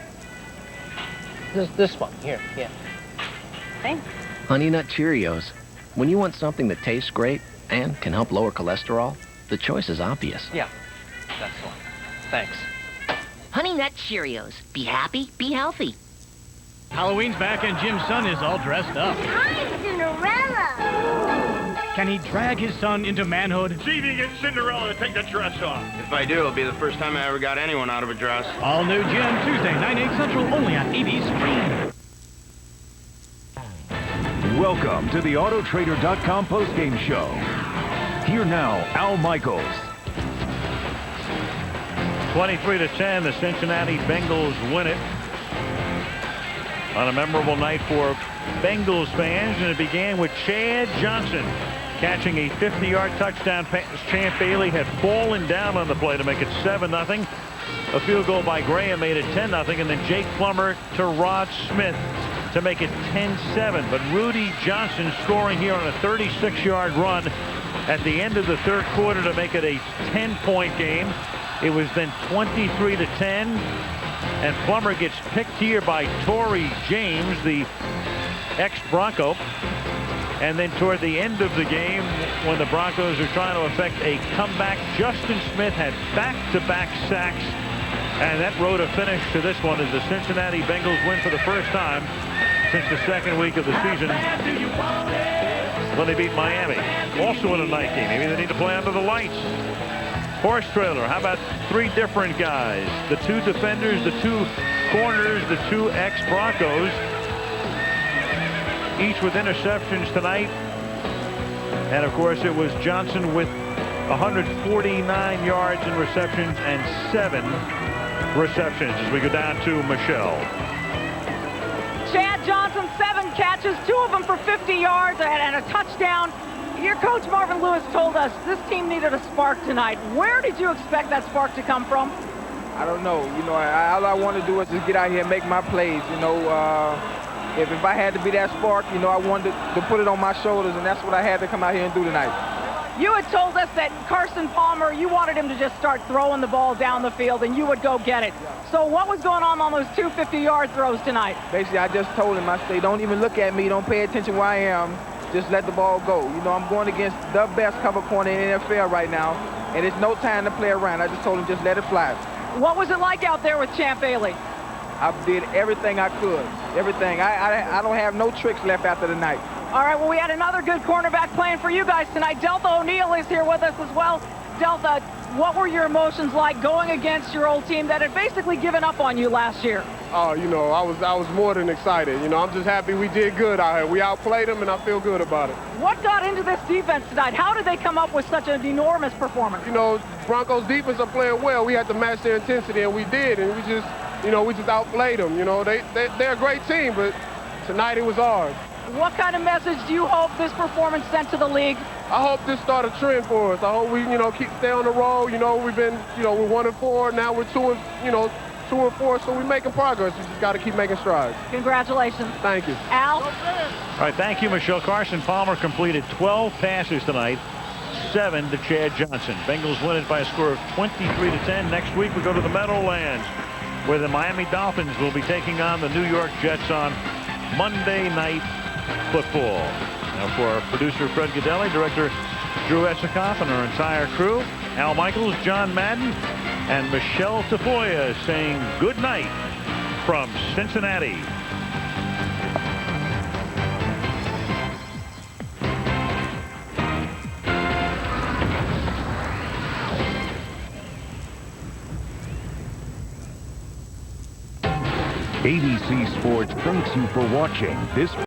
S7: This one here, yeah.
S10: Thanks.
S7: Honey Nut Cheerios. When you want something that tastes great and can help lower cholesterol, the choice is obvious. Yeah, that's the one. Thanks.
S9: Honey Nut Cheerios. Be happy, be healthy.
S23: Halloween's back and Jim's son is all dressed up.
S5: Hi, Cinderella.
S23: Can he drag his son into manhood?
S12: See if you get Cinderella to take the dress off.
S20: If I do, it'll be the first time I ever got anyone out of a dress.
S23: All new Jim, Tuesday, 9/8 Central, only on AB Screen.
S22: Welcome to the Autotrader.com postgame show. Here now, Al Michaels.
S4: 23-10, the Cincinnati Bengals win it on a memorable night for Bengals fans, and it began with Chad Johnson catching a 50-yard touchdown pass. Champ Bailey had fallen down on the play to make it 7-0. A field goal by Graham made it 10-0, and then Jake Plummer to Rod Smith to make it 10-7. But Rudy Johnson scoring here on a 36-yard run at the end of the third quarter to make it a 10-point game. It was then 23-10, and Plummer gets picked here by Torrey James, the ex-Bronco. And then toward the end of the game, when the Broncos are trying to effect a comeback, Justin Smith had back-to-back sacks, and that wrote a finish to this one as the Cincinnati Bengals win for the first time since the second week of the season when they beat Miami. Also in a night game. Maybe they need to play under the lights. Horse trailer, how about three different guys? The two defenders, the two corners, the two ex-Broncos, each with interceptions tonight. And of course it was Johnson with 149 yards in receptions and 7 receptions as we go down to Michelle.
S10: Chad Johnson, 7 catches, 2 of them for 50 yards and a touchdown. Your coach Marvin Lewis told us this team needed a spark tonight. Where did you expect that spark to come from?
S26: I don't know. All I want to do is just get out here and make my plays. If I had to be that spark, I wanted to put it on my shoulders, and that's what I had to come out here and do tonight.
S10: You had told us that Carson Palmer, you wanted him to just start throwing the ball down the field, and you would go get it. So what was going on those 2 50-yard throws tonight?
S26: Basically, I just told him, I say, don't even look at me. Don't pay attention where I am. Just let the ball go. I'm going against the best cover corner in the NFL right now, and it's no time to play around. I just told him just let it fly.
S10: What was it like out there with Champ Bailey?
S26: I did everything I could. Everything. I don't have no tricks left after the night.
S10: All right, well, we had another good cornerback playing for you guys tonight. Delta O'Neal is here with us as well. Delta, what were your emotions like going against your old team that had basically given up on you last year?
S3: Oh, you know, I was more than excited. You know, I'm just happy we did good out here. We outplayed them, and I feel good about it.
S10: What got into this defense tonight? How did they come up with such an enormous performance?
S3: You know, Broncos defense are playing well. We had to match their intensity, and we did, and we just outplayed them. You know, they're a great team, but tonight it was ours.
S10: What kind of message do you hope this performance sent to the league?
S3: I hope this start a trend for us. I hope we, stay on the road. You know, we've been, we're 1-4. Now we're 2-4, so we're making progress. We just got to keep making strides.
S10: Congratulations.
S3: Thank you.
S10: Al?
S4: All right, thank you, Michelle. Carson Palmer completed 12 passes tonight, 7 to Chad Johnson. Bengals win it by a score of 23-10. Next week we go to the Meadowlands, where the Miami Dolphins will be taking on the New York Jets on Monday Night Football. Now for our producer Fred Godelli, director Drew Esikoff, and our entire crew, Al Michaels, John Madden, and Michelle Tafoya saying good night from Cincinnati.
S11: ABC Sports thanks you for watching this